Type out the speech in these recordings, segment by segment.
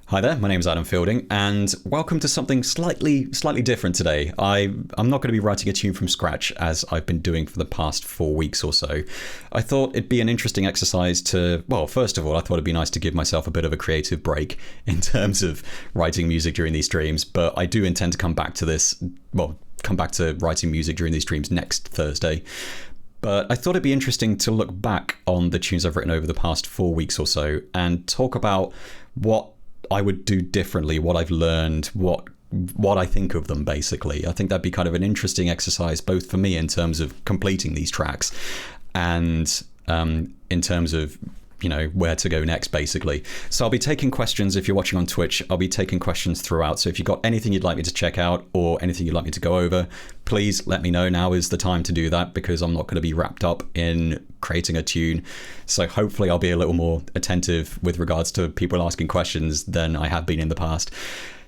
Hi there, my name is Adam Fielding, and welcome to something slightly different today. I'm not going to be writing a tune from scratch as I've been doing for the past 4 weeks or so. I thought it'd be an interesting exercise to, well, first of all, I thought it'd be nice to give myself a bit of a creative break in terms of writing music during these streams, but I do intend to come back to this, well, come back to writing music during these streams next Thursday. But I thought it'd be interesting to look back on the tunes I've written over the past 4 weeks or so and talk about what I would do differently, what I've learned, what I think of them, basically. I think that'd be kind of an interesting exercise, both for me in terms of completing these tracks and in terms of, where to go next, basically. So I'll be taking questions. If you're watching on Twitch, I'll be taking questions throughout. So if you've got anything you'd like me to check out or anything you'd like me to go over, please let me know. Now is the time to do that, because I'm not going to be wrapped up in creating a tune. So hopefully I'll be a little more attentive with regards to people asking questions than I have been in the past.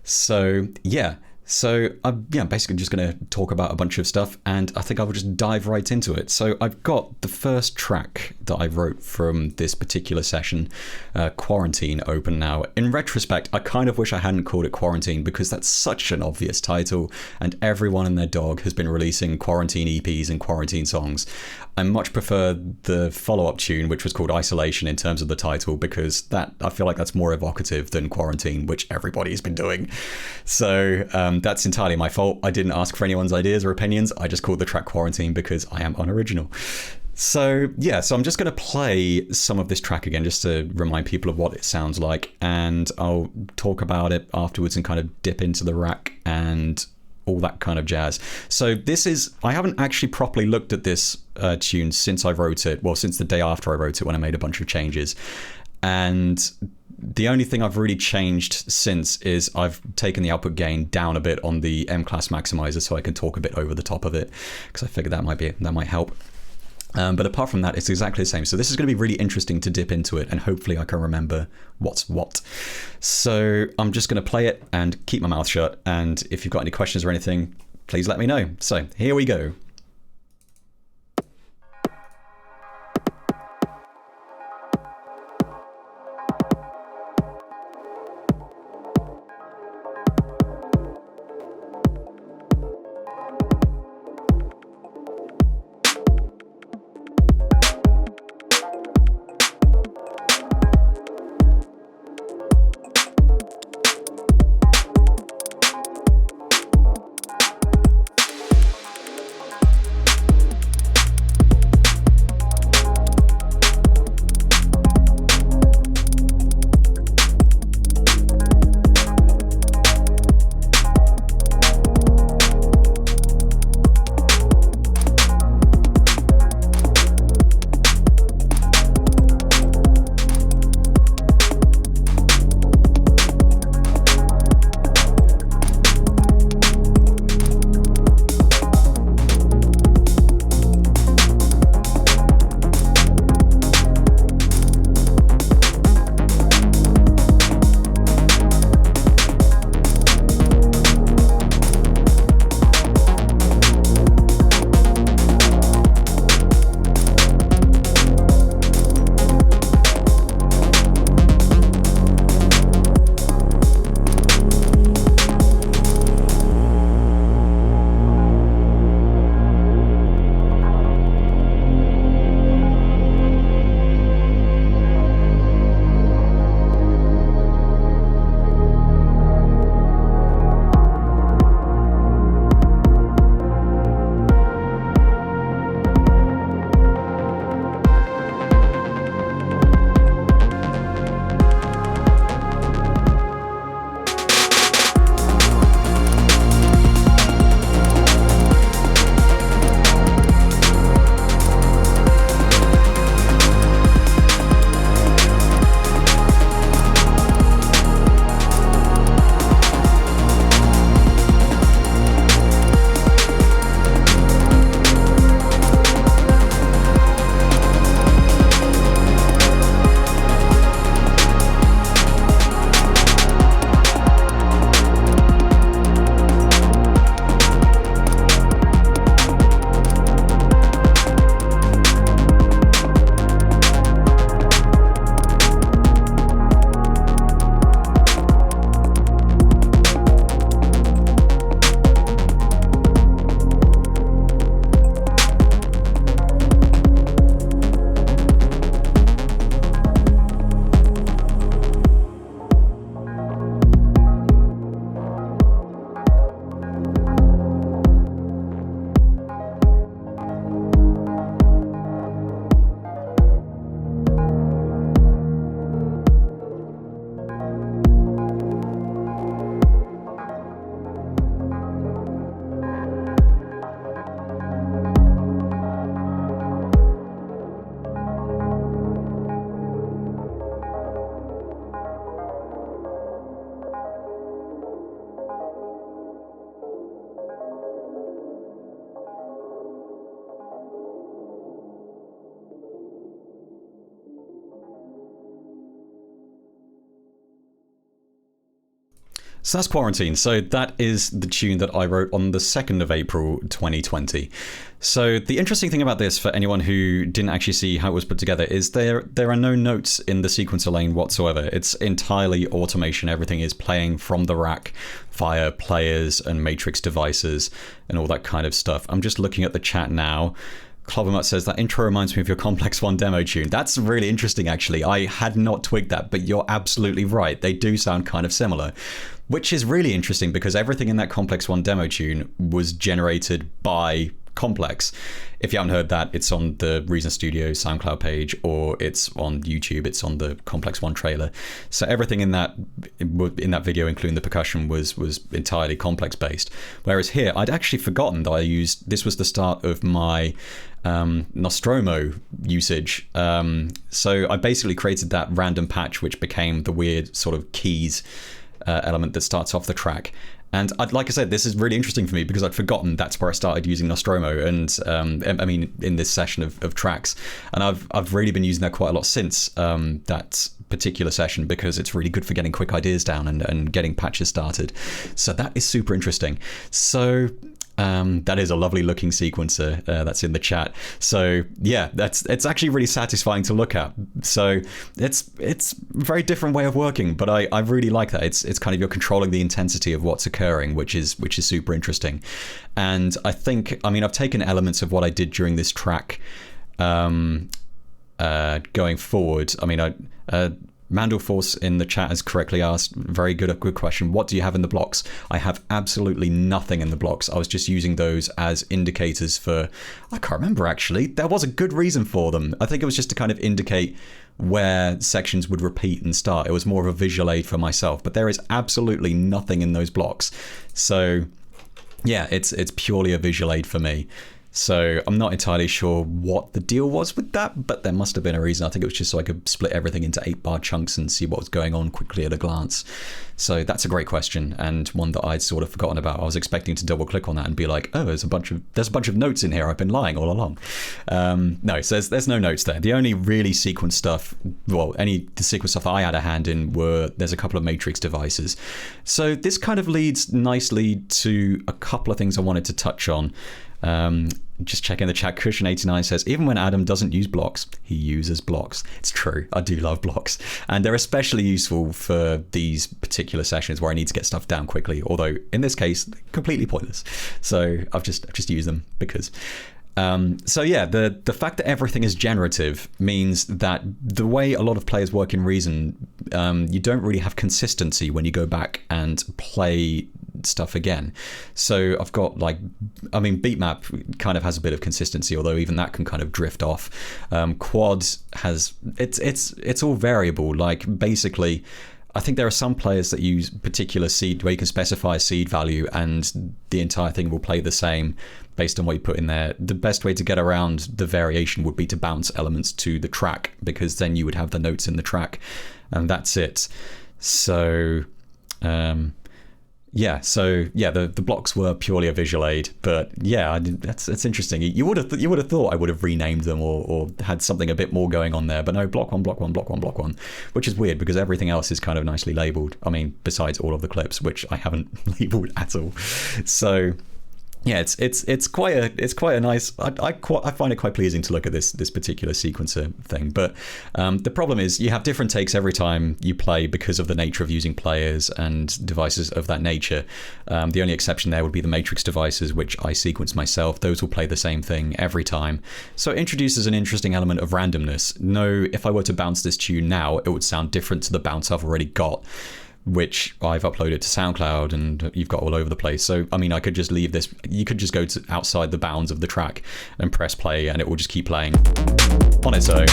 So yeah. So I'm basically just going to talk about a bunch of stuff, and I think I will just dive right into it. So I've got the first track that I wrote from this particular session, Quarantine, open now. In retrospect, I kind of wish I hadn't called it Quarantine, because that's such an obvious title, and everyone and their dog has been releasing Quarantine EPs and Quarantine songs. I much prefer the follow-up tune, which was called Isolation, in terms of the title, because that, I feel like that's more evocative than Quarantine, which everybody's been doing. So that's entirely my fault. I didn't ask for anyone's ideas or opinions. I just called the track Quarantine because I am unoriginal. So yeah, so I'm just going to play some of this track again just to remind people of what it sounds like, and I'll talk about it afterwards and kind of dip into the rack and all that kind of jazz. So this is, I haven't actually properly looked at this tune since I wrote it, well, since the day after I wrote it, when I made a bunch of changes. And the only thing I've really changed since is I've taken the output gain down a bit on the M-Class maximizer so I can talk a bit over the top of it, because I figured that might help. But apart from that, it's exactly the same. So this is going to be really interesting to dip into it, and hopefully I can remember what's what. So I'm just going to play it and keep my mouth shut. And if you've got any questions or anything, please let me know. So here we go. So that's Quarantine. So that is the tune that I wrote on the 2nd of April 2020. So the interesting thing about this, for anyone who didn't actually see how it was put together, is there are no notes in the sequencer lane whatsoever. It's entirely automation. Everything is playing from the rack via players and matrix devices and all that kind of stuff. I'm just looking at the chat now. Clovermutt says that intro reminds me of your Complex One demo tune. That's really interesting, actually. I had not twigged that, but you're absolutely right. They do sound kind of similar, which is really interesting because everything in that Complex One demo tune was generated by Complex. If you haven't heard that, it's on the Reason Studio SoundCloud page, or it's on YouTube. It's on the Complex One trailer. So everything in that video, including the percussion, was entirely Complex based. Whereas here, I'd actually forgotten that this was the start of my Nostromo usage. So I basically created that random patch, which became the weird sort of keys element that starts off the track. And like I said, this is really interesting for me because I'd forgotten that's where I started using Nostromo, and I mean in this session of tracks, and I've really been using that quite a lot since that particular session because it's really good for getting quick ideas down and getting patches started. So that is super interesting. So that is a lovely looking sequencer that's in the chat. So yeah, it's actually really satisfying to look at. So it's a very different way of working, but I really like that. It's kind of, you're controlling the intensity of what's occurring, which is super interesting. And I think, I mean, I've taken elements of what I did during this track going forward. I mean, Mandel Force in the chat has correctly asked, very good question, what do you have in the blocks? I have absolutely nothing in the blocks. I was just using those as indicators for, I can't remember actually, there was a good reason for them. I think it was just to kind of indicate where sections would repeat and start. It was more of a visual aid for myself, but there is absolutely nothing in those blocks. So yeah, it's purely a visual aid for me. So I'm not entirely sure what the deal was with that, but there must have been a reason. I think it was just so I could split everything into 8-bar chunks and see what was going on quickly at a glance. So that's a great question, and one that I'd sort of forgotten about. I was expecting to double click on that and be like, oh, there's a bunch of notes in here. I've been lying all along. No, so there's no notes there. The only really sequence stuff, well, the sequence stuff I had a hand in there's a couple of matrix devices. So this kind of leads nicely to a couple of things I wanted to touch on. Just checking the chat, Cushion89 says, even when Adam doesn't use blocks, he uses blocks. It's true. I do love blocks. And they're especially useful for these particular sessions where I need to get stuff down quickly. Although in this case, completely pointless. So I've just used them because... so yeah, the fact that everything is generative means that the way a lot of players work in Reason, you don't really have consistency when you go back and play stuff again. So I've got Beatmap kind of has a bit of consistency, although even that can kind of drift off. Quad has it's all variable. Like basically, I think there are some players that use particular seed where you can specify a seed value and the entire thing will play the same based on what you put in there. The best way to get around the variation would be to bounce elements to the track, because then you would have the notes in the track and that's it. So the blocks were purely a visual aid, but yeah, that's interesting. You would have thought I would have renamed them or had something a bit more going on there, but no, block one, block one, block one, block one, which is weird because everything else is kind of nicely labeled. I mean, besides all of the clips, which I haven't labeled at all. So yeah, it's quite a nice. I find it quite pleasing to look at this particular sequencer thing. But the problem is you have different takes every time you play because of the nature of using players and devices of that nature. The only exception there would be the matrix devices, which I sequence myself. Those will play the same thing every time. So it introduces an interesting element of randomness. No, if I were to bounce this tune now, it would sound different to the bounce I've already got, which I've uploaded to SoundCloud and you've got all over the place. So, I mean, I could just leave this. You could just go to outside the bounds of the track and press play and it will just keep playing on its own.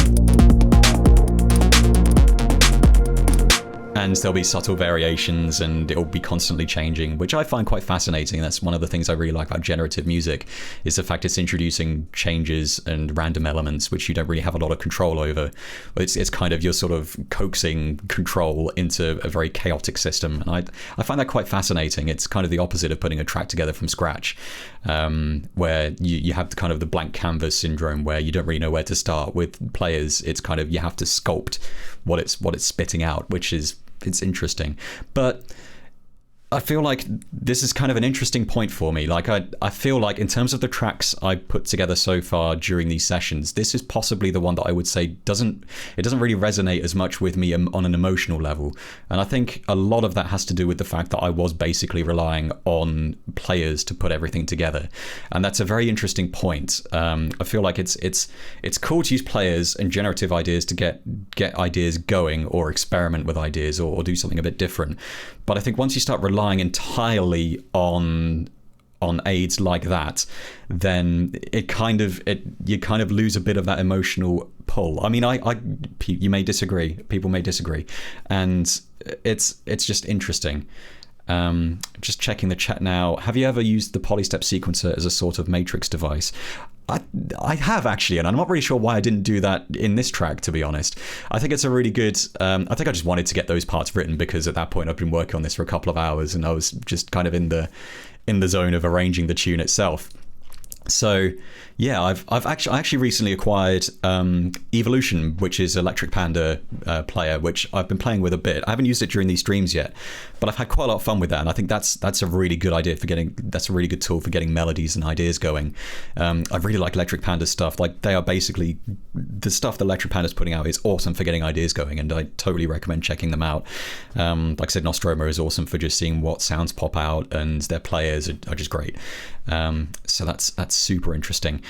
And there'll be subtle variations and it'll be constantly changing, which I find quite fascinating. That's one of the things I really like about generative music, is the fact it's introducing changes and random elements which you don't really have a lot of control over. It's kind of, you're sort of coaxing control into a very chaotic system. And I find that quite fascinating. It's kind of the opposite of putting a track together from scratch, where you have the kind of the blank canvas syndrome where you don't really know where to start. With players, it's kind of, you have to sculpt what it's spitting out, which is, it's interesting. But I feel like this is kind of an interesting point for me. Like I feel like in terms of the tracks I put together so far during these sessions, this is possibly the one that I would say doesn't really resonate as much with me on an emotional level. And I think a lot of that has to do with the fact that I was basically relying on players to put everything together. And that's a very interesting point. I feel like it's cool to use players and generative ideas to get ideas going, or experiment with ideas, or do something a bit different. But I think once you start relying entirely on aids like that, then you kind of lose a bit of that emotional pull. I mean, you may disagree, people may disagree, and it's just interesting. Just checking the chat now. Have you ever used the polystep sequencer as a sort of matrix device? I have, actually, and I'm not really sure why I didn't do that in this track, to be honest. I think it's a really good... I think I just wanted to get those parts written, because at that point I've been working on this for a couple of hours and I was just kind of in the zone of arranging the tune itself. So yeah, I actually recently acquired Evolution, which is Electric Panda player, which I've been playing with a bit. I haven't used it during these streams yet, but I've had quite a lot of fun with that, and I think that's a really good idea that's a really good tool for getting melodies and ideas going. I really like Electric Panda's stuff. Like, they are basically, the stuff that Electric Panda's putting out is awesome for getting ideas going, and I totally recommend checking them out. Like I said, Nostromo is awesome for just seeing what sounds pop out, and their players are just great. So that's super interesting.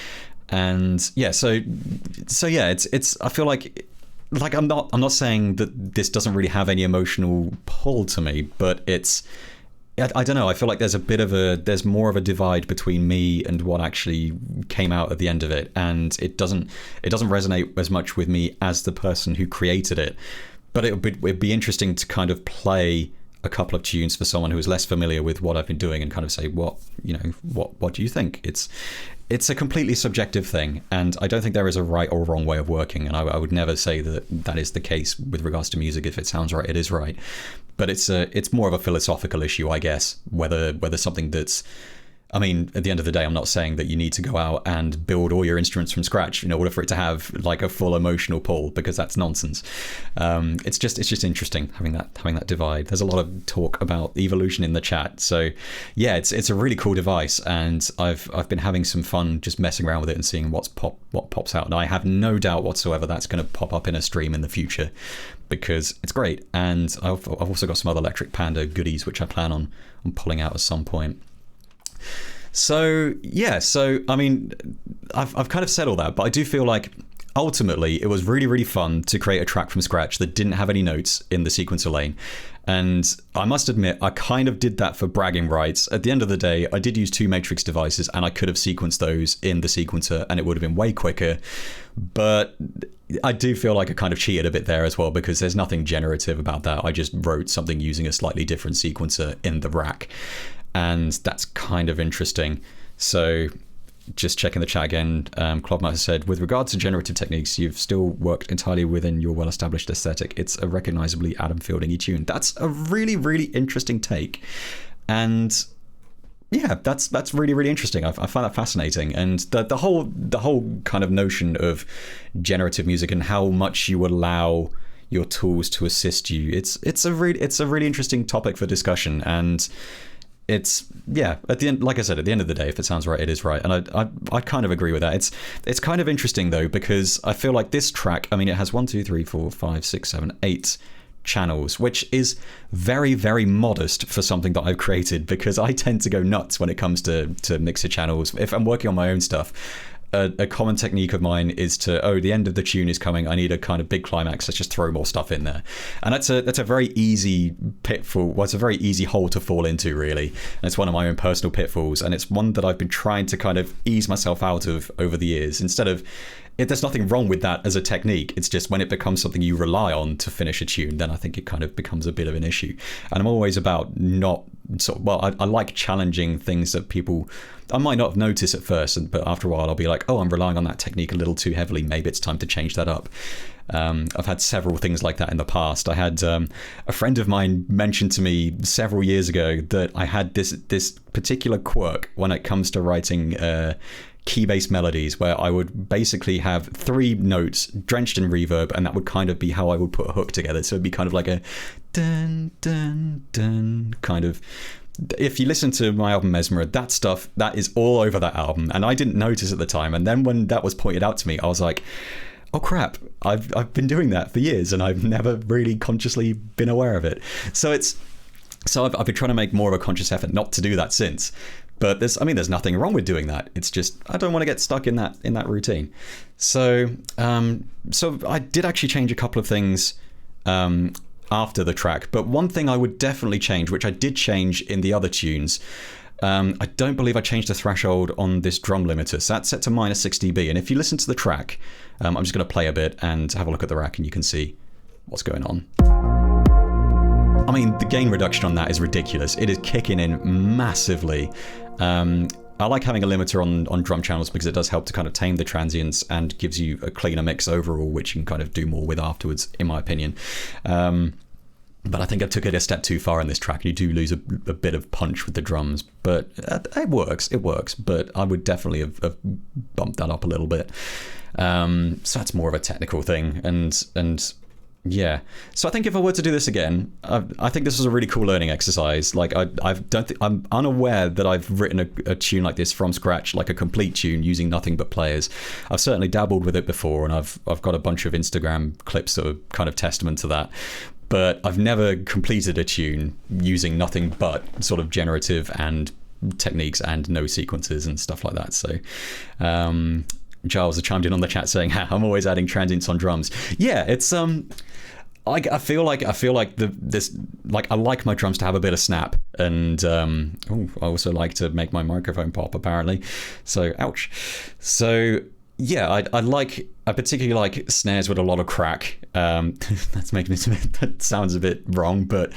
And yeah, so yeah, it's I feel like I'm not saying that this doesn't really have any emotional pull to me, but I don't know, I feel like there's more of a divide between me and what actually came out at the end of it, and it doesn't resonate as much with me as the person who created it. But it'd be interesting to kind of play a couple of tunes for someone who is less familiar with what I've been doing, and kind of say, what do you think? It's a completely subjective thing, and I don't think there is a right or wrong way of working, and I would never say that is the case with regards to music. If it sounds right, it is right. But it's more of a philosophical issue, I guess, whether something that's... I mean, at the end of the day, I'm not saying that you need to go out and build all your instruments from scratch in order for it to have like a full emotional pull, because that's nonsense. It's just interesting having that divide. There's a lot of talk about Evolution in the chat, so yeah, it's a really cool device, and I've been having some fun just messing around with it and seeing what pops out. And I have no doubt whatsoever that's going to pop up in a stream in the future, because it's great. And I've also got some other Electric Panda goodies which I plan on pulling out at some point. So yeah, I mean, I've kind of said all that, but I do feel like ultimately it was really, really fun to create a track from scratch that didn't have any notes in the sequencer lane. And I must admit, I kind of did that for bragging rights. At the end of the day, I did use 2 matrix devices, and I could have sequenced those in the sequencer and it would have been way quicker. But I do feel like I kind of cheated a bit there as well, because there's nothing generative about that. I just wrote something using a slightly different sequencer in the rack. And that's kind of interesting. So just checking the chat again, Clodmaster said, with regards to generative techniques, you've still worked entirely within your well-established aesthetic. It's a recognizably Adam Fielding-y tune. That's a really, really interesting take. And yeah, that's really, really interesting. I find that fascinating. And the whole kind of notion of generative music and how much you allow your tools to assist you, it's a really interesting topic for discussion. And it's, yeah, at the end, like I said, at the end of the day, if it sounds right, it is right. And I kind of agree with that. It's kind of interesting though, because I feel like this track, I mean, it has 1, 2, 3, 4, 5, 6, 7, 8 channels, which is very, very modest for something that I've created, because I tend to go nuts when it comes to mixer channels. If I'm working on my own stuff, a common technique of mine is to, the end of the tune is coming, I need a kind of big climax, let's just throw more stuff in there. And that's a very easy pitfall. Well, it's a very easy hole to fall into, really. And it's one of my own personal pitfalls, and it's one that I've been trying to kind of ease myself out of over the years. Instead of, there's nothing wrong with that as a technique, it's just when it becomes something you rely on to finish a tune, then I think it kind of becomes a bit of an issue. And I'm always about I like challenging things that people, I might not have noticed at first, but after a while I'll be like, I'm relying on that technique a little too heavily, maybe it's time to change that up. I've had several things like that in the past. I had a friend of mine mention to me several years ago that I had this particular quirk when it comes to writing key-based melodies where I would basically have 3 notes drenched in reverb, and that would kind of be how I would put a hook together. So it'd be kind of like a dun dun dun kind of. If you listen to my album Mesmer, that stuff, that is all over that album, and I didn't notice at the time. And then when that was pointed out to me, I was like, oh crap, I've been doing that for years and I've never really consciously been aware of it. So I've been trying to make more of a conscious effort not to do that since. But there's nothing wrong with doing that. It's just I don't want to get stuck in that routine. So I did actually change a couple of things after the track. But one thing I would definitely change, which I did change in the other tunes, I don't believe I changed the threshold on this drum limiter. So that's set to -6 dB. And if you listen to the track, I'm just going to play a bit and have a look at the rack, and you can see what's going on. I mean, the gain reduction on that is ridiculous. It is kicking in massively. I like having a limiter on drum channels because it does help to kind of tame the transients and gives you a cleaner mix overall, which you can kind of do more with afterwards, in my opinion. But I think I took it a step too far in this track. You do lose a bit of punch with the drums, but it works. But I would definitely have bumped that up a little bit. So that's more of a technical thing, and yeah. So I think if I were to do this again, I think this was a really cool learning exercise. Like I'm unaware that I've written a tune like this from scratch, like a complete tune using nothing but players. I've certainly dabbled with it before, and I've got a bunch of Instagram clips that are kind of testament to that. But I've never completed a tune using nothing but sort of generative and techniques and no sequences and stuff like that. So Giles has chimed in on the chat saying, I'm always adding transients on drums. Yeah, it's I feel like I like my drums to have a bit of snap, and I also like to make my microphone pop apparently. So ouch. So yeah, I particularly like snares with a lot of crack. That's making it that sounds a bit wrong, but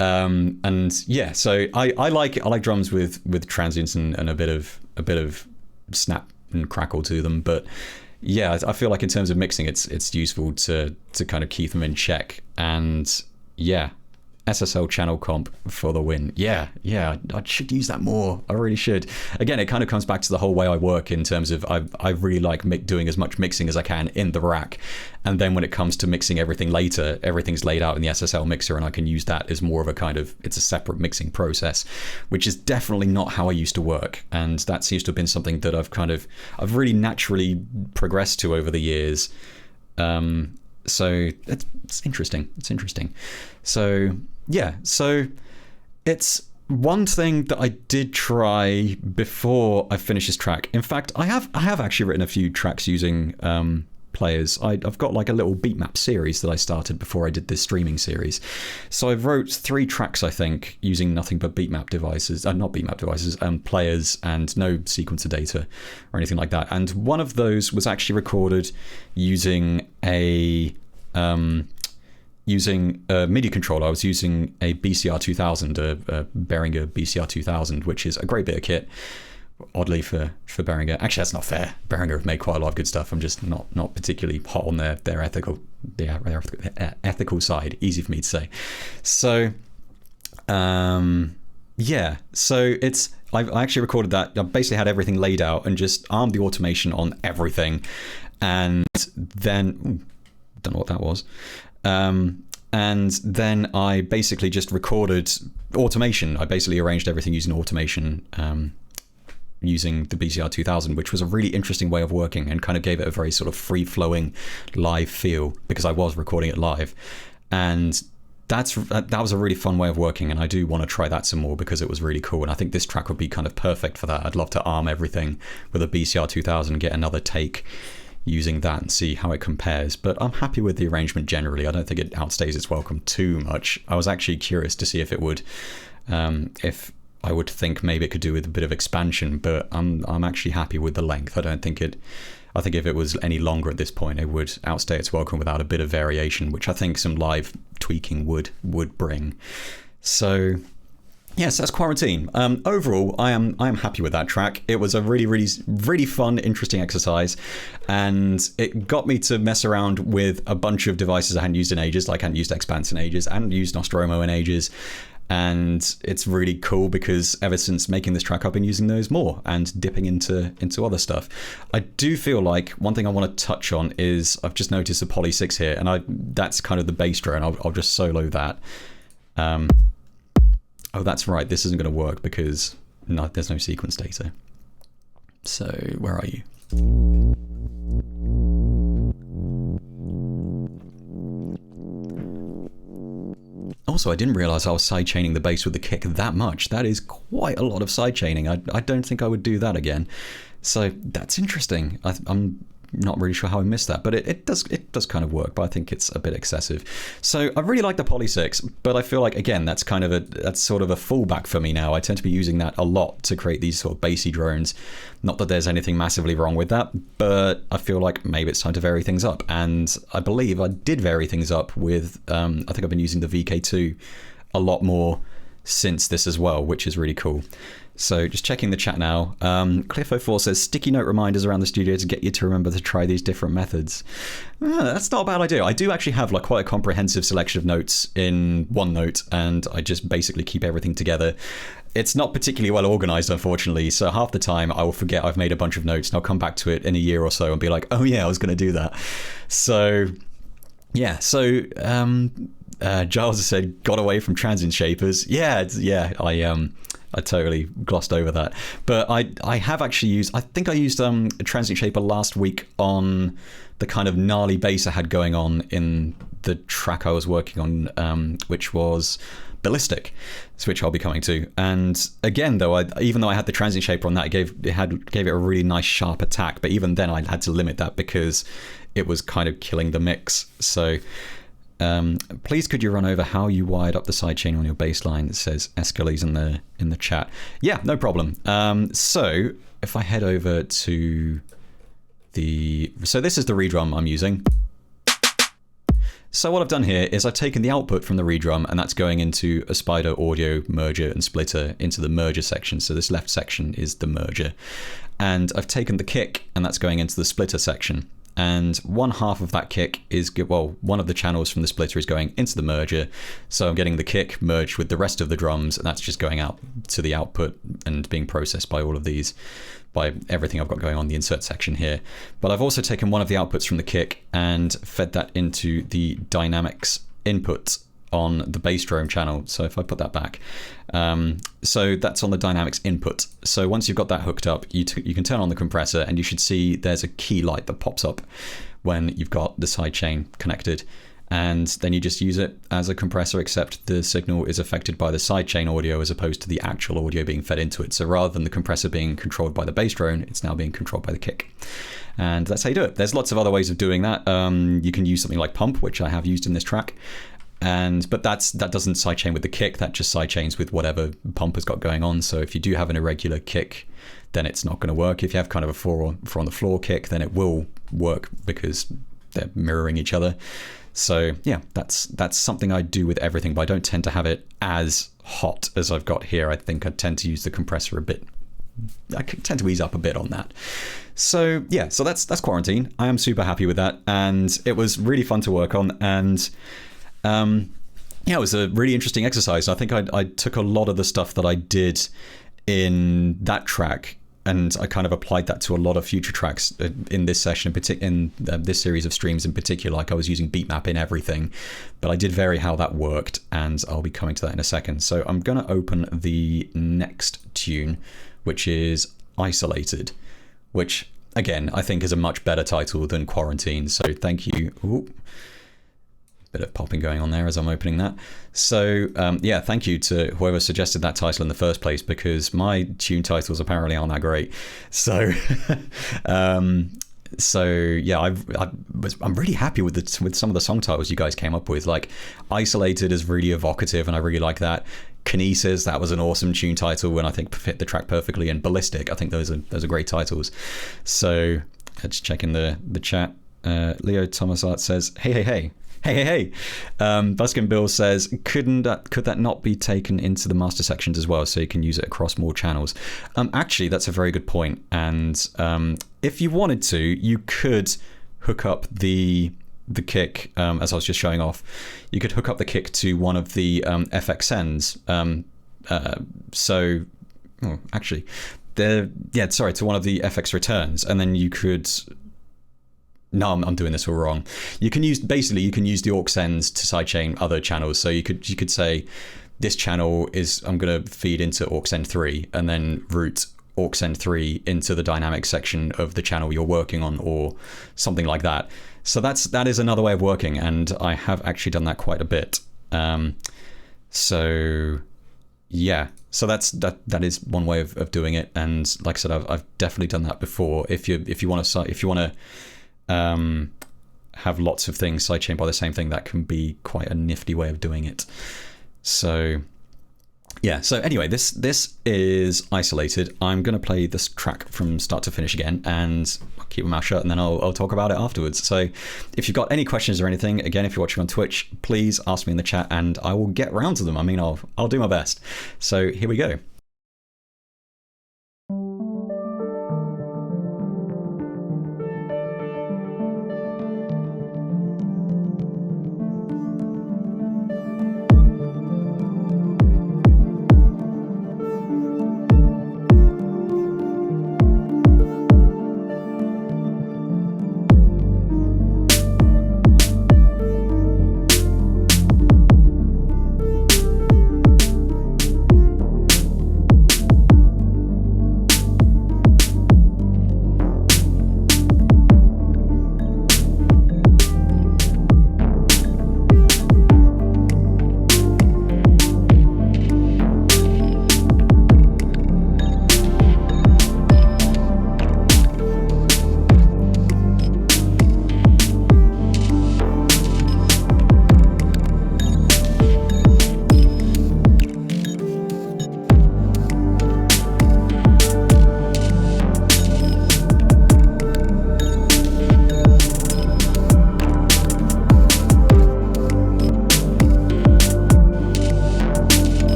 and yeah, so I like drums with transients and a bit of snap and crackle to them. But yeah, I feel like in terms of mixing, it's useful to kind of keep them in check. And yeah, SSL channel comp for the win. Yeah, I should use that more. I really should. Again, it kind of comes back to the whole way I work in terms of I really like doing as much mixing as I can in the rack. And then when it comes to mixing everything later, everything's laid out in the SSL mixer, and I can use that as more of a kind of, it's a separate mixing process, which is definitely not how I used to work. And that seems to have been something that I've really naturally progressed to over the years. So it's interesting. So yeah, so it's one thing that I did try before I finished this track. In fact, I have actually written a few tracks using players. I've got like a little beat map series that I started before I did this streaming series. So I wrote 3 tracks, I think, using nothing but beat map devices, not beat map devices, players, and no sequencer data or anything like that. And one of those was actually recorded using a MIDI controller. I was using a BCR 2000, a Behringer BCR 2000, which is a great bit of kit. Oddly for Behringer, actually that's not fair. Behringer have made quite a lot of good stuff. I'm just not particularly hot on their ethical side. Easy for me to say. So yeah, so I actually recorded that. I basically had everything laid out and just armed the automation on everything, and then don't know what that was. And then I basically just recorded automation. I basically arranged everything using automation, using the BCR 2000, which was a really interesting way of working and kind of gave it a very sort of free-flowing live feel because I was recording it live. And that was a really fun way of working, and I do want to try that some more because it was really cool. And I think this track would be kind of perfect for that. I'd love to arm everything with a BCR 2000, get another take using that and see how it compares. But I'm happy with the arrangement generally. I don't think it outstays its welcome too much. I was actually curious to see if it would, if I would think maybe it could do with a bit of expansion, but I'm actually happy with the length. I think if it was any longer at this point, it would outstay its welcome without a bit of variation, which I think some live tweaking would bring. So yes, that's Quarantine. Overall, I am happy with that track. It was a really, really, really fun, interesting exercise, and it got me to mess around with a bunch of devices I hadn't used in ages. Like I hadn't used Expanse in ages, I hadn't used Nostromo in ages, And it's really cool because ever since making this track, I've been using those more and dipping into other stuff. I do feel like one thing I want to touch on is I've just noticed the Poly 6 here, and that's kind of the bass drone. I'll just solo that. Oh, that's right. This isn't going to work because there's no sequence data. So where are you? Also, I didn't realize I was sidechaining the bass with the kick that much. That is quite a lot of sidechaining. I don't think I would do that again. So that's interesting. I'm not really sure how I missed that, but it does kind of work, but I think it's a bit excessive. So I really like the Poly 6, but I feel like, again, that's sort of a fallback for me now. I tend to be using that a lot to create these sort of bassy drones. Not that there's anything massively wrong with that, but I feel like maybe it's time to vary things up. And I believe I did vary things up with, I think I've been using the VK2 a lot more since this as well, which is really cool. So just checking the chat now. Cliff04 says, sticky note reminders around the studio to get you to remember to try these different methods. That's not a bad idea. I do actually have like quite a comprehensive selection of notes in OneNote, and I just basically keep everything together. It's not particularly well organized, unfortunately, so half the time I will forget I've made a bunch of notes and I'll come back to it in a year or so and be like, oh yeah, I was going to do that. So yeah, Giles has said, got away from transient shapers. I totally glossed over that. But I have actually used, I think I used a transient shaper last week on the kind of gnarly bass I had going on in the track I was working on, which was Ballistic, which I'll be coming to. And again, though, even though I had the transient shaper on that, it gave it a really nice sharp attack. But even then I had to limit that because it was kind of killing the mix. So please could you run over how you wired up the sidechain on your bass line? It says Escalades in the chat. Yeah, no problem. So if I head over to so this is the redrum I'm using. So what I've done here is I've taken the output from the redrum, and that's going into a Spider audio merger and splitter into the merger section. So this left section is the merger. And I've taken the kick, and that's going into the splitter section. And one half of that kick is, well, one of the channels from the splitter is going into the merger. So I'm getting the kick merged with the rest of the drums, and that's just going out to the output and being processed by all of these, by everything I've got going on the insert section here. But I've also taken one of the outputs from the kick and fed that into the dynamics input on the bass drone channel. So if I put that back, so that's on the dynamics input. So once you've got that hooked up, you can turn on the compressor, and you should see there's a key light that pops up when you've got the sidechain connected. And then you just use it as a compressor, except the signal is affected by the sidechain audio as opposed to the actual audio being fed into it. So rather than the compressor being controlled by the bass drone, it's now being controlled by the kick. And that's how you do it. There's lots of other ways of doing that. You can use something like Pump, which I have used in this track. But that doesn't sidechain with the kick, that just sidechains with whatever Pump has got going on. So if you do have an irregular kick, then it's not going to work. If you have kind of a four on the floor kick, then it will work because they're mirroring each other. So yeah, that's something I do with everything, but I don't tend to have it as hot as I've got here. I think I tend to use the compressor a bit. I tend to ease up a bit on that. So yeah, so that's Quarantine. I am super happy with that, and it was really fun to work on. And yeah, it was a really interesting exercise. I think I took a lot of the stuff that I did in that track, and I kind of applied that to a lot of future tracks in this session, in this series of streams in particular. Like I was using beat map in everything, but I did vary how that worked, and I'll be coming to that in a second. So I'm going to open the next tune, which is Isolated, which again, I think is a much better title than Quarantine. So thank you. Ooh. Bit of popping going on there as I'm opening that. So yeah, thank you to whoever suggested that title in the first place, because my tune titles apparently aren't that great. So so yeah, I'm really happy with some of the song titles you guys came up with. Like Isolated is really evocative, and I really like that. Kinesis, that was an awesome tune title and I think fit the track perfectly. And Ballistic, I think those are great titles. So let's check in the chat. Leo Thomas Art says, hey. Buskin Bill says, could that not be taken into the master sections as well, so you can use it across more channels? Actually, that's a very good point. And if you wanted to, you could hook up the the kick, as I was just showing off, you could hook up the kick to one of the FXNs. To one of the FX returns, and then you could. No, I'm doing this all wrong. You can use the aux sends to sidechain other channels. So you could say, this channel I'm going to feed into aux send 3, and then route aux send 3 into the dynamic section of the channel you're working on, or something like that. So that is another way of working, and I have actually done that quite a bit. So that is one way of doing it. And like I said, I've definitely done that before. If you want to have lots of things sidechained by the same thing, that can be quite a nifty way of doing it. So yeah, so anyway, this is isolated. I'm going to play this track from start to finish again, and I'll keep my mouth shut, and then I'll talk about it afterwards. So if you've got any questions or anything, again, if you're watching on Twitch, please ask me in the chat and I will get round to them. I mean, I'll do my best. So here we go.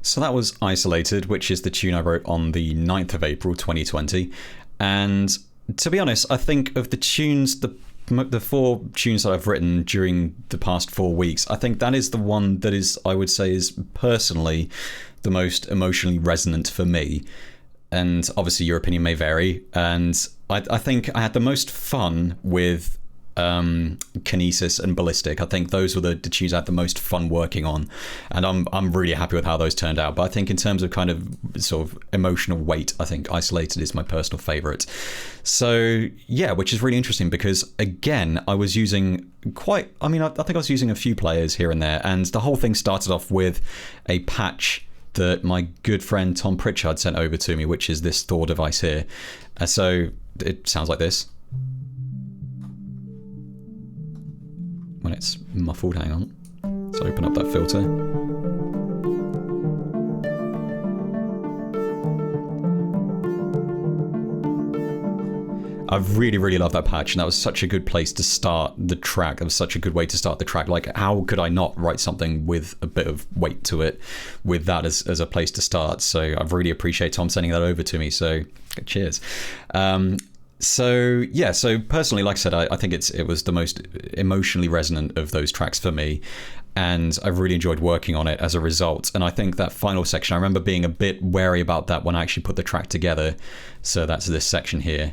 So that was Isolated, which is the tune I wrote on the 9th of April 2020. And to be honest, I think of the tunes, the 4 tunes that I've written during the past 4 weeks, I think that is the one that is, I would say, is personally the most emotionally resonant for me. And obviously your opinion may vary. And I think I had the most fun with Kinesis and Ballistic. I think those were the tunes I had the most fun working on, and I'm really happy with how those turned out. But I think in terms of kind of sort of emotional weight, I think Isolated is my personal favorite. So yeah, which is really interesting because again, I was using I think I was using a few players here and there, and the whole thing started off with a patch that my good friend Tom Pritchard sent over to me, which is this Thor device here. So it sounds like this when it's muffled. Hang on, let's open up that filter. I really love that patch, and that was such a good place to start the track. That was such a good way to start the track. Like, how could I not write something with a bit of weight to it with that as a place to start? So I really appreciate Tom sending that over to me, so cheers. So yeah, so personally, like I said, I think it was the most emotionally resonant of those tracks for me, and I really enjoyed working on it as a result. And I think that final section, I remember being a bit wary about that when I actually put the track together. So that's this section here.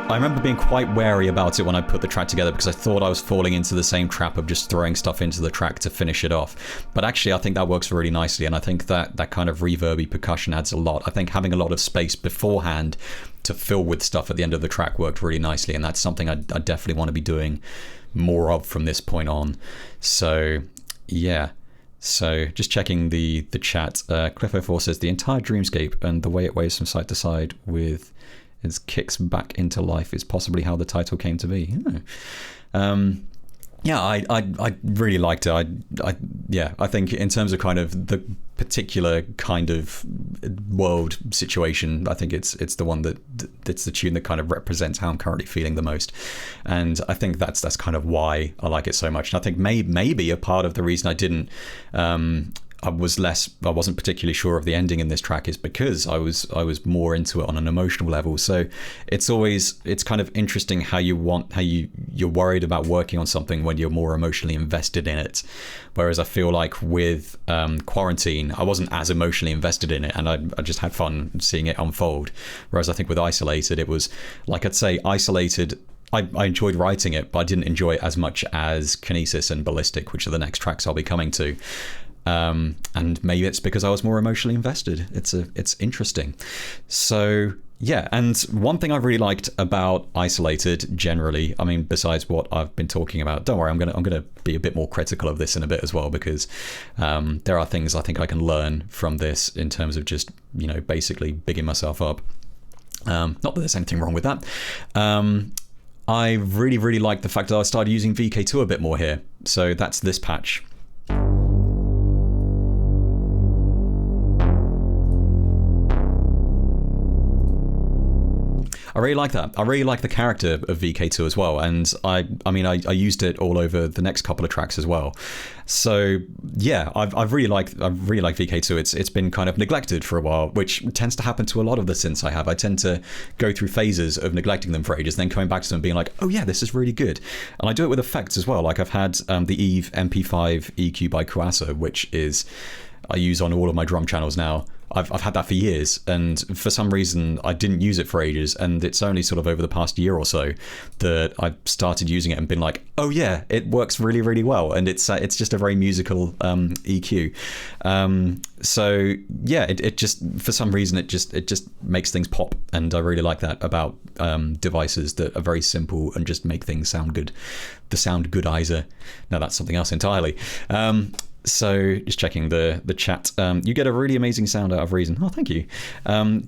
I remember being quite wary about it when I put the track together because I thought I was falling into the same trap of just throwing stuff into the track to finish it off. But actually, I think that works really nicely, and I think that kind of reverby percussion adds a lot. I think having a lot of space beforehand to fill with stuff at the end of the track worked really nicely, and that's something I definitely want to be doing more of from this point on. So yeah. So just checking the chat, Cliff04 says the entire dreamscape and the way it waves from side to side with its kicks back into life is possibly how the title came to be. Yeah, I really liked it. I think in terms of kind of the particular kind of world situation, I think it's the one it's the tune that kind of represents how I'm currently feeling the most, and I think that's kind of why I like it so much. And I think maybe a part of the reason I didn't I wasn't particularly sure of the ending in this track is because I was more into it on an emotional level. So it's kind of interesting how you're worried about working on something when you're more emotionally invested in it. Whereas I feel like with Quarantine, I wasn't as emotionally invested in it, and I just had fun seeing it unfold. Whereas I think with Isolated, it was like, I'd say Isolated, I enjoyed writing it, but I didn't enjoy it as much as Kinesis and Ballistic, which are the next tracks I'll be coming to. And maybe it's because I was more emotionally invested. It's interesting. So yeah, and one thing I really liked about Isolated generally, I mean, besides what I've been talking about, don't worry, I'm gonna be a bit more critical of this in a bit as well, because there are things I think I can learn from this in terms of just, basically bigging myself up. Not that there's anything wrong with that. I really like the fact that I started using VK2 a bit more here. So that's this patch. I really like that. I really like the character of VK2 as well, and I used it all over the next couple of tracks as well. So yeah, I really like VK2. It's been kind of neglected for a while, which tends to happen to a lot of the synths I have. I tend to go through phases of neglecting them for ages, then coming back to them and being like, oh yeah, this is really good. And I do it with effects as well. Like I've had the Eve MP5 EQ by Kuasa, which I use on all of my drum channels now. I've had that for years, and for some reason I didn't use it for ages, and it's only sort of over the past year or so that I started using it and been like, oh yeah, it works really well, and it's just a very musical EQ. So yeah, it just, for some reason it just makes things pop, and I really like that about devices that are very simple and just make things sound good. The sound goodizer. Now that's something else entirely. So just checking the chat. You get a really amazing sound out of Reason. Oh, thank you.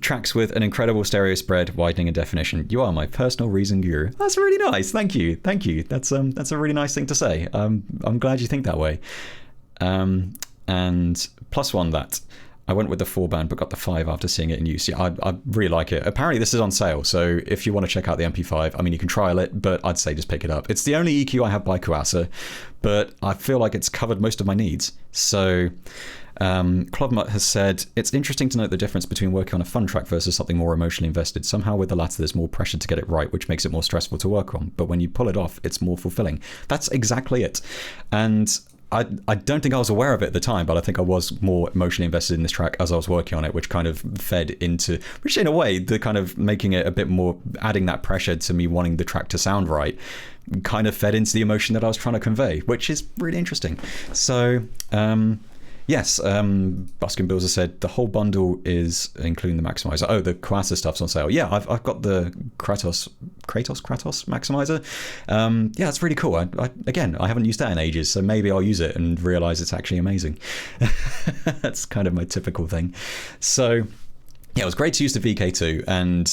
Tracks with an incredible stereo spread, widening and definition. You are my personal Reason guru. That's really nice. Thank you. That's a really nice thing to say. I'm glad you think that way. And plus one that I went with the 4-band, but got the 5 after seeing it in use. Yeah, I really like it. Apparently, this is on sale, so if you want to check out the MP5, I mean, you can trial it, but I'd say just pick it up. It's the only EQ I have by Kuasa, but I feel like it's covered most of my needs. So, Clodmutt has said, it's interesting to note the difference between working on a fun track versus something more emotionally invested. Somehow with the latter, there's more pressure to get it right, which makes it more stressful to work on. But when you pull it off, it's more fulfilling. That's exactly it. And I don't think I was aware of it at the time, but I think I was more emotionally invested in this track as I was working on it, which kind of fed into, which in a way, the kind of making it a bit more, adding that pressure to me wanting the track to sound right, kind of fed into the emotion that I was trying to convey, which is really interesting. So, yes, Buskin Bills has said the whole bundle is including the maximizer. Oh, the Kuasa stuff's on sale. Yeah, I've got the Kratos maximizer. Yeah, it's really cool. I haven't used that in ages, so maybe I'll use it and realize it's actually amazing. That's kind of my typical thing. So yeah, it was great to use the VK2, and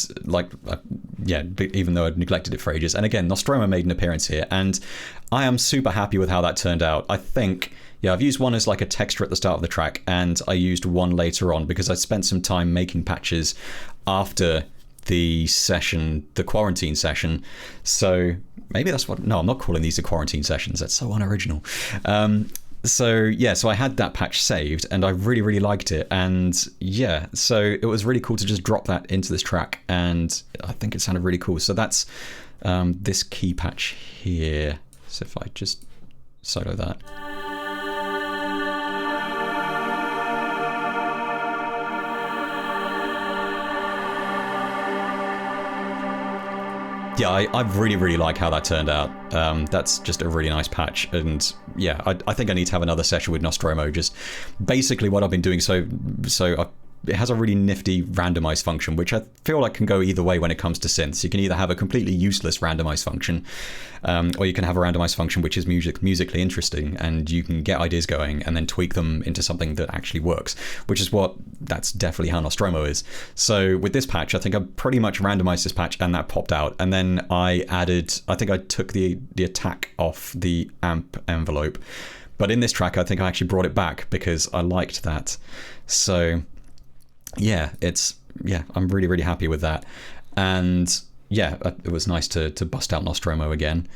even though I'd neglected it for ages. And again, Nostromo made an appearance here, and I am super happy with how that turned out. I think, I've used one as like a texture at the start of the track, and I used one later on because I spent some time making patches after the session, the quarantine session. So maybe that's what, no, I'm not calling these the quarantine sessions. That's so unoriginal. So I had that patch saved and I really, really liked it. And yeah, so it was really cool to just drop that into this track, and I think it sounded really cool. So that's this key patch here. So if I just solo that. Yeah, I really, really like how that turned out. That's just a really nice patch. And yeah, I think I need to have another session with Nostromo. Just basically what I've been doing. It has a really nifty randomize function, which I feel like can go either way when it comes to synths. You can either have a completely useless randomize function, or you can have a randomize function which is musically interesting, and you can get ideas going and then tweak them into something that actually works, which is that's definitely how Nostromo is. So with this patch, I think I pretty much randomized this patch and that popped out. And then I took the attack off the amp envelope. But in this track, I think I actually brought it back because I liked that. So yeah, I'm really, really happy with that. And yeah, it was nice to bust out Nostromo again.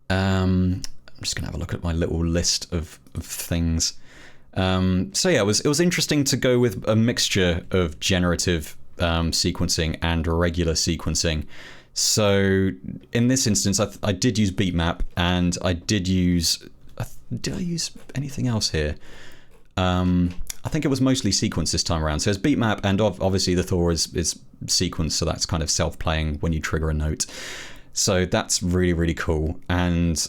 I'm just gonna have a look at my little list of things. It was interesting to go with a mixture of generative sequencing and regular sequencing. So in this instance, I did use beatmap, and I did use anything else here? I think it was mostly sequence this time around. So it's beatmap, and obviously the Thor is sequence, so that's kind of self-playing when you trigger a note. So that's really, really cool. And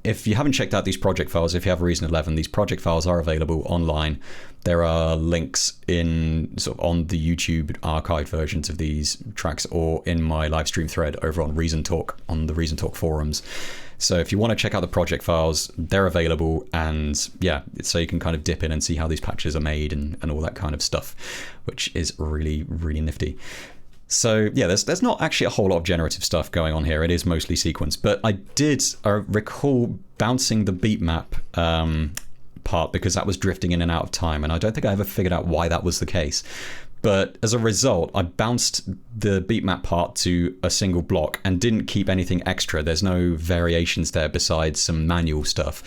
if you haven't checked out these project files, if you have Reason 11, these project files are available online. There are links on the YouTube archived versions of these tracks, or in my live stream thread over on Reason Talk, on the Reason Talk forums. So if you want to check out the project files, they're available, and yeah, so you can kind of dip in and see how these patches are made and all that kind of stuff, which is really, really nifty. So yeah, there's not actually a whole lot of generative stuff going on here. It is mostly sequence, but I did recall bouncing the beatmap part because that was drifting in and out of time, and I don't think I ever figured out why that was the case. But as a result, I bounced the beatmap part to a single block and didn't keep anything extra. There's no variations there besides some manual stuff.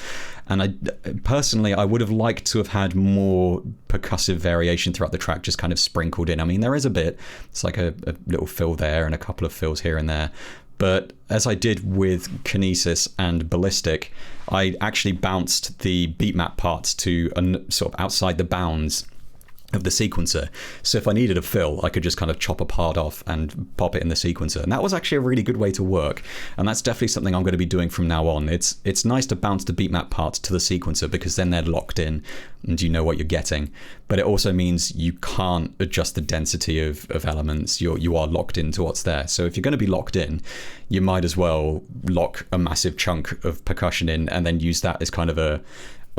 And I would have liked to have had more percussive variation throughout the track, just kind of sprinkled in. I mean, there is a bit. It's like a little fill there and a couple of fills here and there. But as I did with Kinesis and Ballistic, I actually bounced the beatmap parts to sort of outside the bounds of the sequencer. So if I needed a fill, I could just kind of chop a part off and pop it in the sequencer. And that was actually a really good way to work. And that's definitely something I'm going to be doing from now on. It's nice to bounce the beatmap parts to the sequencer because then they're locked in and you know what you're getting. But it also means you can't adjust the density of elements. You are locked into what's there. So if you're going to be locked in, you might as well lock a massive chunk of percussion in and then use that as kind of a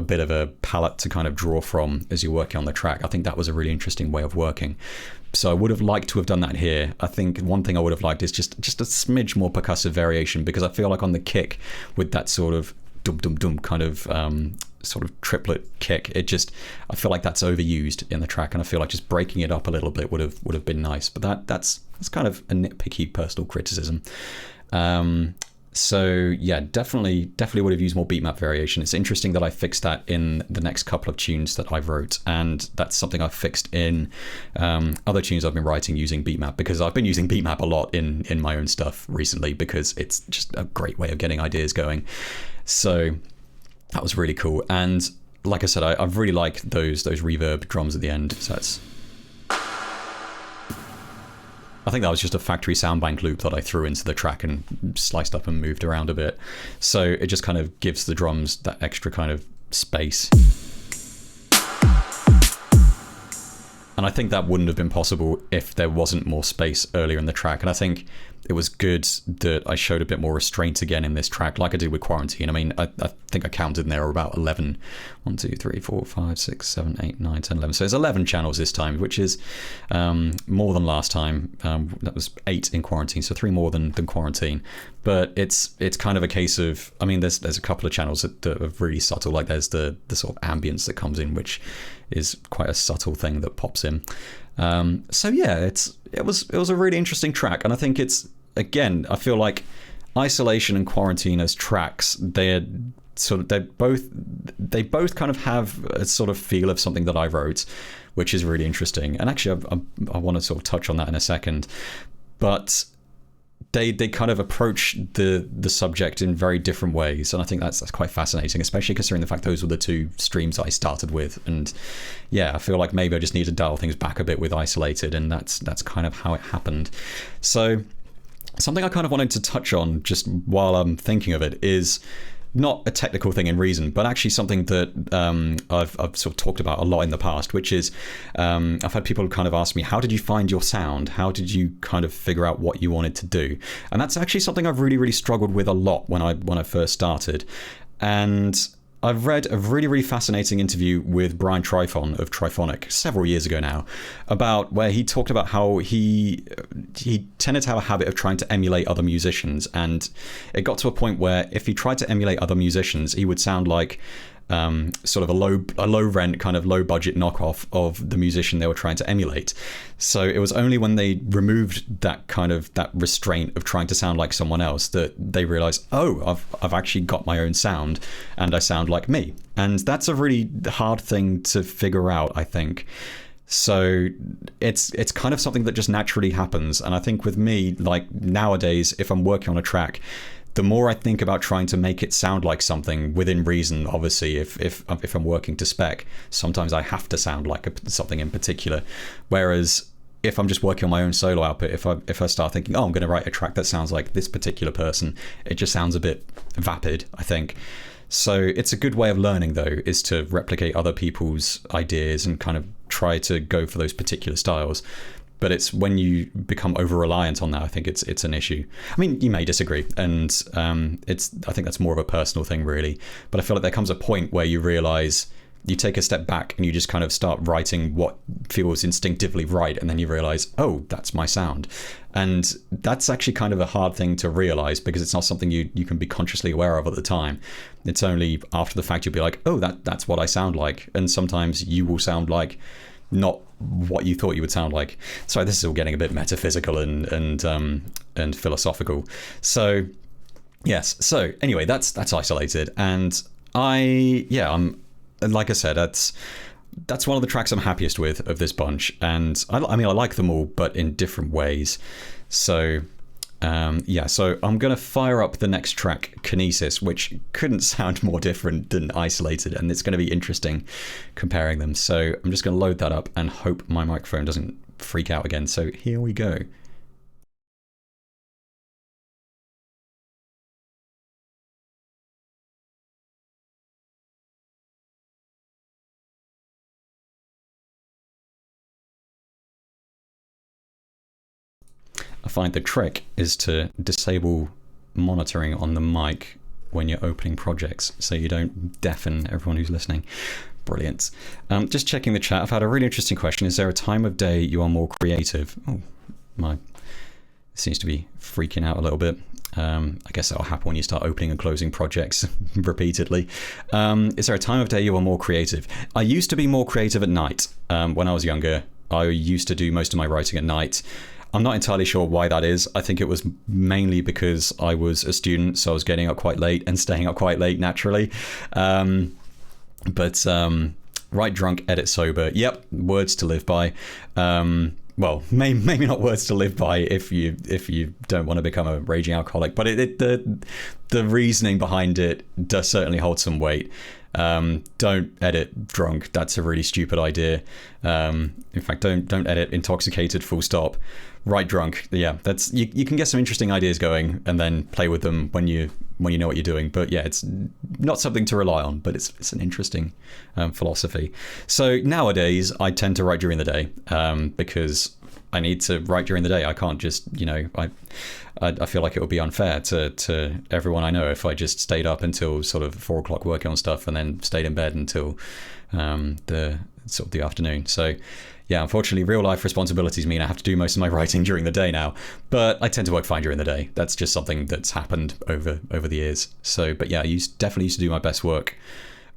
bit of a palette to kind of draw from as you're working on the track. I think that was a really interesting way of working. So I would have liked to have done that here. I think one thing I would have liked is just a smidge more percussive variation, because I feel like on the kick with that sort of dum dum dum kind of sort of triplet kick, I feel like that's overused in the track, and I feel like just breaking it up a little bit would have been nice. But that's kind of a nitpicky personal criticism. So yeah, definitely would have used more beat map variation. It's interesting that I fixed that in the next couple of tunes that I wrote, and that's something I've fixed in other tunes I've been writing using beat map, because I've been using beat map a lot in my own stuff recently, because it's just a great way of getting ideas going. So that was really cool. And like I said, I really like those reverb drums at the end. So I think that was just a factory soundbank loop that I threw into the track and sliced up and moved around a bit. So it just kind of gives the drums that extra kind of space. And I think that wouldn't have been possible if there wasn't more space earlier in the track. And I think it was good that I showed a bit more restraint again in this track, like I did with Quarantine. I mean, I think I counted in there were about 11. 1, 2, 3, 4, 5, 6, 7, 8, 9, 10, 11. So there's 11 channels this time, which is more than last time. That was 8 in Quarantine, so 3 more than Quarantine. But it's kind of a case of, I mean, there's a couple of channels that are really subtle. Like there's the sort of ambience that comes in, which is quite a subtle thing that pops in. So yeah, it was a really interesting track, and I think it's, again, I feel like Isolation and Quarantine as tracks, they both kind of have a sort of feel of something that I wrote, which is really interesting. And actually, I want to sort of touch on that in a second, but they kind of approach the subject in very different ways, and I think that's quite fascinating, especially considering the fact those were the 2 streams I started with. And yeah, I feel like maybe I just need to dial things back a bit with Isolated, and that's kind of how it happened. So something I kind of wanted to touch on just while I'm thinking of it is not a technical thing in Reason, but actually something that I've sort of talked about a lot in the past, which is I've had people kind of ask me, how did you find your sound? How did you kind of figure out what you wanted to do? And that's actually something I've really struggled with a lot when I first started. And I've read a really fascinating interview with Brian Trifon of Triphonic several years ago now, about where he talked about how he tended to have a habit of trying to emulate other musicians, and it got to a point where if he tried to emulate other musicians, he would sound like sort of a low rent kind of low budget knockoff of the musician they were trying to emulate. So it was only when they removed that restraint of trying to sound like someone else that they realized, oh, I've actually got my own sound and I sound like me. And that's a really hard thing to figure out, I think. So it's kind of something that just naturally happens. And I think with me, like nowadays, if I'm working on a track, the more I think about trying to make it sound like something within reason, obviously, if I'm working to spec, sometimes I have to sound like something in particular. Whereas if I'm just working on my own solo output, if I start thinking, oh, I'm going to write a track that sounds like this particular person, it just sounds a bit vapid, I think. So it's a good way of learning, though, is to replicate other people's ideas and kind of try to go for those particular styles. But it's when you become over-reliant on that, I think it's an issue. I mean, you may disagree, and I think that's more of a personal thing, really. But I feel like there comes a point where you realize, you take a step back and you just kind of start writing what feels instinctively right, and then you realize, oh, that's my sound. And that's actually kind of a hard thing to realize, because it's not something you can be consciously aware of at the time. It's only after the fact you'll be like, oh, that's what I sound like. And sometimes you will sound like not what you thought you would sound like. Sorry, this is all getting a bit metaphysical and philosophical. So yes. So anyway, that's Isolated, and I'm like I said, that's one of the tracks I'm happiest with of this bunch. And I mean, I like them all, but in different ways. So so I'm going to fire up the next track, Kinesis, which couldn't sound more different than Isolated, and it's going to be interesting comparing them. So I'm just going to load that up and hope my microphone doesn't freak out again. So here we go. I find the trick is to disable monitoring on the mic when you're opening projects, so you don't deafen everyone who's listening. Brilliant. Just checking the chat. I've had a really interesting question. Is there a time of day you are more creative? Oh, my seems to be freaking out a little bit. I guess that'll happen when you start opening and closing projects repeatedly. Is there a time of day you are more creative? I used to be more creative at night. When I was younger, I used to do most of my writing at night. I'm not entirely sure why that is. I think it was mainly because I was a student, so I was getting up quite late and staying up quite late naturally. But write drunk, edit sober. Yep, words to live by. Well, maybe not words to live by if you don't want to become a raging alcoholic, but the reasoning behind it does certainly hold some weight. Don't edit drunk. That's a really stupid idea. In fact, don't edit intoxicated. Full stop. Write drunk. Yeah, that's you can get some interesting ideas going and then play with them when you know what you're doing. But yeah, it's not something to rely on, but it's an interesting philosophy. So nowadays, I tend to write during the day because I need to write during the day. I can't just, I feel like it would be unfair to everyone I know if I just stayed up until sort of 4 o'clock working on stuff and then stayed in bed until the afternoon. So yeah, unfortunately, real life responsibilities mean I have to do most of my writing during the day now, but I tend to work fine during the day. That's just something that's happened over the years. So, but yeah, I definitely used to do my best work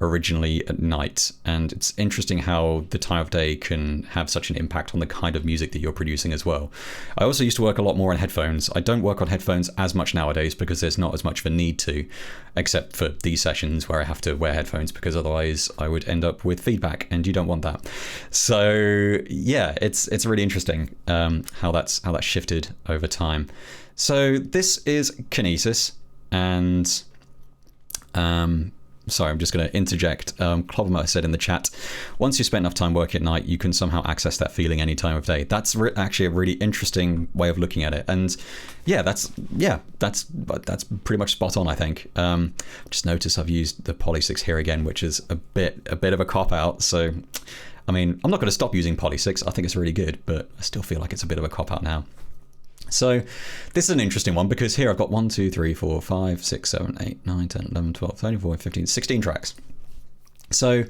originally at night, and it's interesting how the time of day can have such an impact on the kind of music that you're producing as well. I also used to work a lot more on headphones. I don't work on headphones as much nowadays because there's not as much of a need to, except for these sessions where I have to wear headphones because otherwise I would end up with feedback, and you don't want that. So yeah, it's really interesting how that's shifted over time. So this is Kinesis, and sorry, I'm just going to interject. Clovermer said in the chat, once you spend enough time working at night, you can somehow access that feeling any time of day. That's actually a really interesting way of looking at it. And yeah, that's pretty much spot on, I think. Just notice I've used the Poly 6 here again, which is a bit of a cop out. So, I mean, I'm not going to stop using Poly 6. I think it's really good, but I still feel like it's a bit of a cop out now. So this is an interesting one because here I've got 1, 2, 3, 4, 5, 6, 7, 8, 9, 10, 11, 12, 13, 14, 15, 16 tracks. So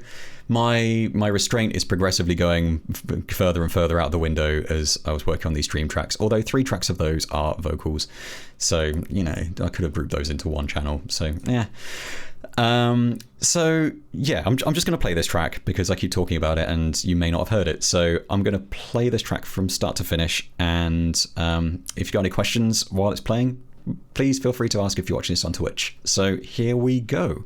my restraint is progressively going further and further out the window as I was working on these dream tracks, although 3 tracks of those are vocals. So, I could have grouped those into one channel. So, yeah. So yeah, I'm just going to play this track because I keep talking about it and you may not have heard it. So I'm going to play this track from start to finish. And if you've got any questions while it's playing, please feel free to ask if you're watching this on Twitch. So here we go.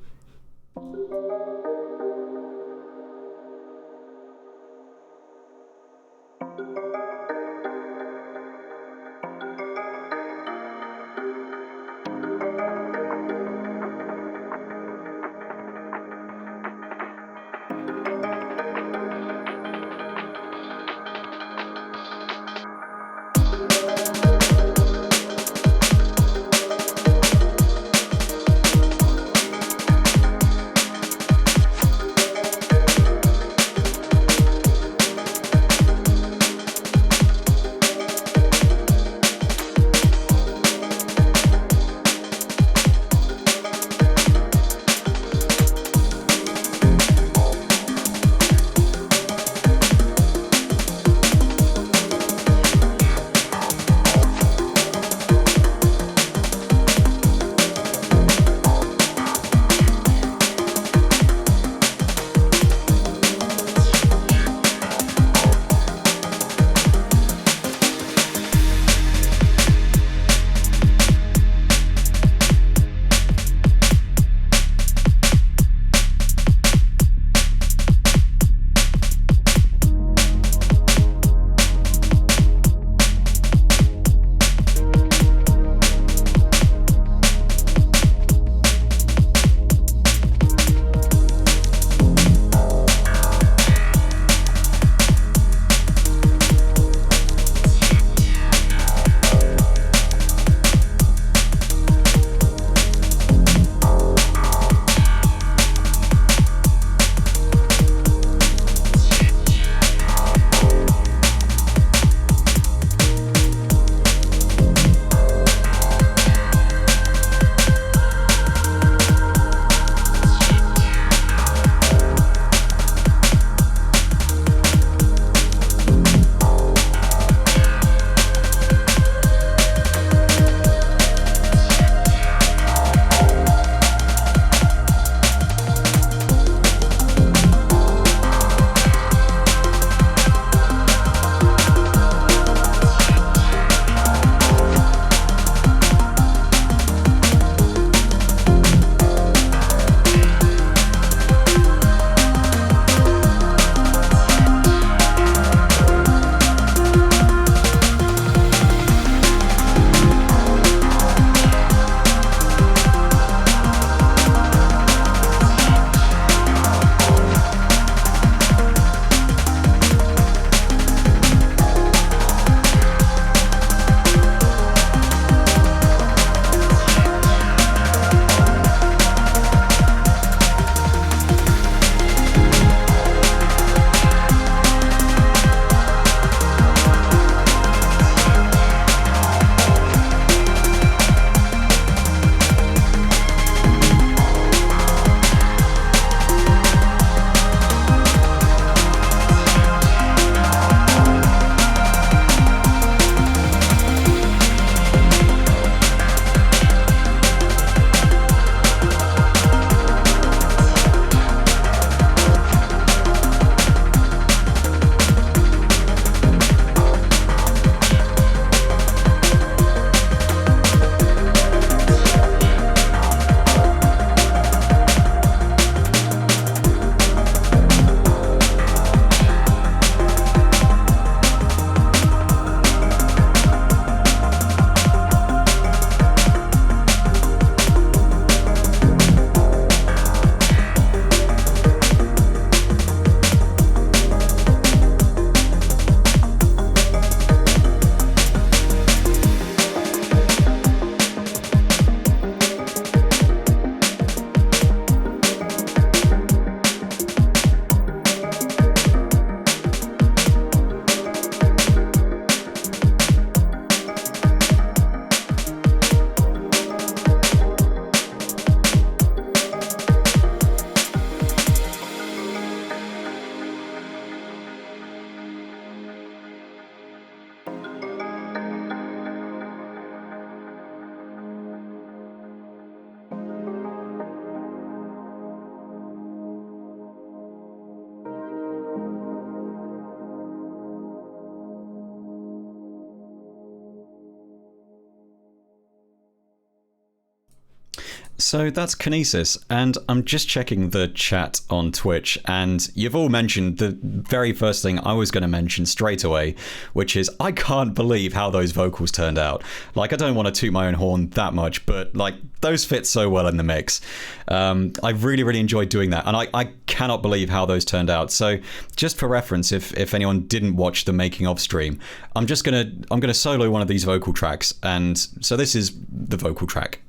So that's Kinesis, and I'm just checking the chat on Twitch, and you've all mentioned the very first thing I was going to mention straight away, which is I can't believe how those vocals turned out. Like, I don't want to toot my own horn that much, but like, those fit so well in the mix. I really enjoyed doing that, and I cannot believe how those turned out. So just for reference, if anyone didn't watch the making of stream, I'm gonna solo one of these vocal tracks, and so this is the vocal track.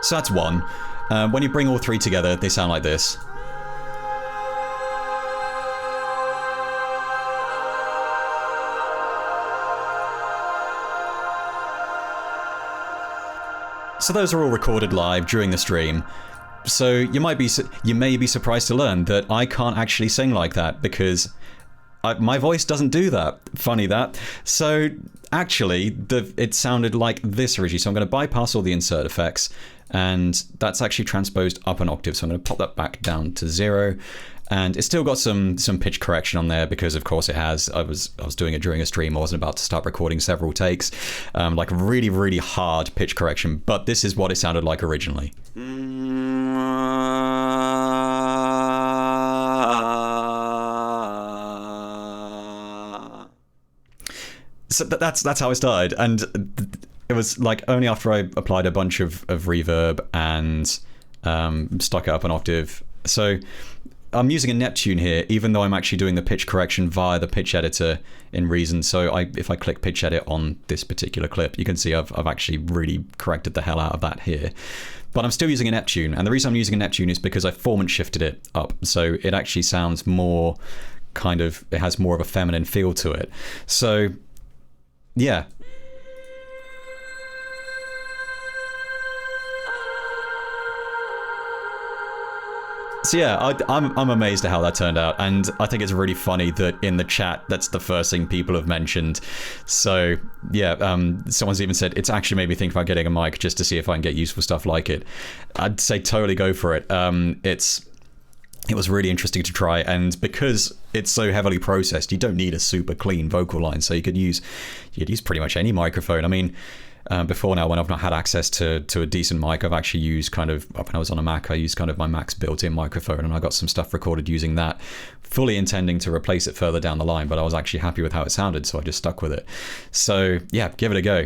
So that's one. When you bring all three together, they sound like this. So those are all recorded live during the stream. So you may be surprised to learn that I can't actually sing like that because my voice doesn't do that. Funny that. So actually, it sounded like this originally. So I'm going to bypass all the insert effects, and that's actually transposed up an octave. So I'm going to pop that back down to 0. And it's still got some pitch correction on there because, of course, it has. I was doing it during a stream. I wasn't about to start recording several takes, like really hard pitch correction. But this is what it sounded like originally. So that's how it started, and it was like only after I applied a bunch of reverb and stuck it up an octave. So I'm using a Neptune here, even though I'm actually doing the pitch correction via the pitch editor in Reason. So if I click pitch edit on this particular clip, you can see I've actually really corrected the hell out of that here. But I'm still using a Neptune, and the reason I'm using a Neptune is because I performance shifted it up, so it actually sounds more it has more of a feminine feel to it. So yeah. So yeah, I'm amazed at how that turned out, and I think it's really funny that in the chat that's the first thing people have mentioned. So yeah, someone's even said it's actually made me think about getting a mic just to see if I can get useful stuff like it. I'd say totally go for it. It was really interesting to try, and because it's so heavily processed, you don't need a super clean vocal line, so you could use pretty much any microphone. I mean, before now, when I've not had access to a decent mic, I've actually used when I was on a Mac, I used kind of my Mac's built-in microphone, and I got some stuff recorded using that, fully intending to replace it further down the line, but I was actually happy with how it sounded, so I just stuck with it. So yeah, give it a go.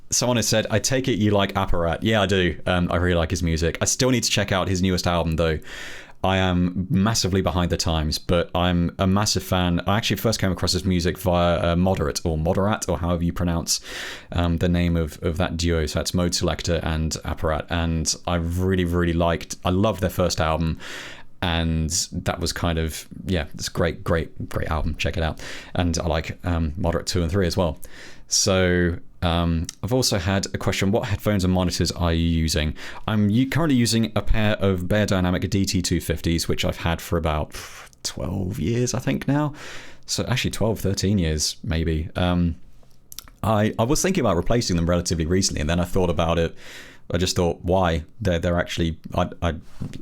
Someone has said, I take it you like Apparat. Yeah, I do. I really like his music. I still need to check out his newest album, though. I am massively behind the times, but I'm a massive fan. I actually first came across his music via Moderate, or however you pronounce the name of that duo. So that's Mode Selector and Apparat. And I really I loved their first album. And that was kind of, yeah, it's a great album. Check it out. And I like Moderate 2 and 3 as well. So I've also had a question, what headphones and monitors are you using? I'm currently using a pair of Beyerdynamic DT250s, which I've had for about 12 years, I think now. So actually 12, 13 years, maybe. I was thinking about replacing them relatively recently, and then I thought about it. I just thought, why? They're actually,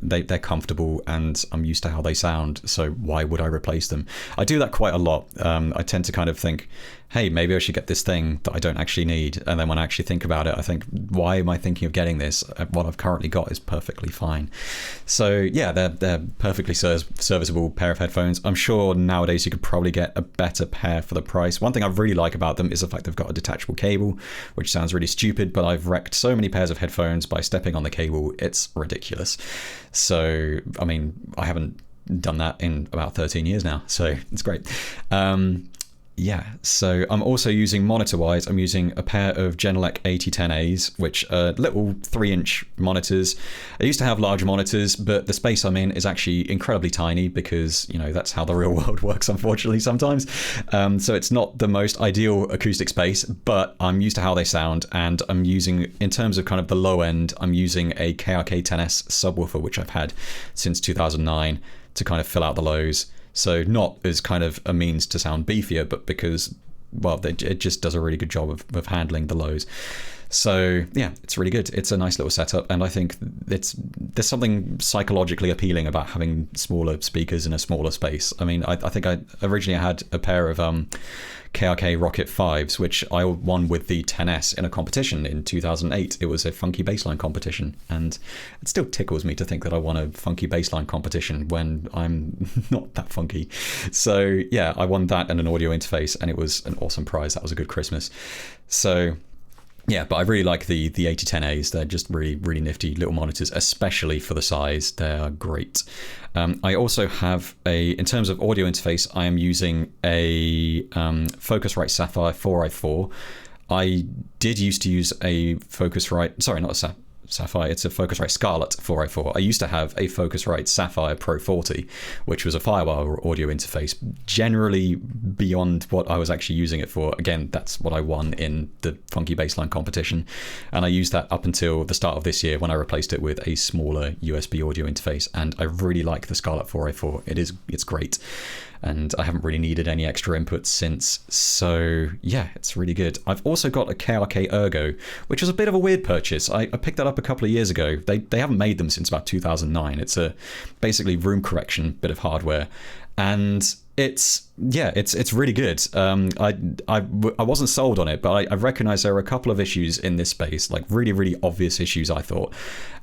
they're comfortable, and I'm used to how they sound, so why would I replace them? I do that quite a lot. I tend to kind of think, hey, maybe I should get this thing that I don't actually need. And then when I actually think about it, I think, why am I thinking of getting this? What I've currently got is perfectly fine. So yeah, they're perfectly serviceable pair of headphones. I'm sure nowadays you could probably get a better pair for the price. One thing I really like about them is the fact they've got a detachable cable, which sounds really stupid, but I've wrecked so many pairs of headphones by stepping on the cable. It's ridiculous. So, I mean, I haven't done that in about 13 years now, so it's great. Yeah, so I'm also using monitor-wise, I'm using a pair of Genelec 8010As, which are little 3-inch monitors. I used to have larger monitors, but the space I'm in is actually incredibly tiny because, you know, that's how the real world works, unfortunately, sometimes. So it's not the most ideal acoustic space, but I'm used to how they sound, and I'm using, in terms of kind of the low end, I'm using a KRK-10S subwoofer, which I've had since 2009 to kind of fill out the lows. So not as kind of a means to sound beefier, but because, well, it just does a really good job of handling the lows. So yeah, it's really good. It's a nice little setup, and I think there's something psychologically appealing about having smaller speakers in a smaller space. I mean, I think I originally had a pair of KRK Rocket 5s, which I won with the 10S in a competition in 2008. It was a funky bassline competition, and it still tickles me to think that I won a funky bassline competition when I'm not that funky. So yeah, I won that and an audio interface, and it was an awesome prize. That was a good Christmas. So yeah, but I really like the 8010As. They're just really, really nifty little monitors, especially for the size. They're great. I also have in terms of audio interface, I am using a Focusrite Sapphire 4i4. I did used to use a Focusrite, sorry, not a Sapphire, it's a Focusrite Scarlett 4i4. I used to have a Focusrite Sapphire Pro 40, which was a Firewire audio interface, generally beyond what I was actually using it for. Again, that's what I won in the funky bassline competition, and I used that up until the start of this year when I replaced it with a smaller USB audio interface, and I really like the Scarlett 4i4. It's great, and I haven't really needed any extra inputs since. So yeah, it's really good. I've also got a KRK Ergo, which was a bit of a weird purchase. I picked that up a couple of years ago. They haven't made them since about 2009. It's a basically room correction bit of hardware, and it's really good. I wasn't sold on it, but I recognized there were a couple of issues in this space, like really, really obvious issues, I thought.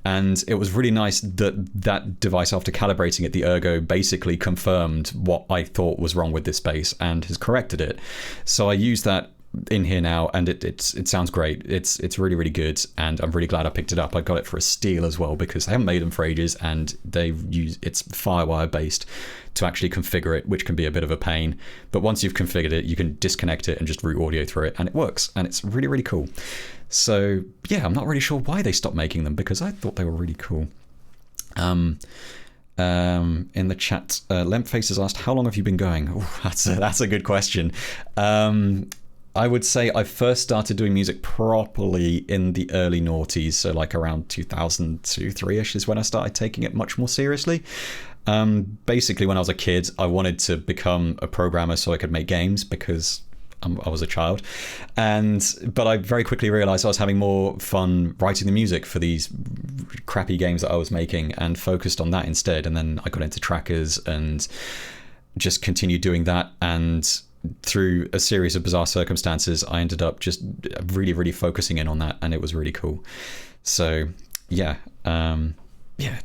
And it was really nice that device, after calibrating it, the Ergo basically confirmed what I thought was wrong with this space and has corrected it. So I use that in here now, and it sounds great. It's really, really good, and I'm really glad I picked it up. I got it for a steal as well, because they haven't made them for ages, and it's Firewire based to actually configure it, which can be a bit of a pain. But once you've configured it, you can disconnect it and just route audio through it, and it works, and it's really, really cool. So yeah, I'm not really sure why they stopped making them, because I thought they were really cool. In the chat, Lempface has asked, how long have you been going? Ooh, that's a good question. I would say I first started doing music properly in the early noughties, so like around 2002-3ish is when I started taking it much more seriously. Basically, when I was a kid, I wanted to become a programmer so I could make games, because I was a child, but I very quickly realized I was having more fun writing the music for these crappy games that I was making, and focused on that instead. And then I got into trackers and just continued doing that, and through a series of bizarre circumstances, I ended up just really, really focusing in on that, and it was really cool. So yeah,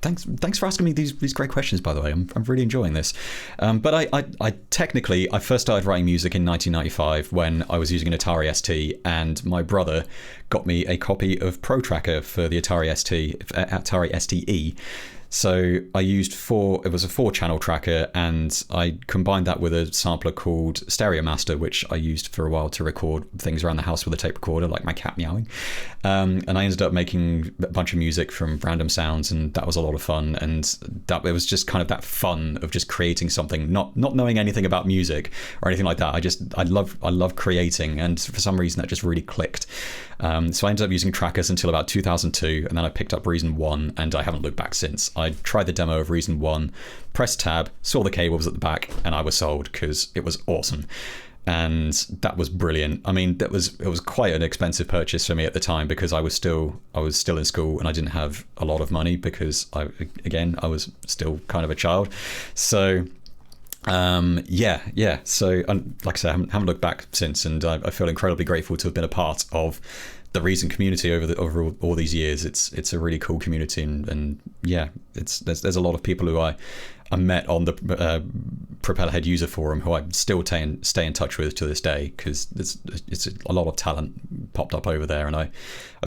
thanks for asking me these great questions, by the way. I'm really enjoying this. But I technically first started writing music in 1995 when I was using an Atari ST, and my brother got me a copy of Pro Tracker for the Atari STE. So I used it was a 4-channel tracker, and I combined that with a sampler called Stereo Master, which I used for a while to record things around the house with a tape recorder, like my cat meowing. And I ended up making a bunch of music from random sounds, and that was a lot of fun. And it was just kind of that fun of just creating something, not knowing anything about music or anything like that. I love creating, and for some reason that just really clicked. So I ended up using trackers until about 2002, and then I picked up Reason 1, and I haven't looked back since. I tried the demo of Reason 1, pressed tab, saw the cables at the back, and I was sold, because it was awesome. And that was brilliant. I mean, it was quite an expensive purchase for me at the time, because I was still in school, and I didn't have a lot of money, because I was still kind of a child. So yeah. So like I said, I haven't looked back since, and I feel incredibly grateful to have been a part of the Reason community over all these years. It's a really cool community, and yeah, there's a lot of people who I met on the Propellerhead user forum who I still stay in touch with to this day, because it's a lot of talent popped up over there, and I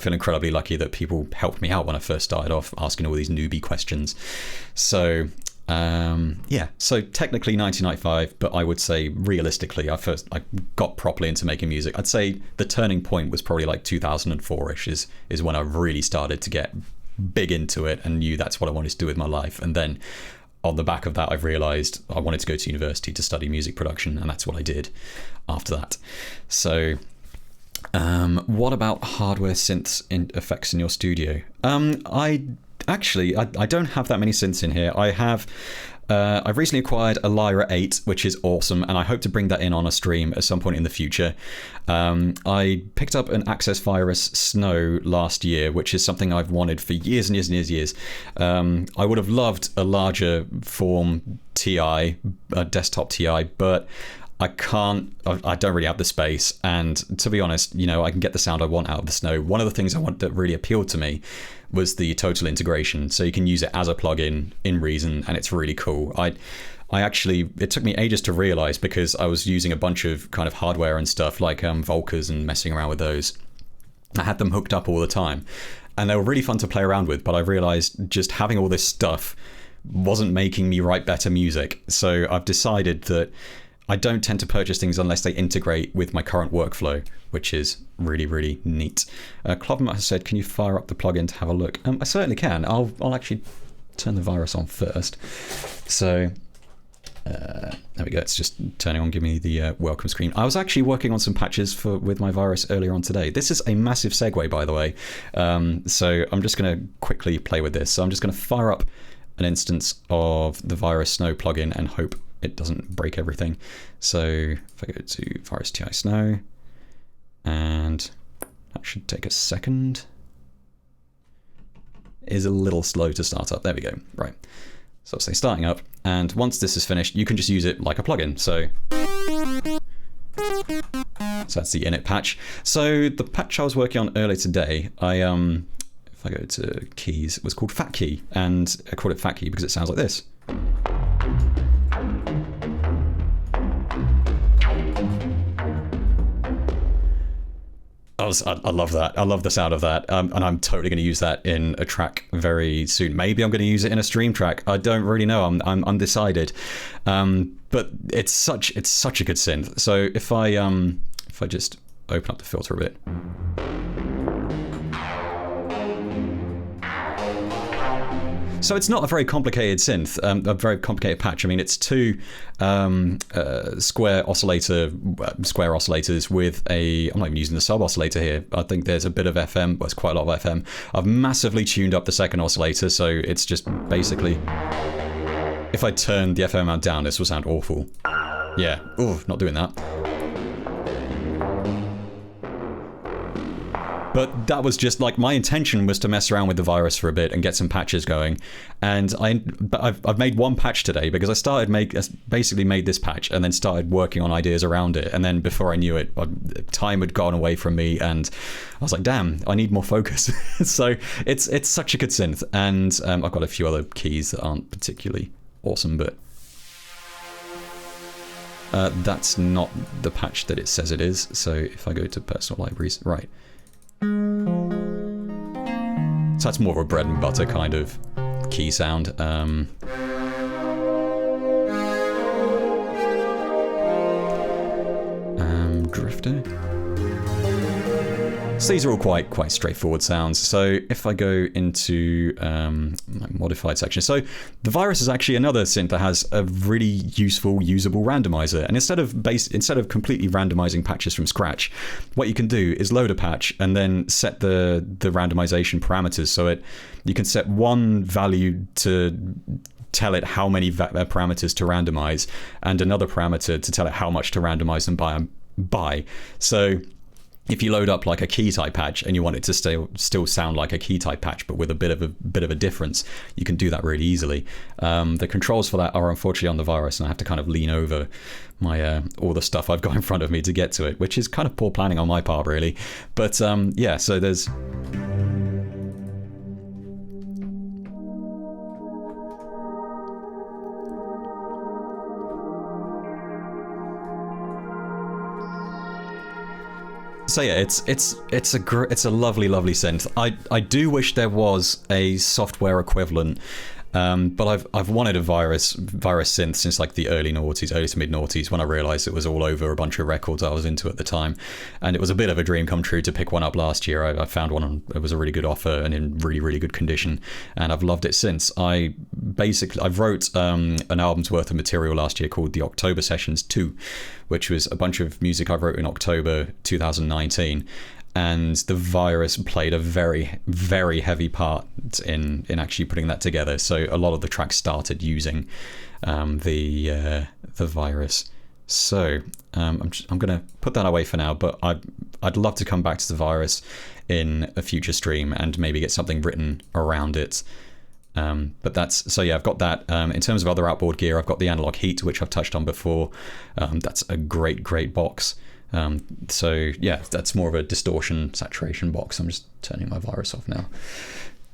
feel incredibly lucky that people helped me out when I first started off asking all these newbie questions. So so technically 1995, but I would say realistically I got properly into making music. I'd say the turning point was probably like 2004ish is when I really started to get big into it and knew that's what I wanted to do with my life. And then on the back of that, I've realized I wanted to go to university to study music production, and that's what I did after that. So what about hardware synths effects in your studio? I don't have that many synths in here. I have I've recently acquired a Lyra 8, which is awesome, and I hope to bring that in on a stream at some point in the future. I picked up an Access Virus Snow last year, which is something I've wanted for years and years and years and years. I would have loved a larger form TI, a desktop TI, but I can't, I don't really have the space, and to be honest, you know, I can get the sound I want out of the Snow. One of the things I want that really appealed to me was the total integration, so you can use it as a plugin in Reason, and it's really cool. I actually, it took me ages to realize, because I was using a bunch of kind of hardware and stuff like Volkers and messing around with those. I had them hooked up all the time, and they were really fun to play around with, but I realized just having all this stuff wasn't making me write better music. So I've decided that I don't tend to purchase things unless they integrate with my current workflow, which is really, really neat. Clovermut has said, can you fire up the plugin to have a look? I certainly can. I'll actually turn the virus on first. So there we go. It's just turning on, giving me the welcome screen. I was actually working on some patches with my virus earlier on today. This is a massive segue, by the way. So I'm just going to quickly play with this. So I'm just going to fire up an instance of the Virus Snow plugin and hope it doesn't break everything. So if I go to Virus TI Snow, and that should take a second. It is a little slow to start up. There we go. Right. So I'll say starting up, and once this is finished, you can just use it like a plugin. So that's the init patch. So the patch I was working on earlier today, if I go to keys, it was called Fat Key, and I called it Fat Key because it sounds like this. I love that. I love the sound of that, and I'm totally going to use that in a track very soon. Maybe I'm going to use it in a stream track. I don't really know. I'm undecided. But it's such a good synth. So if I just open up the filter a bit. So it's not a very complicated synth, a very complicated patch. I mean, it's two square oscillators with a, I'm not even using the sub oscillator here. I think there's a bit of FM, but it's quite a lot of FM. I've massively tuned up the second oscillator, so it's just basically, if I turn the FM amount down, this will sound awful. Yeah, ooh, not doing that. But that was just like, my intention was to mess around with the virus for a bit and get some patches going. And I've made one patch today because I basically made this patch and then started working on ideas around it. And then before I knew it, time had gone away from me, and I was like, damn, I need more focus. So it's such a good synth. And I've got a few other keys that aren't particularly awesome, but that's not the patch that it says it is. So if I go to personal libraries, right. So that's more of a bread and butter kind of key sound. Drifter. So these are all quite straightforward sounds. So if I go into my modified section, so the virus is actually another synth that has a really useful, usable randomizer. And instead of completely randomizing patches from scratch, what you can do is load a patch and then set the randomization parameters. So you can set one value to tell it how many parameters to randomize, and another parameter to tell it how much to randomize them by. So if you load up like a key type patch and you want it to still sound like a key type patch, but with a bit of a difference, you can do that really easily. The controls for that are unfortunately on the virus, and I have to kind of lean over my all the stuff I've got in front of me to get to it, which is kind of poor planning on my part, really. But yeah, so there's. So yeah, it's a lovely synth. I do wish there was a software equivalent, but I've wanted a virus synth since like the early to mid noughties, when I realized it was all over a bunch of records I was into at the time, and it was a bit of a dream come true to pick one up last year. I found one, it was a really good offer and in really good condition, and I've loved it since. I wrote an album's worth of material last year called the October Sessions 2, which was a bunch of music I wrote in October 2019. and the virus played a very, very heavy part in actually putting that together. So a lot of the tracks started using the virus. So I'm going to put that away for now, but I'd love to come back to the virus in a future stream and maybe get something written around it. But that's, so yeah, I've got that. In terms of other outboard gear, I've got the analog heat, which I've touched on before. That's a great box. So yeah, that's more of a distortion saturation box. I'm just turning my virus off now.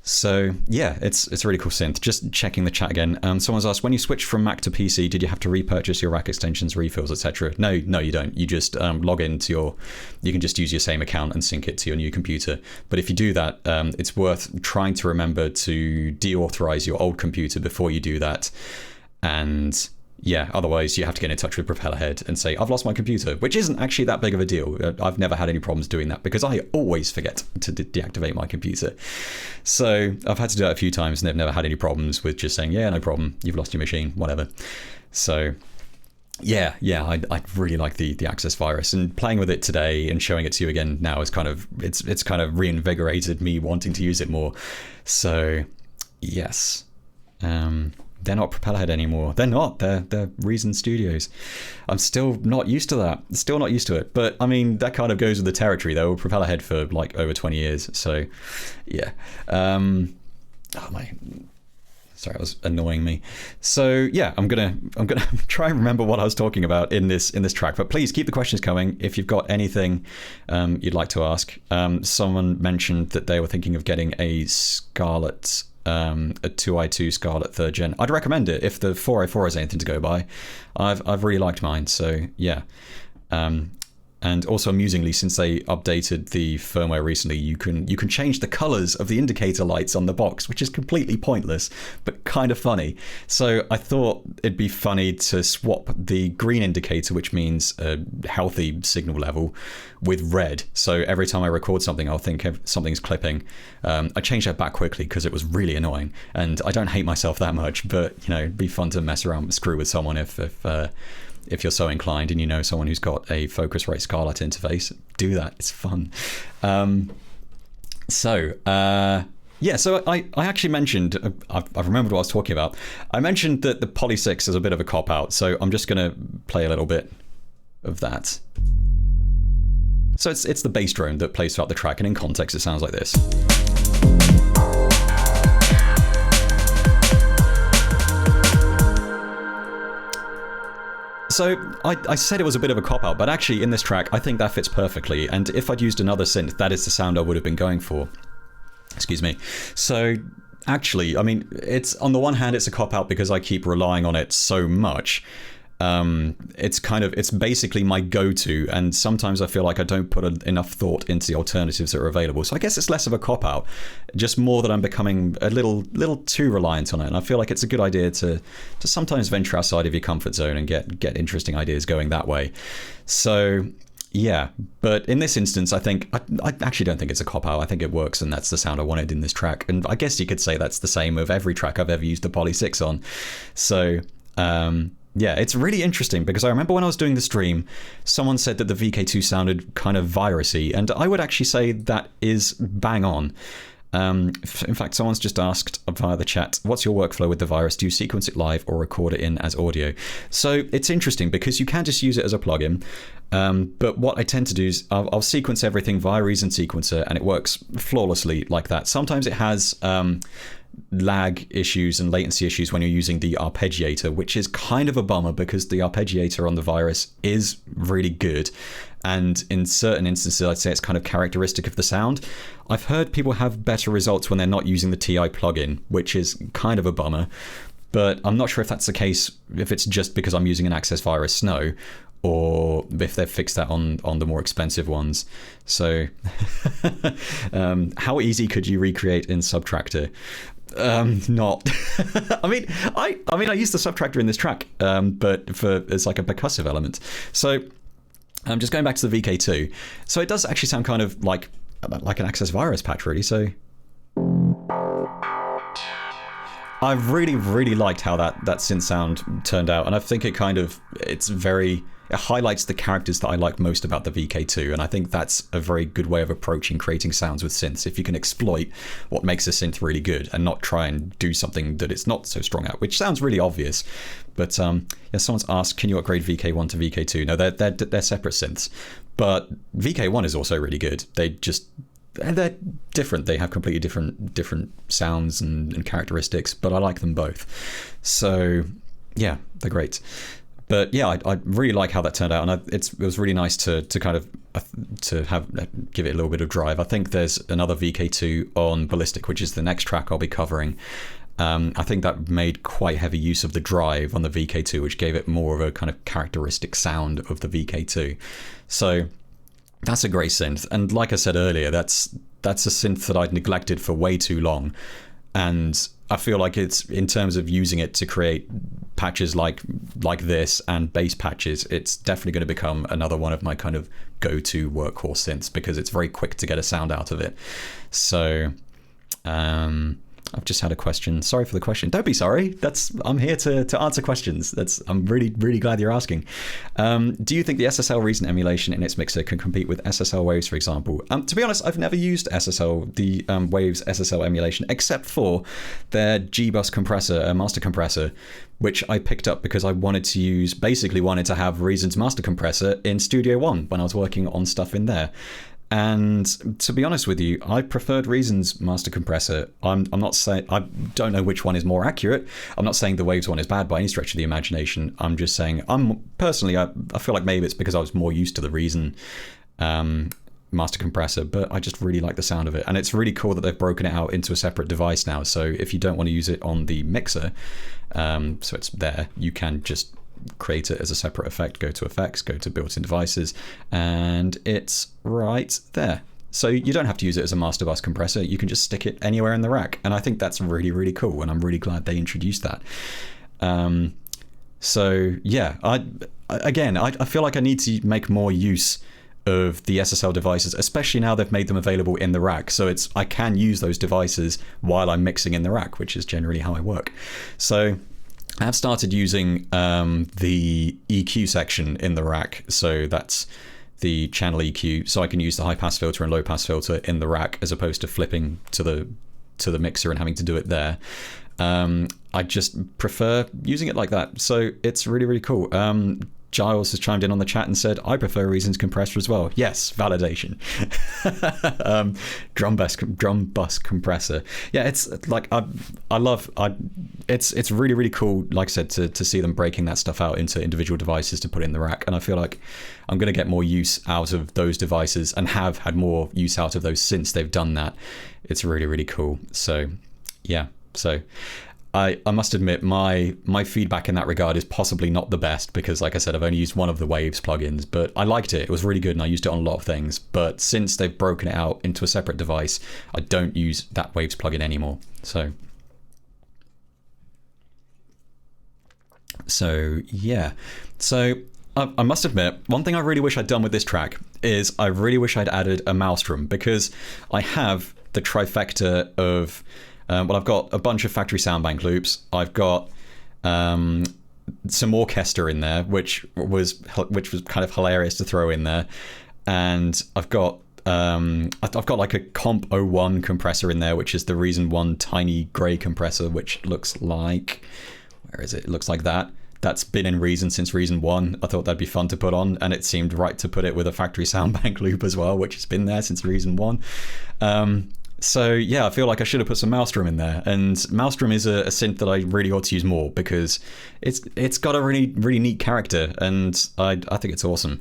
So yeah, it's a really cool synth. Just checking the chat again. Someone's asked, when you switched from Mac to PC, did you have to repurchase your rack extensions, refills, etc.? No, you don't. You just log into you can just use your same account and sync it to your new computer. But if you do that, it's worth trying to remember to deauthorize your old computer before you do that. And yeah, otherwise you have to get in touch with Propellerhead and say, I've lost my computer, which isn't actually that big of a deal. I've never had any problems doing that because I always forget to deactivate my computer. So I've had to do that a few times and they've never had any problems with just saying, yeah, no problem, you've lost your machine, whatever. So yeah, I really like the Access virus, and playing with it today and showing it to you again now is kind of, it's kind of reinvigorated me wanting to use it more. So yes. They're not Propellerhead anymore. They're not. They're Reason Studios. I'm still not used to that. Still not used to it. But I mean, that kind of goes with the territory. They were Propellerhead for like over 20 years. So yeah. Oh my. Sorry, that was annoying me. So yeah, I'm gonna try and remember what I was talking about in this track. But please keep the questions coming if you've got anything you'd like to ask. Someone mentioned that they were thinking of getting a Scarlett. A 2i2 Scarlett 3rd gen. I'd recommend it if the 4i4 has anything to go by. I've really liked mine, so yeah. And also amusingly, since they updated the firmware recently, you can change the colors of the indicator lights on the box, which is completely pointless but kind of funny. So I thought it'd be funny to swap the green indicator, which means a healthy signal level, with red. So every time I record something, I'll think something's clipping. I changed that back quickly because it was really annoying, and I don't hate myself that much, but you know, it'd be fun to mess around, screw with someone if you're so inclined and you know someone who's got a Focusrite Scarlett interface. Do that, it's fun. So I actually mentioned, I've remembered what I was talking about. I mentioned that the Poly 6 is a bit of a cop-out, so I'm just going to play a little bit of that. So it's the bass drone that plays throughout the track, and in context it sounds like this. So I said it was a bit of a cop-out, but actually in this track I think that fits perfectly, and if I'd used another synth, that is the sound I would have been going for. Excuse me. So actually, I mean, it's on the one hand it's a cop-out because I keep relying on it so much. It's basically my go-to, and sometimes I feel like I don't put enough thought into the alternatives that are available. So I guess it's less of a cop-out, just more that I'm becoming a little too reliant on it, and I feel like it's a good idea to sometimes venture outside of your comfort zone and get interesting ideas going that way. So yeah, but in this instance, I actually don't think it's a cop-out. I think it works, and that's the sound I wanted in this track. And I guess you could say that's the same of every track I've ever used the Poly 6 on. So yeah, it's really interesting because I remember when I was doing the stream, someone said that the VK2 sounded kind of virusy, and I would actually say that is bang on. In fact, someone's just asked via the chat, what's your workflow with the virus? Do you sequence it live or record it in as audio? So it's interesting because you can just use it as a plugin, but what I tend to do is I'll sequence everything via Reason Sequencer, and it works flawlessly like that. Sometimes it has lag issues and latency issues when you're using the arpeggiator, which is kind of a bummer because the arpeggiator on the virus is really good, and in certain instances I'd say it's kind of characteristic of the sound. I've heard people have better results when they're not using the TI plugin, which is kind of a bummer, but I'm not sure if that's the case, if it's just because I'm using an Access Virus Snow, or if they've fixed that on the more expensive ones. So how easy could you recreate in Subtractor? Not. I mean I used the Subtractor in this track, but it's like a percussive element. So I'm just going back to the VK2. So it does actually sound kind of like an Access Virus patch, really. So I've really liked how that synth sound turned out, and I think it's it highlights the characters that I like most about the VK2, and I think that's a very good way of approaching creating sounds with synths. If you can exploit what makes a synth really good and not try and do something that it's not so strong at, which sounds really obvious. But yeah, someone's asked, can you upgrade VK1 to VK2? No, they're separate synths. But VK1 is also really good. They're different. They have completely different sounds and characteristics, but I like them both. So yeah, they're great. But yeah, I really like how that turned out, and it was really nice to kind of give it a little bit of drive. I think there's another VK2 on Ballistic, which is the next track I'll be covering. I think that made quite heavy use of the drive on the VK2, which gave it more of a kind of characteristic sound of the VK2. So that's a great synth, and like I said earlier, that's a synth that I'd neglected for way too long, and I feel like it's, in terms of using it to create patches like this and bass patches, it's definitely going to become another one of my kind of go-to workhorse synths, because it's very quick to get a sound out of it. So I've just had a question. Sorry for the question. Don't be sorry. I'm here to answer questions. I'm really glad you're asking. Do you think the SSL Reason emulation in its mixer can compete with SSL Waves, for example? To be honest, I've never used the Waves SSL emulation, except for their G-Bus compressor, master compressor, which I picked up because I wanted to have Reason's master compressor in Studio One when I was working on stuff in there. And to be honest with you, I preferred Reason's master compressor. I'm not saying, I don't know which one is more accurate. I'm not saying the Waves one is bad by any stretch of the imagination. I'm just saying, personally, I feel like maybe it's because I was more used to the Reason master compressor, but I just really like the sound of it. And it's really cool that they've broken it out into a separate device now. So if you don't want to use it on the mixer, so it's there, you can just create it as a separate effect, go to effects, go to built-in devices, and it's right there. So you don't have to use it as a master bus compressor, you can just stick it anywhere in the rack, and I think that's really cool, and I'm really glad they introduced that. So yeah, I feel like I need to make more use of the SSL devices, especially now they've made them available in the rack, so I can use those devices while I'm mixing in the rack, which is generally how I work. So I have started using the EQ section in the rack, so that's the channel EQ, so I can use the high pass filter and low pass filter in the rack as opposed to flipping to the mixer and having to do it there. I just prefer using it like that, so it's really cool. Giles has chimed in on the chat and said, I prefer Reason's compressor as well. Yes, validation. Drum bus compressor. Yeah, it's like, it's really cool, like I said, to see them breaking that stuff out into individual devices to put in the rack. And I feel like I'm going to get more use out of those devices and have had more use out of those since they've done that. It's really cool. So yeah, so I must admit my feedback in that regard is possibly not the best, because like I said, I've only used one of the Waves plugins, but I liked it. It was really good and I used it on a lot of things. But since they've broken it out into a separate device, I don't use that Waves plugin anymore. So yeah. So I must admit, one thing I really wish I'd done with this track is I really wish I'd added a maelstrom, because I have the trifecta of I've got a bunch of factory sound bank loops. I've got some orchestra in there, which was kind of hilarious to throw in there, and I've got like a Comp 01 compressor in there, which is the Reason 1 tiny grey compressor, which looks like, where is it? It looks like that. That's been in Reason since Reason 1. I thought that'd be fun to put on, and it seemed right to put it with a factory sound bank loop as well, which has been there since Reason 1. So yeah, I feel like I should have put some Maelstrom in there, and Maelstrom is a synth that I really ought to use more, because it's got a really neat character, and I think it's awesome.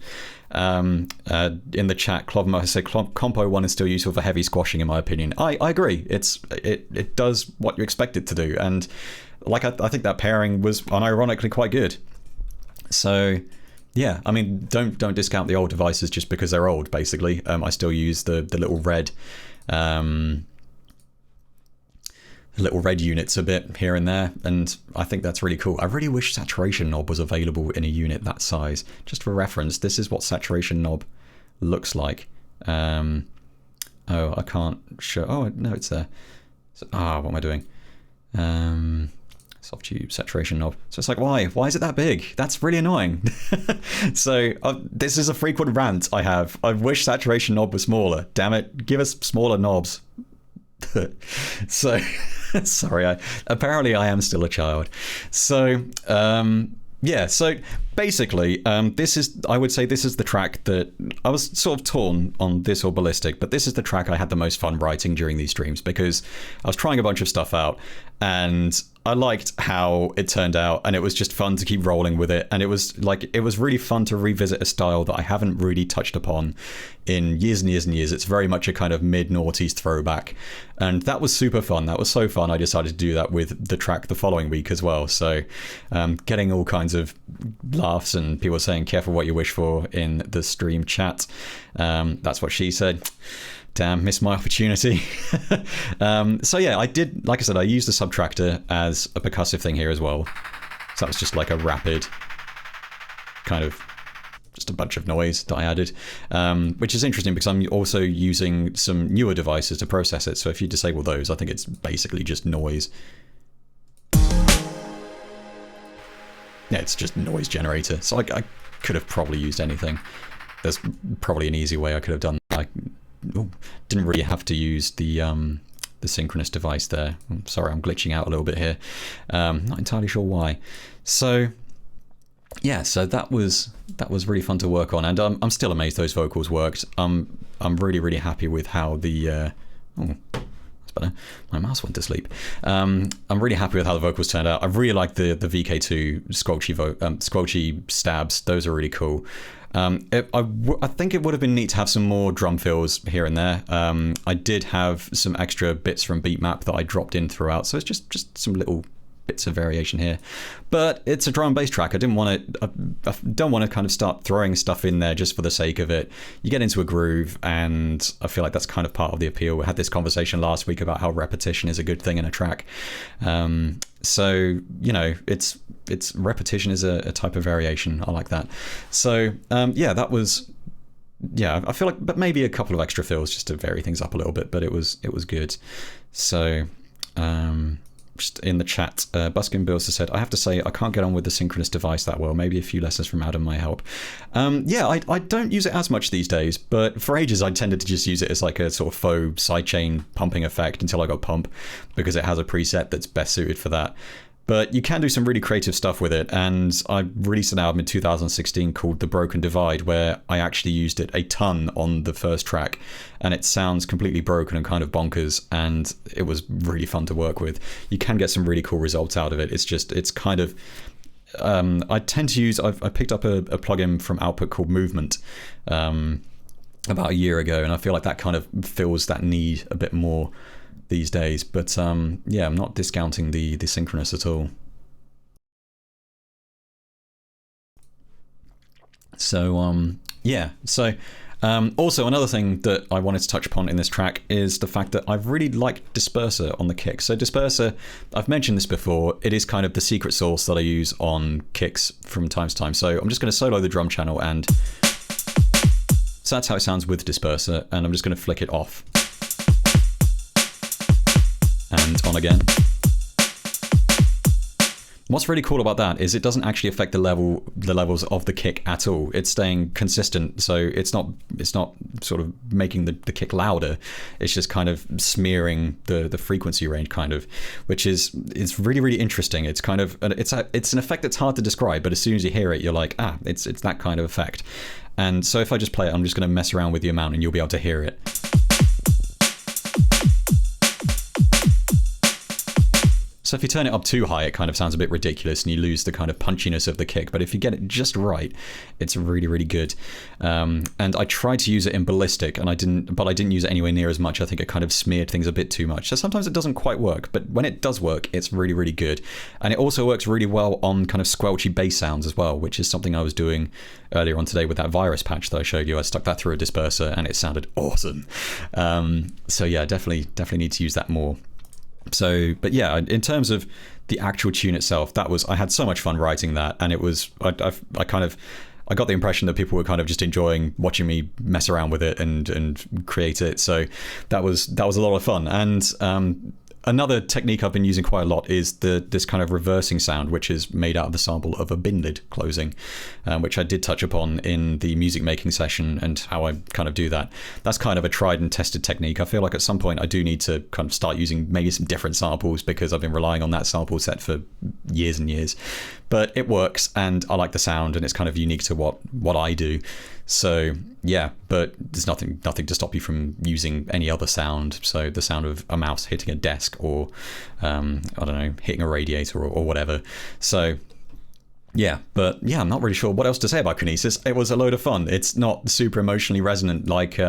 In the chat, Clovmo has said Compo 1 is still useful for heavy squashing, in my opinion. I agree. It does what you expect it to do, and like I think that pairing was unironically quite good. So yeah, I mean, don't discount the old devices just because they're old. Basically, I still use the little red units a bit here and there, and I think that's really cool. I really wish saturation knob was available in a unit that size. Just for reference, this is what saturation knob looks like. Oh, I can't show. Oh no, it's there. So, what am I doing? soft tube saturation knob. So it's like, why is it that big? That's really annoying. So this is a frequent rant I have. I wish saturation knob was smaller. Damn it, give us smaller knobs. So sorry, apparently I am still a child. So yeah, so basically, I would say this is the track that I was sort of torn on, this or Ballistic, but this is the track I had the most fun writing during these streams, because I was trying a bunch of stuff out and I liked how it turned out, and it was just fun to keep rolling with it. And it was really fun to revisit a style that I haven't really touched upon in years and years and years. It's very much a kind of mid-noughties throwback, and that was super fun. That was so fun. I decided to do that with the track the following week as well. So getting all kinds of laughs and people saying careful what you wish for in the stream chat. That's what she said. Damn, missed my opportunity. So yeah, I did, like I said, I used the subtractor as a percussive thing here as well. So that was just like a rapid kind of just a bunch of noise that I added, which is interesting because I'm also using some newer devices to process it. So if you disable those, I think it's basically just noise. Yeah, it's just noise generator. So I could have probably used anything. There's probably an easy way I could have done that. Didn't really have to use the synchronous device there. Sorry, I'm glitching out a little bit here. Not entirely sure why. So yeah, so that was really fun to work on, and I'm still amazed those vocals worked. I'm really happy with how the that's better. My mouse went to sleep. I'm really happy with how the vocals turned out. I really like the VK2 squelchy stabs. Those are really cool. I think it would have been neat to have some more drum fills here and there. I did have some extra bits from Beatmap that I dropped in throughout, so it's just some little bits of variation here. But it's a drum and bass track. I don't want to kind of start throwing stuff in there just for the sake of it. You get into a groove, and I feel like that's kind of part of the appeal. We had this conversation last week about how repetition is a good thing in a track. So, you know, it's repetition is a type of variation. I like that. So, yeah, that was, yeah, I feel like, but maybe a couple of extra fills just to vary things up a little bit, but it was good. So, just in the chat, Buskin Bills has said, I have to say, I can't get on with the synchronous device that well. Maybe a few lessons from Adam might help. Yeah, I don't use it as much these days, but for ages I tended to just use it as like a sort of faux sidechain pumping effect until I got Pump, because it has a preset that's best suited for that. But you can do some really creative stuff with it, and I released an album in 2016 called The Broken Divide, where I actually used it a ton on the first track, and it sounds completely broken and kind of bonkers, and it was really fun to work with. You can get some really cool results out of it. It's kind of, I tend to use, I picked up a plugin from Output called Movement about a year ago, and I feel like that kind of fills that need a bit more these days. But yeah, I'm not discounting the synchronous at all. So yeah, so also another thing that I wanted to touch upon in this track is the fact that I've really liked Disperser on the kick. So Disperser, I've mentioned this before, it is kind of the secret sauce that I use on kicks from time to time. So I'm just going to solo the drum channel, and so that's how it sounds with Disperser, and I'm just going to flick it off and on again. What's really cool about that is it doesn't actually affect the levels of the kick at all. It's staying consistent, so it's not sort of making the kick louder. It's just kind of smearing the frequency range, kind of, which is really interesting. It's kind of it's an effect that's hard to describe, but as soon as you hear it, you're like, it's that kind of effect. And so if I just play it, I'm just going to mess around with the amount, and you'll be able to hear it. So if you turn it up too high, it kind of sounds a bit ridiculous and you lose the kind of punchiness of the kick. But if you get it just right, it's really good. And I tried to use it in Ballistic, and I didn't use it anywhere near as much. I think it kind of smeared things a bit too much. So sometimes it doesn't quite work, but when it does work, it's really good. And it also works really well on kind of squelchy bass sounds as well, which is something I was doing earlier on today with that virus patch that I showed you. I stuck that through a disperser and it sounded awesome. So yeah, definitely need to use that more. So, but yeah, in terms of the actual tune itself, I had so much fun writing that, and it was, I got the impression that people were kind of just enjoying watching me mess around with it and create it. So that was a lot of fun. And another technique I've been using quite a lot is this kind of reversing sound, which is made out of the sample of a bin lid closing, which I did touch upon in the music making session and how I kind of do that. That's kind of a tried and tested technique. I feel like at some point I do need to kind of start using maybe some different samples, because I've been relying on that sample set for years and years. But it works, and I like the sound, and it's kind of unique to what I do. So yeah, but there's nothing to stop you from using any other sound. So the sound of a mouse hitting a desk, or I don't know, hitting a radiator or whatever. So yeah, but yeah, I'm not really sure what else to say about Kinesis. It was a load of fun. It's not super emotionally resonant like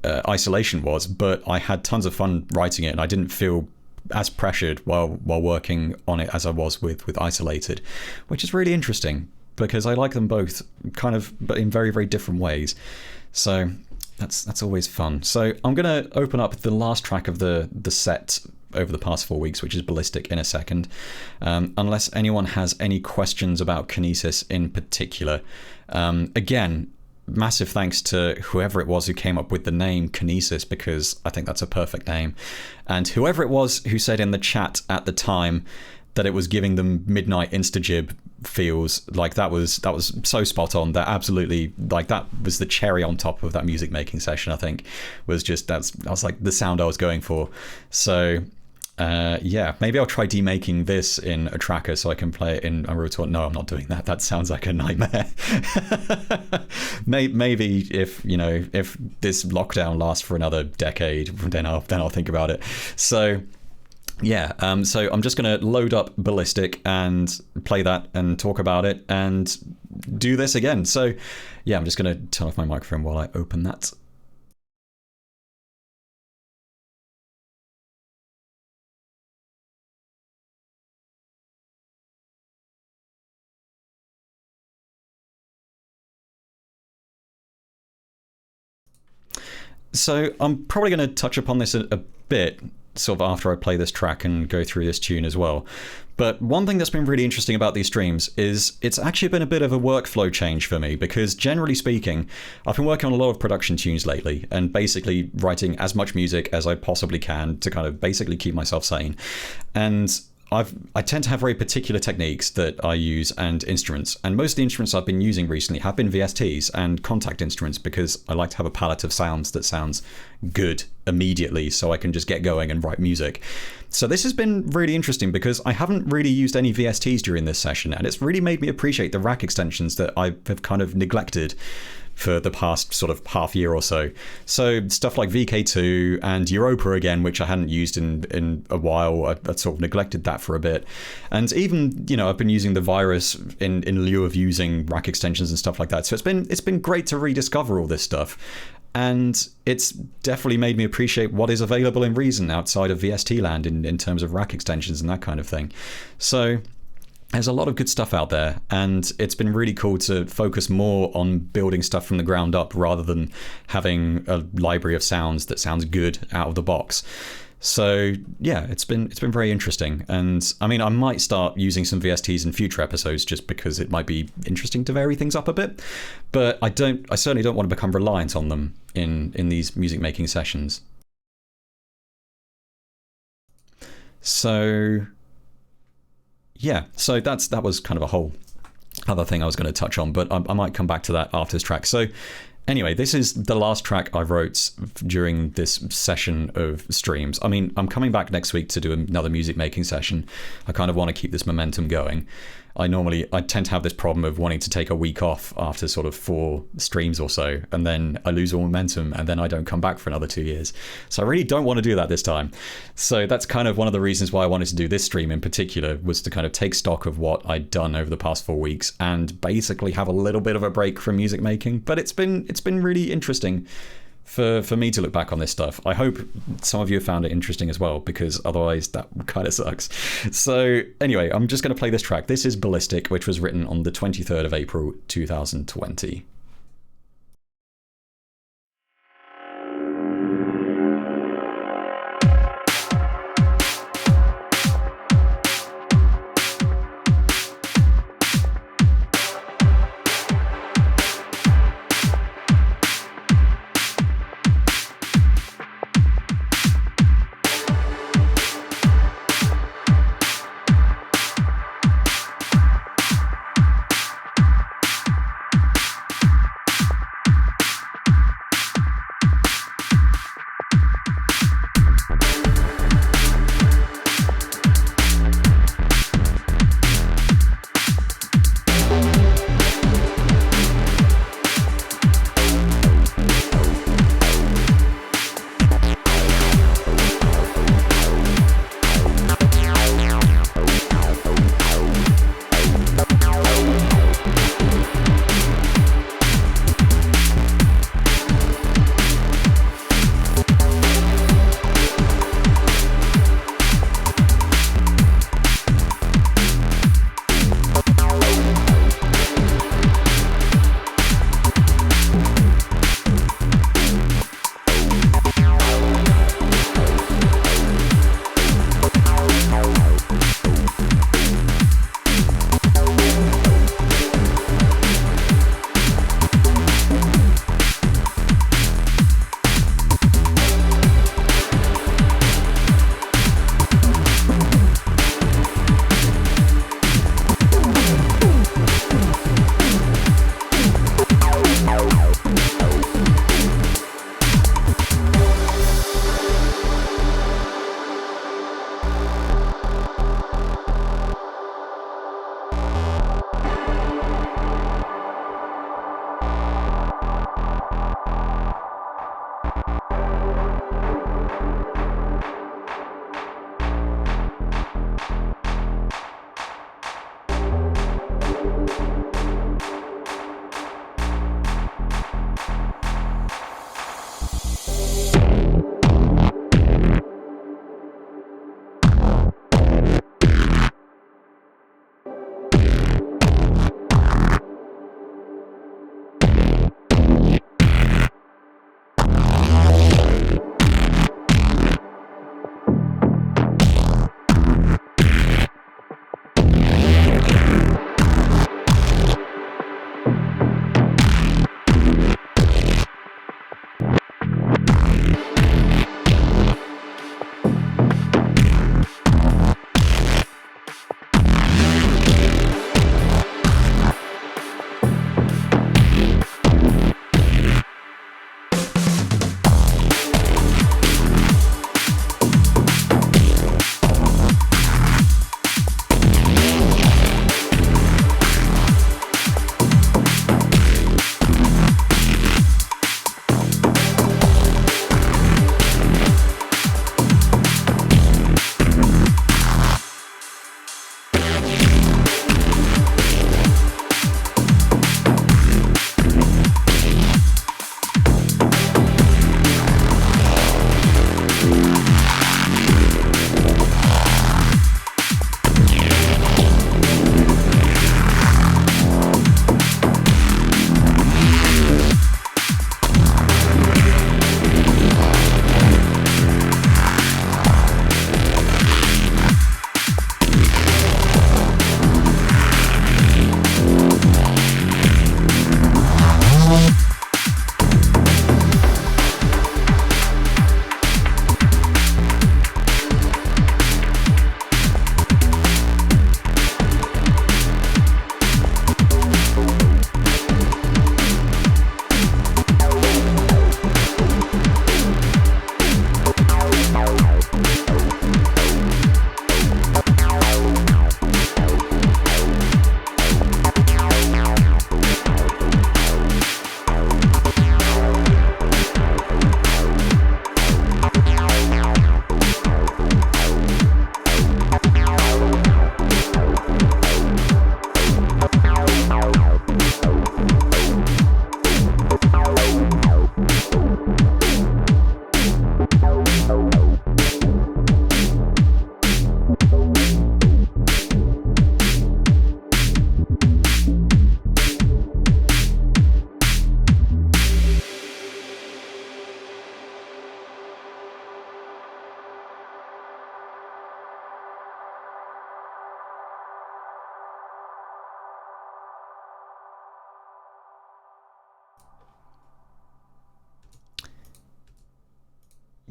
Isolation was, but I had tons of fun writing it, and I didn't feel as pressured while working on it as I was with Isolated, which is really interesting, because I like them both kind of, but in very, very different ways. So that's always fun. So I'm going to open up the last track of the set over the past 4 weeks, which is Ballistic, in a second. Unless anyone has any questions about Kinesis in particular. Again, massive thanks to whoever it was who came up with the name Kinesis, because I think that's a perfect name. And whoever it was who said in the chat at the time that it was giving them midnight Instajib feels, like that was so spot on. That absolutely, like, that was the cherry on top of that music making session. I think was just that was like the sound I was going for. So yeah, maybe I'll try demaking this in a tracker so I can play it in Unreal Tour. No, I'm not doing that. That sounds like a nightmare. Maybe if this lockdown lasts for another decade, then I'll think about it. So yeah, so I'm just going to load up Ballistic and play that and talk about it and do this again. So yeah, I'm just going to turn off my microphone while I open that. So I'm probably going to touch upon this a bit sort of after I play this track and go through this tune as well. But one thing that's been really interesting about these streams is it's actually been a bit of a workflow change for me, because generally speaking, I've been working on a lot of production tunes lately and basically writing as much music as I possibly can to kind of basically keep myself sane. And I tend to have very particular techniques that I use and instruments, and most of the instruments I've been using recently have been VSTs and contact instruments, because I like to have a palette of sounds that sounds good immediately so I can just get going and write music. So this has been really interesting because I haven't really used any VSTs during this session, and it's really made me appreciate the rack extensions that I have kind of neglected for the past sort of half year or so. So stuff like VK2 and Europa again, which I hadn't used in a while. I'd sort of neglected that for a bit. And even, I've been using the Virus in lieu of using rack extensions and stuff like that. So it's been great to rediscover all this stuff. And it's definitely made me appreciate what is available in Reason outside of VST land in terms of rack extensions and that kind of thing. So there's a lot of good stuff out there, and it's been really cool to focus more on building stuff from the ground up rather than having a library of sounds that sounds good out of the box. So yeah, it's been very interesting, and I mean, I might start using some VSTs in future episodes just because it might be interesting to vary things up a bit, but I certainly don't want to become reliant on them in these music making sessions. So yeah, so that was kind of a whole other thing I was going to touch on, but I might come back to that after this track. So anyway, this is the last track I wrote during this session of streams. I mean, I'm coming back next week to do another music making session. I kind of want to keep this momentum going. I tend to have this problem of wanting to take a week off after sort of 4 streams or so, and then I lose all momentum, and then I don't come back for another 2 years. So I really don't want to do that this time. So that's kind of one of the reasons why I wanted to do this stream in particular, was to kind of take stock of what I'd done over the past 4 weeks and basically have a little bit of a break from music making. But it's been really interesting for me to look back on this stuff. I hope some of you have found it interesting as well, because otherwise that kind of sucks. So anyway, I'm just going to play this track. This is Ballistic, which was written on the 23rd of April 2020.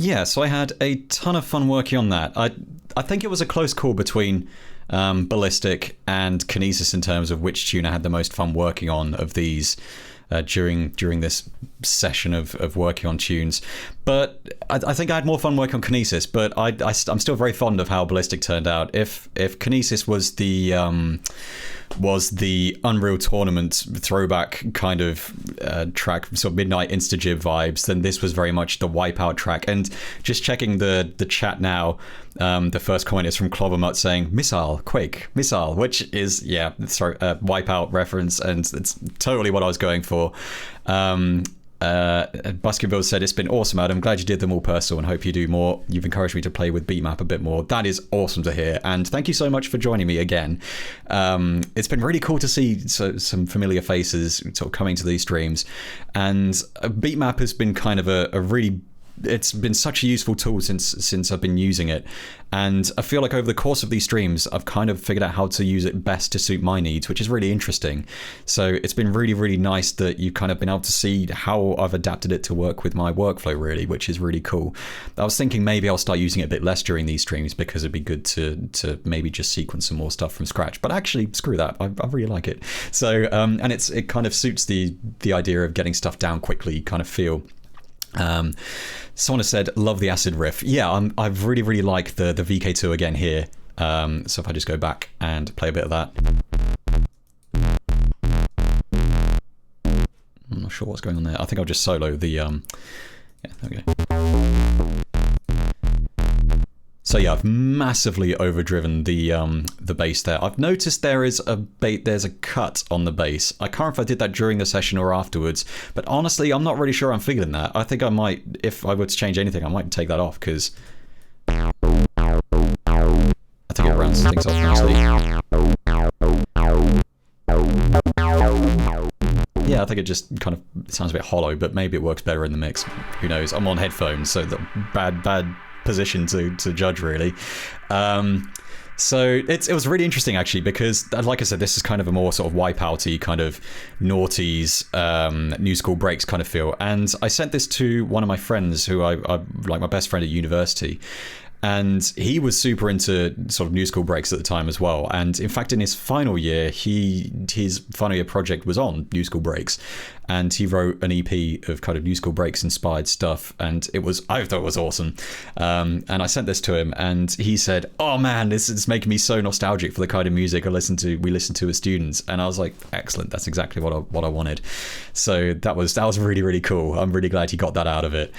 Yeah, so I had a ton of fun working on that. I think it was a close call between Ballistic and Kinesis in terms of which tune I had the most fun working on of these during this session of working on tunes. But I think I had more fun working on Kinesis, but I'm still very fond of how Ballistic turned out. If Kinesis was the Unreal Tournament throwback kind of track, sort of Midnight Instajib vibes, then this was very much the Wipeout track. And just checking the chat now, the first comment is from Clovermutt saying Missile, Quake, Missile, which is, Wipeout reference, and it's totally what I was going for. Baskerville said, it's been awesome, Adam. Glad you did them all personal and hope you do more. You've encouraged me to play with Beatmap a bit more. That is awesome to hear, and thank you so much for joining me again. It's been really cool to see some familiar faces sort of coming to these streams, and Beatmap has been kind of a really, it's been such a useful tool since I've been using it, and I feel like over the course of these streams I've kind of figured out how to use it best to suit my needs, which is really interesting. So it's been really, really nice that you've kind of been able to see how I've adapted it to work with my workflow, really, which is really cool. I was thinking maybe I'll start using it a bit less during these streams because it'd be good to maybe just sequence some more stuff from scratch, but actually screw that, I really like it. So and it kind of suits the idea of getting stuff down quickly kind of feel. Someone has said, love the acid riff. Yeah, I really, really like the VK2 again here. So if I just go back and play a bit of that. I'm not sure what's going on there. I think I'll just solo the... yeah, there we go. So yeah, I've massively overdriven the bass there. I've noticed there's a cut on the bass. I can't remember if I did that during the session or afterwards, but honestly, I'm not really sure I'm feeling that. I think I might, if I were to change anything, I might take that off, because I think it rounds things off nicely. Yeah, I think it just kind of sounds a bit hollow, but maybe it works better in the mix. Who knows? I'm on headphones, so the bad position to judge, really. So it was really interesting, actually, because like I said, this is kind of a more sort of wipeouty kind of noughties new school breaks kind of feel, and I sent this to one of my friends who I like, my best friend at university, and he was super into sort of new school breaks at the time as well. And in fact, in his final year, his final year project was on new school breaks, and he wrote an EP of kind of new school breaks inspired stuff, and I thought it was awesome. And I sent this to him, and he said, "Oh man, this is making me so nostalgic for the kind of music we listened to as students." And I was like, "Excellent, that's exactly what I wanted." So that was really, really cool. I'm really glad he got that out of it.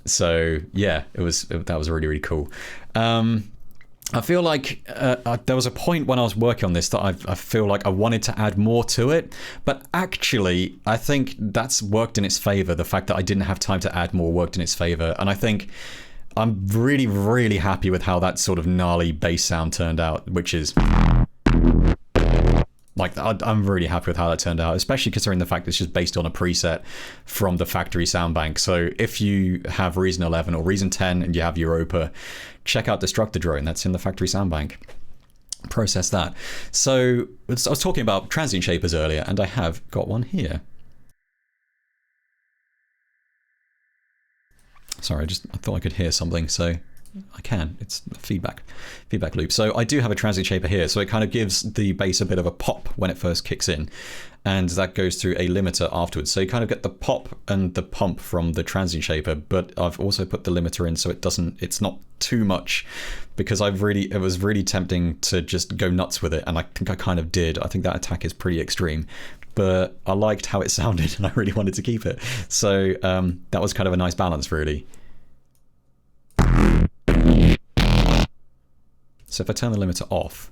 So yeah, that was really, really cool. I feel like there was a point when I was working on this that I feel like I wanted to add more to it, but actually I think that's worked in its favor. The fact that I didn't have time to add more worked in its favor, and I think I'm really, really happy with how that sort of gnarly bass sound turned out, which is... Like, I'm really happy with how that turned out, especially considering the fact that it's just based on a preset from the factory sound bank. So if you have Reason 11 or Reason 10 and you have Europa, check out Destructor Drone. That's in the factory sound bank. Process that. So I was talking about transient shapers earlier, and I have got one here. Sorry, I thought I could hear something, so... I can. It's a feedback loop. So I do have a transient shaper here, so it kind of gives the bass a bit of a pop when it first kicks in, and that goes through a limiter afterwards. So you kind of get the pop and the pump from the transient shaper, but I've also put the limiter in so it's not too much, because it was really tempting to just go nuts with it, and I think I kind of did. I think that attack is pretty extreme, but I liked how it sounded and I really wanted to keep it. So that was kind of a nice balance, really. So if I turn the limiter off,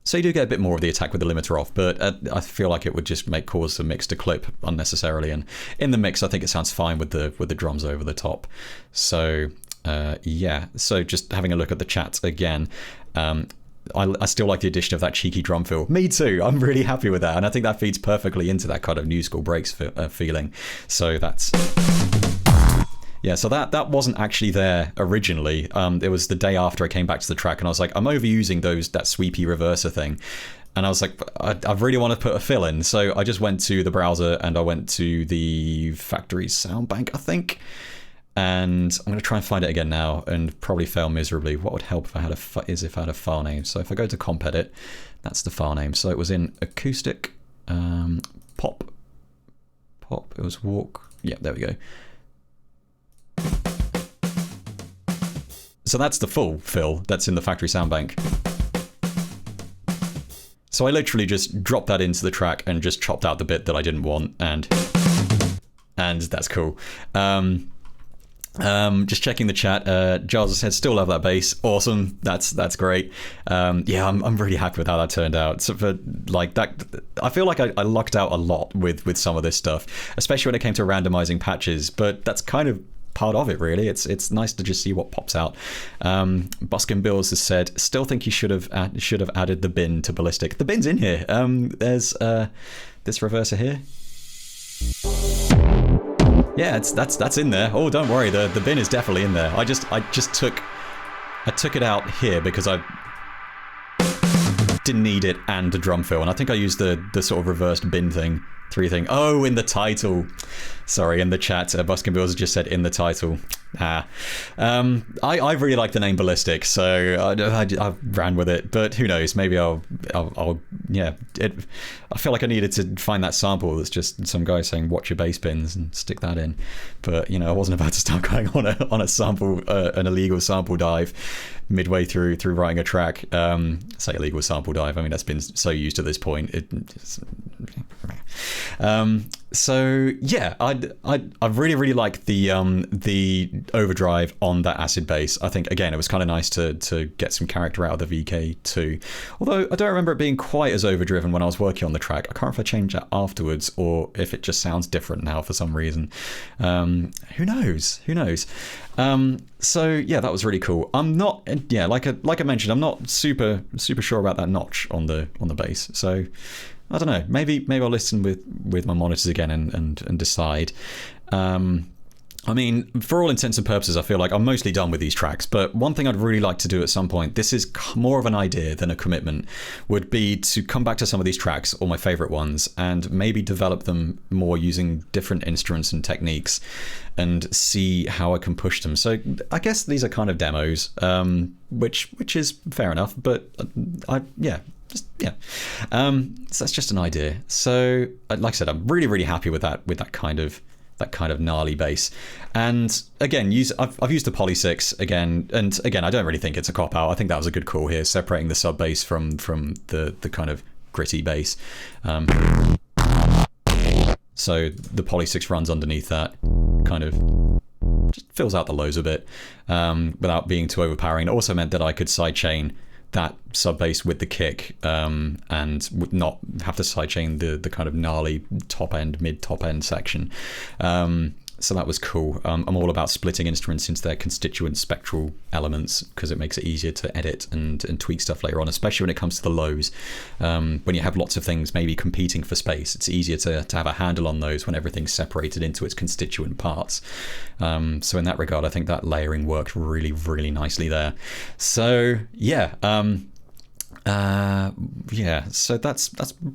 so you do get a bit more of the attack with the limiter off, but I feel like it would just cause the mix to clip unnecessarily. And in the mix, I think it sounds fine with the drums over the top. So yeah, so just having a look at the chat again. I still like the addition of that cheeky drum fill. Me too. I'm really happy with that, and I think that feeds perfectly into that kind of new school breaks feeling. So that's... Yeah, so that wasn't actually there originally. It was the day after I came back to the track, and I was like, I'm overusing that sweepy reverser thing. and I was like, I really want to put a fill in. So I just went to the browser and I went to the factory sound bank, I think. And I'm going to try and find it again now and probably fail miserably. What would help if I had a file name? So if I go to comp edit, that's the file name. So it was in acoustic, pop, it was walk. Yeah, there we go. So that's the full fill that's in the factory sound bank. So I literally just dropped that into the track and just chopped out the bit that I didn't want, and that's cool. Just checking the chat. Giles said, still love that bass. Awesome. That's great. Yeah, I'm really happy with how that turned out. So for like that, I feel like I lucked out a lot with some of this stuff, especially when it came to randomizing patches. But that's kind of part of it, really. It's nice to just see what pops out. Buskin Bills has said, still think you should have added the bin to Ballistic. The bin's in here. There's this reverser here. Yeah, that's in there. Oh, don't worry, the bin is definitely in there. I just took it out here because I didn't need it and a drum fill, and I think I used the sort of reversed bin thing. 3 thing. Oh, in the title. Sorry, in the chat, Buskin Bills just said in the title. I really like the name Ballistic, so I ran with it. But who knows? Maybe I'll yeah. I feel like I needed to find that sample that's just some guy saying "watch your bass bins" and stick that in. But I wasn't about to start going on a sample, an illegal sample dive midway through writing a track. Say illegal sample dive. I mean, that's been so used at this point. So yeah, I really like the overdrive on that acid bass. I think again it was kind of nice to get some character out of the VK2. Although I don't remember it being quite as overdriven when I was working on the track. I can't remember if I changed that afterwards or if it just sounds different now for some reason. Who knows? So yeah, that was really cool. I'm not, like I mentioned, I'm not super sure about that notch on the bass. So I don't know. Maybe I'll listen with my monitors again and decide. I mean, for all intents and purposes, I feel like I'm mostly done with these tracks. But one thing I'd really like to do at some point, this is more of an idea than a commitment, would be to come back to some of these tracks, all my favorite ones, and maybe develop them more using different instruments and techniques and see how I can push them. So I guess these are kind of demos, which is fair enough. But so that's just an idea. So like I said, I'm really happy with that kind of gnarly bass. And again, I've used the Poly 6 again, and again, I don't really think it's a cop out. I think that was a good call here, separating the sub bass from the kind of gritty bass. So the Poly 6 runs underneath that, kind of just fills out the lows a bit without being too overpowering. It also meant that I could sidechain that sub bass with the kick and would not have to sidechain the kind of gnarly mid top end section. So that was cool. I'm all about splitting instruments into their constituent spectral elements because it makes it easier to edit and tweak stuff later on, especially when it comes to the lows. When you have lots of things maybe competing for space, it's easier to have a handle on those when everything's separated into its constituent parts. So in that regard, I think that layering worked really nicely there. So yeah. So that's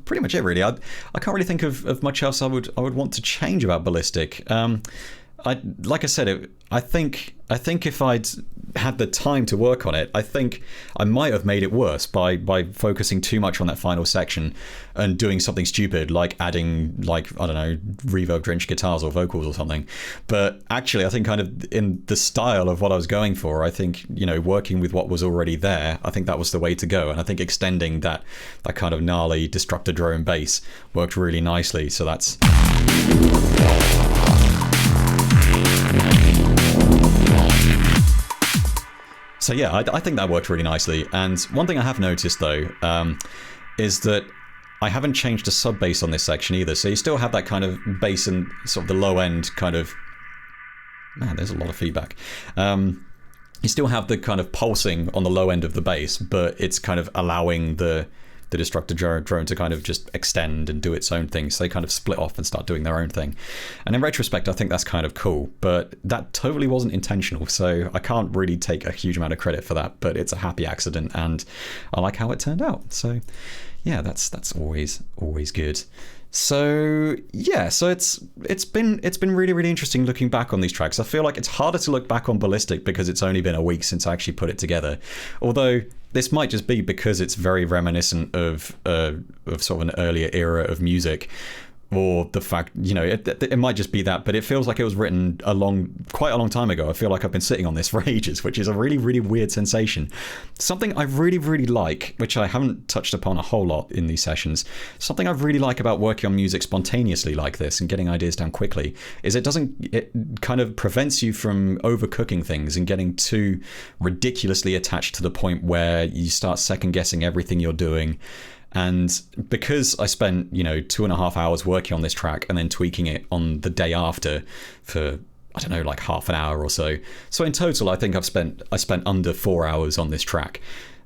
pretty much it, really. I can't really think of much else I would want to change about Ballistic. Like I said, I think if I'd had the time to work on it, I think I might have made it worse by focusing too much on that final section and doing something stupid like adding, like, I don't know, reverb drenched guitars or vocals or something. But actually, I think kind of in the style of what I was going for, I think, working with what was already there, I think that was the way to go. And I think extending that kind of gnarly Destructor drone bass worked really nicely. So that's... So yeah, I think that worked really nicely. And one thing I have noticed though, is that I haven't changed the sub bass on this section either. So you still have that kind of bass and sort of the low end kind of, man, there's a lot of feedback. You still have the kind of pulsing on the low end of the bass, but it's kind of allowing the the destructor drone to kind of just extend and do its own thing. So they kind of split off and start doing their own thing. And in retrospect, I think that's kind of cool, but that totally wasn't intentional. So I can't really take a huge amount of credit for that, but it's a happy accident and I like how it turned out. So yeah, that's always good. So yeah, so it's been really, really interesting looking back on these tracks. I feel like it's harder to look back on Ballistic because it's only been a week since I actually put it together. Although this might just be because it's very reminiscent of sort of an earlier era of music, or the fact, it might just be that, but it feels like it was written quite a long time ago. I feel like I've been sitting on this for ages, which is a really, really weird sensation. Something I really, really like, which I haven't touched upon a whole lot in these sessions, something I really like about working on music spontaneously like this and getting ideas down quickly, is it kind of prevents you from overcooking things and getting too ridiculously attached to the point where you start second guessing everything you're doing. And because I spent 2.5 hours working on this track and then tweaking it on the day after for, I don't know, like half an hour or so. So in total, I think I spent under 4 hours on this track.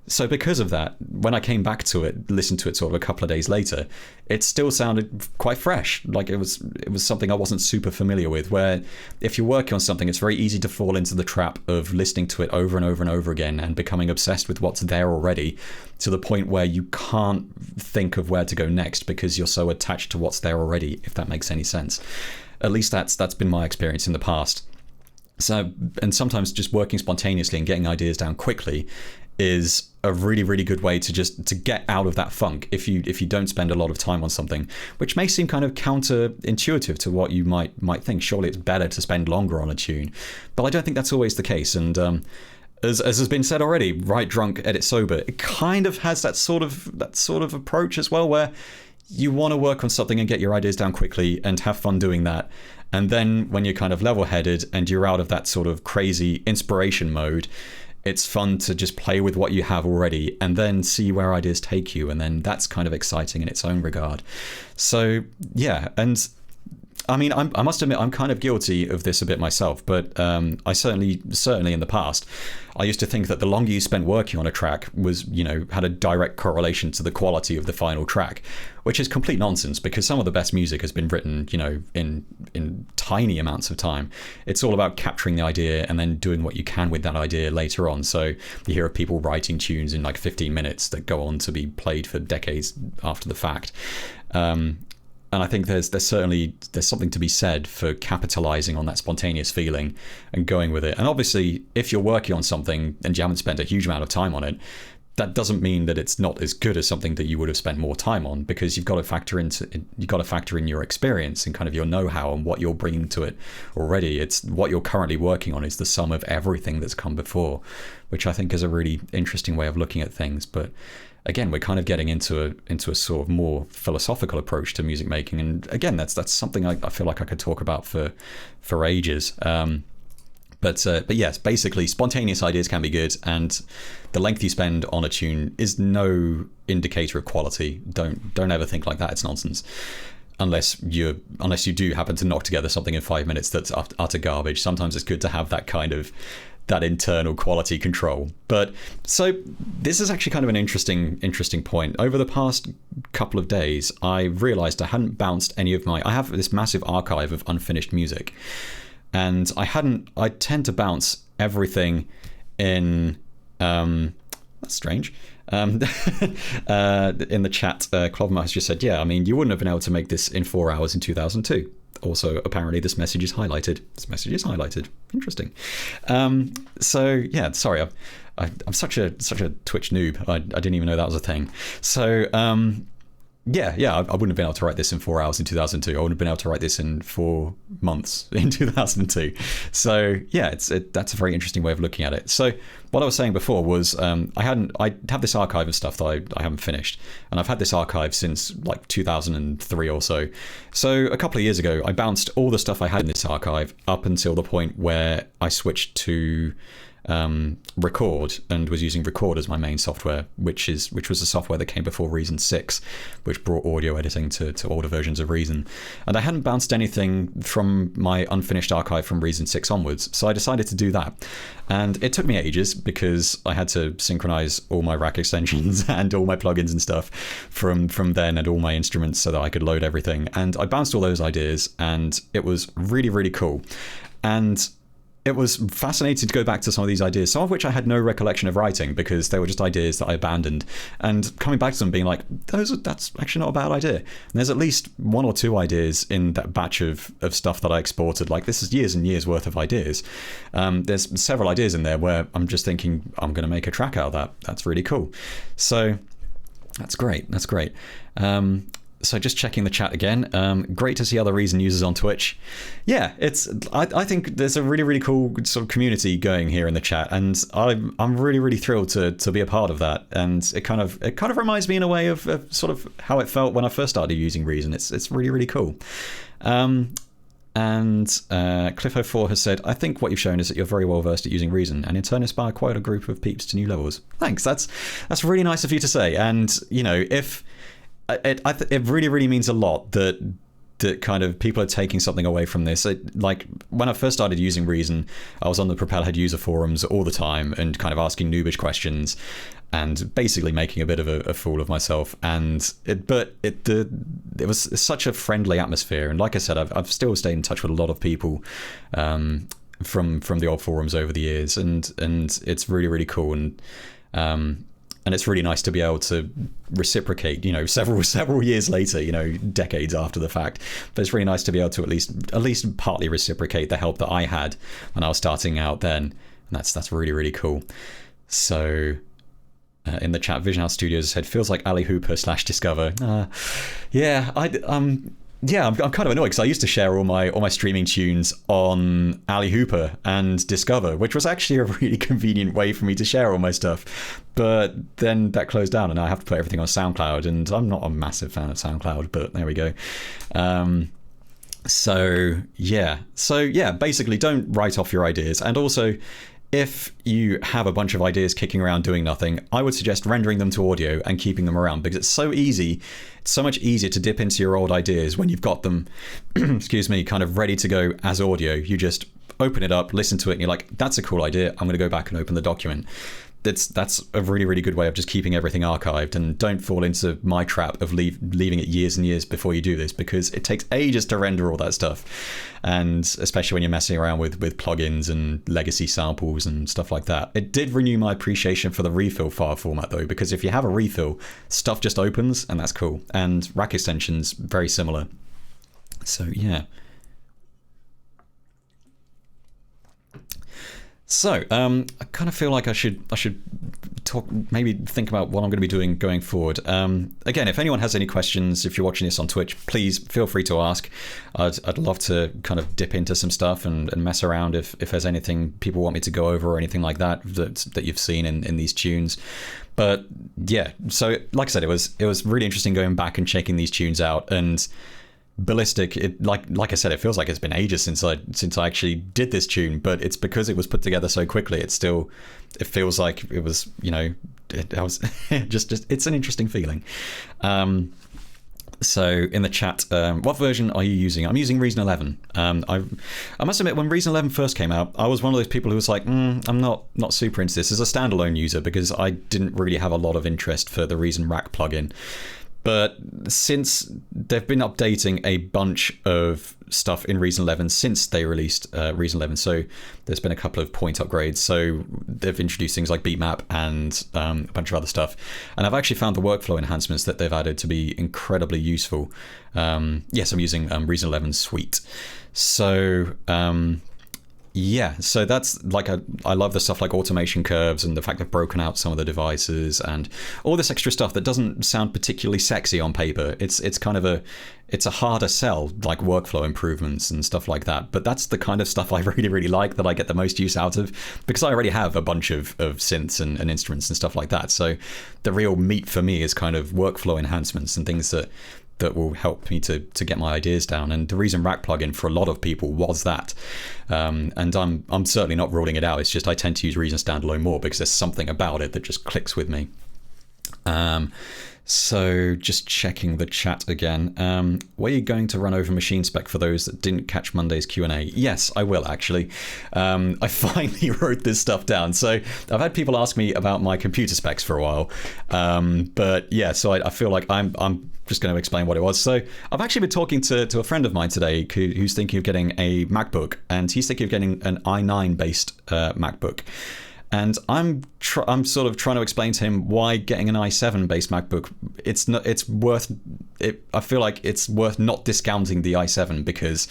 So because of that, when I came back to it, listened to it sort of a couple of days later, it still sounded quite fresh. Like it was something I wasn't super familiar with, where if you're working on something, it's very easy to fall into the trap of listening to it over and over and over again and becoming obsessed with what's there already, to the point where you can't think of where to go next because you're so attached to what's there already, if that makes any sense. At least that's been my experience in the past. So, and sometimes just working spontaneously and getting ideas down quickly is a really, really good way to get out of that funk if you don't spend a lot of time on something, which may seem kind of counterintuitive to what you might think. Surely it's better to spend longer on a tune, but I don't think that's always the case. And as has been said already, write drunk, edit sober, it kind of has that sort of approach as well, where you want to work on something and get your ideas down quickly and have fun doing that. And then when you're kind of level-headed and you're out of that sort of crazy inspiration mode, it's fun to just play with what you have already and then see where ideas take you. And then that's kind of exciting in its own regard. So yeah, and I mean, I must admit, I'm kind of guilty of this a bit myself, but I certainly in the past, I used to think that the longer you spent working on a track was, had a direct correlation to the quality of the final track, which is complete nonsense because some of the best music has been written, in tiny amounts of time. It's all about capturing the idea and then doing what you can with that idea later on. So you hear of people writing tunes in like 15 minutes that go on to be played for decades after the fact. And I think there's something to be said for capitalizing on that spontaneous feeling and going with it. And obviously, if you're working on something and you haven't spent a huge amount of time on it, that doesn't mean that it's not as good as something that you would have spent more time on, because you've got to factor in your experience and kind of your know-how and what you're bringing to it already. It's what you're currently working on is the sum of everything that's come before, which I think is a really interesting way of looking at things. But again, we're kind of getting into a sort of more philosophical approach to music making, and again, that's something I feel like I could talk about for ages. But yes, basically, spontaneous ideas can be good, and the length you spend on a tune is no indicator of quality. Don't ever think like that. It's nonsense. Unless you do happen to knock together something in 5 minutes that's utter garbage. Sometimes it's good to have that internal quality control. But so this is actually kind of an interesting point. Over the past couple of days, I realized I hadn't bounced any of I have this massive archive of unfinished music, and I tend to bounce everything in that's strange. In the chat, Clovermar has just said, yeah, I mean, you wouldn't have been able to make this in 4 hours in 2002. Also, apparently, this message is highlighted. Interesting. So yeah, sorry, I'm such a Twitch noob. I didn't even know that was a thing. So yeah, I wouldn't have been able to write this in 4 hours in 2002. I wouldn't have been able to write this in 4 months in 2002. So yeah, that's a very interesting way of looking at it. So what I was saying before was I have this archive of stuff that I haven't finished, and I've had this archive since like 2003 or so. So a couple of years ago, I bounced all the stuff I had in this archive up until the point where I switched to Record, and was using Record as my main software, which was the software that came before Reason 6, which brought audio editing to older versions of Reason. And I hadn't bounced anything from my unfinished archive from Reason 6 onwards, so I decided to do that. And it took me ages because I had to synchronize all my rack extensions and all my plugins and stuff from then, and all my instruments, so that I could load everything. And I bounced all those ideas, and it was really, really cool. And it was fascinating to go back to some of these ideas, some of which I had no recollection of writing because they were just ideas that I abandoned, and coming back to them being like, that's actually not a bad idea. And there's at least one or two ideas in that batch of stuff that I exported. Like, this is years and years worth of ideas. There's several ideas in there where I'm just thinking, I'm going to make a track out of that. That's really cool. So that's great. So just checking the chat again. Great to see other Reason users on Twitch. Yeah, I think there's a really, really cool sort of community going here in the chat, and I'm really, really thrilled to be a part of that. And it kind of reminds me in a way of sort of how it felt when I first started using Reason. It's really, really cool. And Cliff04 has said, I think what you've shown is that you're very well versed at using Reason, and in turn inspire quite a group of peeps to new levels. Thanks. That's really nice of you to say. And if it really, really means a lot that kind of people are taking something away from this. Like, when I first started using Reason, I was on the Propellerhead user forums all the time and kind of asking noobish questions and basically making a bit of a fool of myself. And it was such a friendly atmosphere. And like I said, I've still stayed in touch with a lot of people from the old forums over the years, and it's really, really cool. And it's really nice to be able to reciprocate, several years later, decades after the fact. But it's really nice to be able to at least partly reciprocate the help that I had when I was starting out then. And that's really, really cool. So in the chat, Vision House Studios said, feels like Ali Hooper / Discover. Yeah, I'm kind of annoyed because I used to share all my streaming tunes on Ali Hooper and Discover, which was actually a really convenient way for me to share all my stuff. But then that closed down, and I have to put everything on SoundCloud, and I'm not a massive fan of SoundCloud, but there we go. So yeah, basically don't write off your ideas. And also, if you have a bunch of ideas kicking around doing nothing, I would suggest rendering them to audio and keeping them around, because it's so easy. It's so much easier to dip into your old ideas when you've got them, kind of ready to go as audio. You just open it up, listen to it, and you're like, that's a cool idea. I'm going to go back and open the document. That's a really, really good way of just keeping everything archived. And don't fall into my trap of leaving it years and years before you do this, because it takes ages to render all that stuff. And especially when you're messing around with plugins and legacy samples and stuff like that. It did renew my appreciation for the refill file format though, because if you have a refill, stuff just opens, and that's cool. And rack extensions, very similar. So yeah. So I kind of feel like I should talk, maybe think about what I'm going to be doing going forward. Again, if anyone has any questions, if you're watching this on Twitch, please feel free to ask. I'd love to kind of dip into some stuff and mess around if there's anything people want me to go over or anything like that you've seen in these tunes. But yeah, so like I said, it was really interesting going back and checking these tunes out. And Ballistic, like I said, it feels like it's been ages since I actually did this tune, but it's because it was put together so quickly. It feels like it was, it's an interesting feeling. So in the chat, what version are you using? I'm using Reason 11. I must admit, when Reason 11 first came out, I was one of those people who was like, I'm not super into this as a standalone user, because I didn't really have a lot of interest for the Reason Rack plugin. But since they've been updating a bunch of stuff in Reason 11 since they released Reason 11, so there's been a couple of point upgrades. So they've introduced things like beatmap and a bunch of other stuff. And I've actually found the workflow enhancements that they've added to be incredibly useful. Yes, I'm using Reason 11 Suite. So yeah, so that's like I love the stuff like automation curves and the fact they've broken out some of the devices and all this extra stuff that doesn't sound particularly sexy on paper. It's kind of it's a harder sell, like workflow improvements and stuff like that. But that's the kind of stuff I really, really like, that I get the most use out of, because I already have a bunch of synths and instruments and stuff like that. So the real meat for me is kind of workflow enhancements and things that that will help me to get my ideas down. And the reason rack plugin for a lot of people was that. And I'm certainly not ruling it out. It's just I tend to use Reason Standalone more because there's something about it that just clicks with me. So just checking the chat again. Were you going to run over machine spec for those that didn't catch Monday's Q&A? Yes, I will actually. I finally wrote this stuff down. So I've had people ask me about my computer specs for a while. But yeah, so I feel like I'm just going to explain what it was. So I've actually been talking to a friend of mine today who's thinking of getting a MacBook, and he's thinking of getting an i9 based MacBook. And I'm sort of trying to explain to him why getting an i7 based MacBook, I feel like it's worth not discounting the i7 because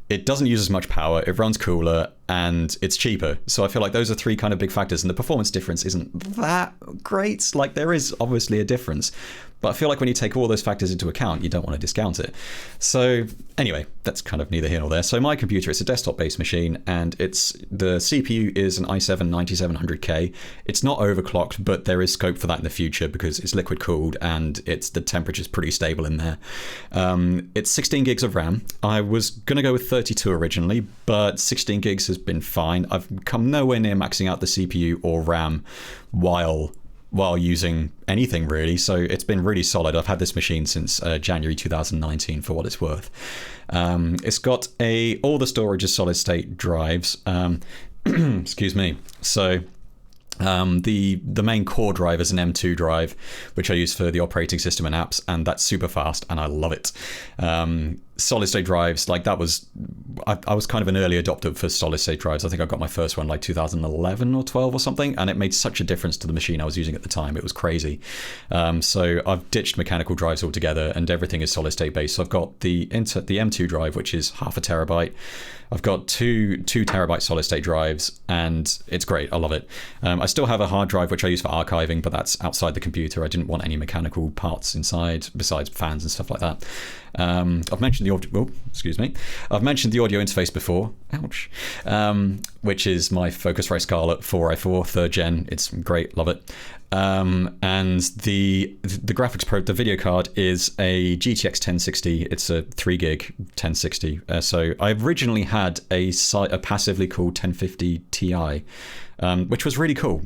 it doesn't use as much power, it runs cooler, and it's cheaper. So I feel like those are three kind of big factors, and the performance difference isn't that great. Like, there is obviously a difference, but I feel like when you take all those factors into account, you don't want to discount it. So anyway, that's kind of neither here nor there. So my computer, it's a desktop-based machine, and the CPU is an i7-9700K. It's not overclocked, but there is scope for that in the future because it's liquid cooled and the temperature's pretty stable in there. It's 16 gigs of RAM. I was going to go with 32 originally, but 16 gigs has been fine. I've come nowhere near maxing out the CPU or RAM while using anything really, so it's been really solid. I've had this machine since January 2019 for what it's worth. It's got all the storage is solid state drives. Excuse me. So the main core drive is an M2 drive, which I use for the operating system and apps, and that's super fast and I love it. Solid state drives, like I was kind of an early adopter for solid state drives. I think I got my first one like 2011 or 12 or something, and it made such a difference to the machine I was using at the time. It was crazy. So I've ditched mechanical drives altogether, and everything is solid state based. So I've got the M2 drive, which is 0.5 terabyte. I've got two terabyte solid state drives, and it's great. I love it. I still have a hard drive which I use for archiving, but that's outside the computer. I didn't want any mechanical parts inside besides fans and stuff like that. I've mentioned I've mentioned the audio interface before. Ouch. Which is my Focusrite Scarlett 4i4 3rd gen. It's great, love it. And the graphics probe, the video card is a GTX 1060. It's a 3 gig 1060. So I originally had a passively called 1050 Ti. Which was really cool,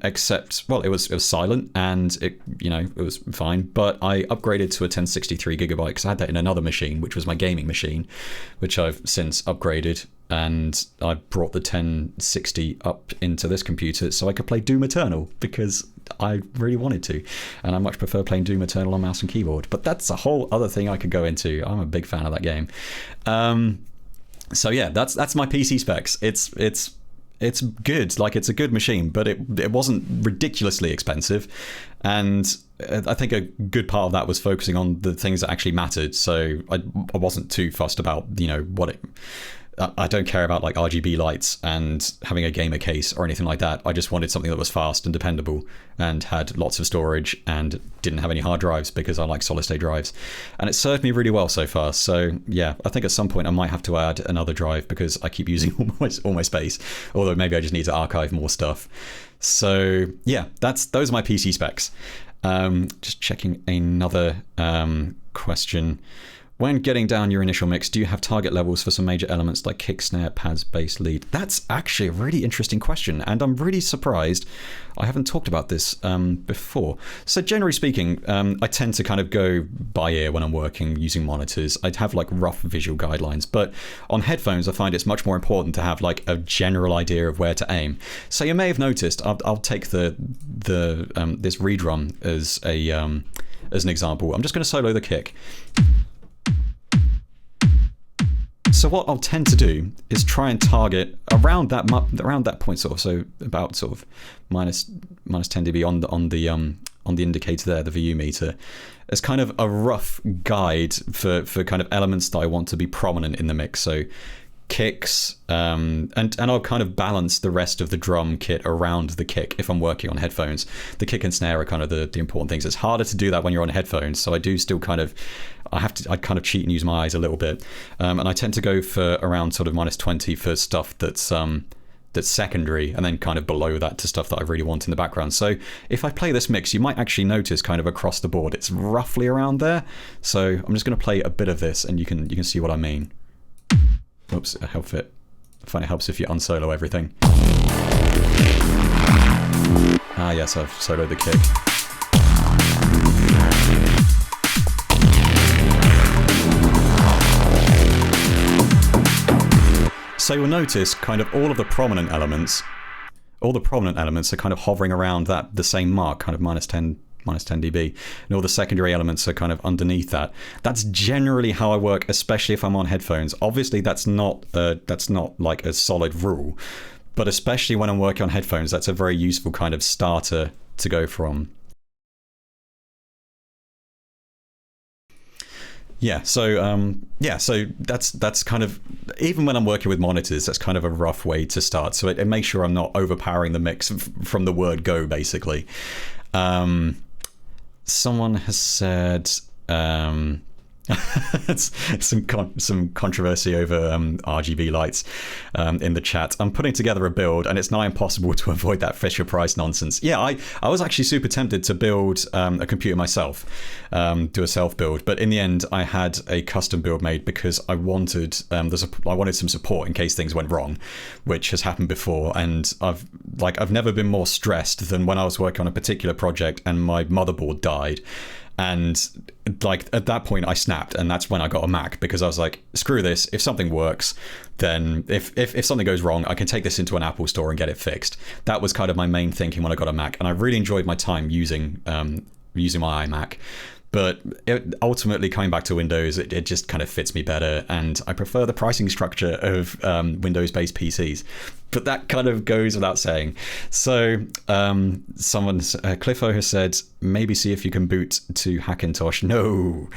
except, well, it was silent and it was fine, but I upgraded to a 1063 gigabyte because I had that in another machine, which was my gaming machine, which I've since upgraded, and I brought the 1060 up into this computer so I could play Doom Eternal because I really wanted to, and I much prefer playing Doom Eternal on mouse and keyboard, but that's a whole other thing I could go into. I'm a big fan of that game. So yeah, that's my PC specs. It's good, like it's a good machine, but it wasn't ridiculously expensive, and I think a good part of that was focusing on the things that actually mattered. So I wasn't too fussed about I don't care about like RGB lights and having a gamer case or anything like that. I just wanted something that was fast and dependable and had lots of storage and didn't have any hard drives because I like solid state drives, and it served me really well so far. So yeah, I think at some point I might have to add another drive because I keep using all my space, although maybe I just need to archive more stuff. So yeah, those are my PC specs. Just checking another question. When getting down your initial mix, do you have target levels for some major elements like kick, snare, pads, bass, lead? That's actually a really interesting question, and I'm really surprised I haven't talked about this before. So generally speaking, I tend to kind of go by ear when I'm working using monitors. I'd have like rough visual guidelines, but on headphones I find it's much more important to have like a general idea of where to aim. So you may have noticed, I'll take this reed drum as an example. I'm just going to solo the kick. So what I'll tend to do is try and target around that point, so about sort of minus 10 dB on the indicator there, the VU meter, as kind of a rough guide for kind of elements that I want to be prominent in the mix. So kicks, and I'll kind of balance the rest of the drum kit around the kick if I'm working on headphones. The kick and snare are kind of the important things. It's harder to do that when you're on headphones, so I do still I kind of cheat and use my eyes a little bit, and I tend to go for around sort of minus 20 for stuff that's that's secondary, and then kind of below that to stuff that I really want in the background. So if I play this mix, you might actually notice kind of across the board it's roughly around there. So I'm just going to play a bit of this, and you can see what I mean. Oops, I find it helps if you unsolo everything. Ah yes, I've soloed the kick. So you'll notice kind of all the prominent elements are kind of hovering around the same mark, kind of minus 10 dB, and all the secondary elements are kind of underneath that. That's generally how I work, especially if I'm on headphones. Obviously, that's not like a solid rule, but especially when I'm working on headphones, that's a very useful kind of starter to go from. Yeah, so that's kind of, even when I'm working with monitors, that's kind of a rough way to start. So it makes sure I'm not overpowering the mix from the word go, basically. Someone has said some controversy over RGB lights in the chat. I'm putting together a build, and it's now impossible to avoid that Fisher Price nonsense. Yeah, I was actually super tempted to build a computer myself, do a self build, but in the end I had a custom build made because I wanted some support in case things went wrong, which has happened before. And I've never been more stressed than when I was working on a particular project and my motherboard died. And like at that point I snapped, and that's when I got a Mac, because I was like, screw this, if something works, then if something goes wrong, I can take this into an Apple store and get it fixed. That was kind of my main thinking when I got a Mac, and I really enjoyed my time using my iMac. But ultimately, coming back to Windows, it just kind of fits me better, and I prefer the pricing structure of Windows-based PCs. But that kind of goes without saying. So Cliffo has said, maybe see if you can boot to Hackintosh. No.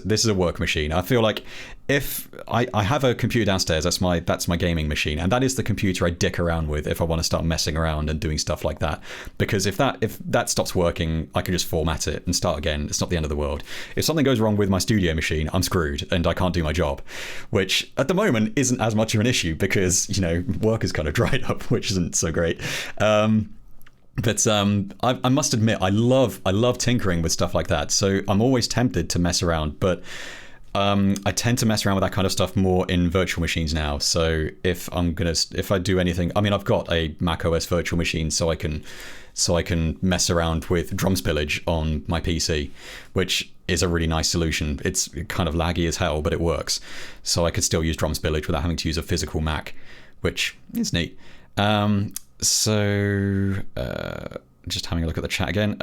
This is a work machine. I feel like if I have a computer downstairs, that's my gaming machine, and that is the computer I dick around with if I want to start messing around and doing stuff like that. Because if that stops working, I can just format it and start again. It's not the end of the world. If something goes wrong with my studio machine, I'm screwed and I can't do my job, which at the moment isn't as much of an issue because, you know, work is kind of dried up, which isn't so great. But I must admit, I love tinkering with stuff like that. So I'm always tempted to mess around, but I tend to mess around with that kind of stuff more in virtual machines now. So if I do anything, I mean, I've got a Mac OS virtual machine, so I can mess around with drum spillage on my PC, which is a really nice solution. It's kind of laggy as hell, but it works. So I could still use drum spillage without having to use a physical Mac, which is neat. Just having a look at the chat again.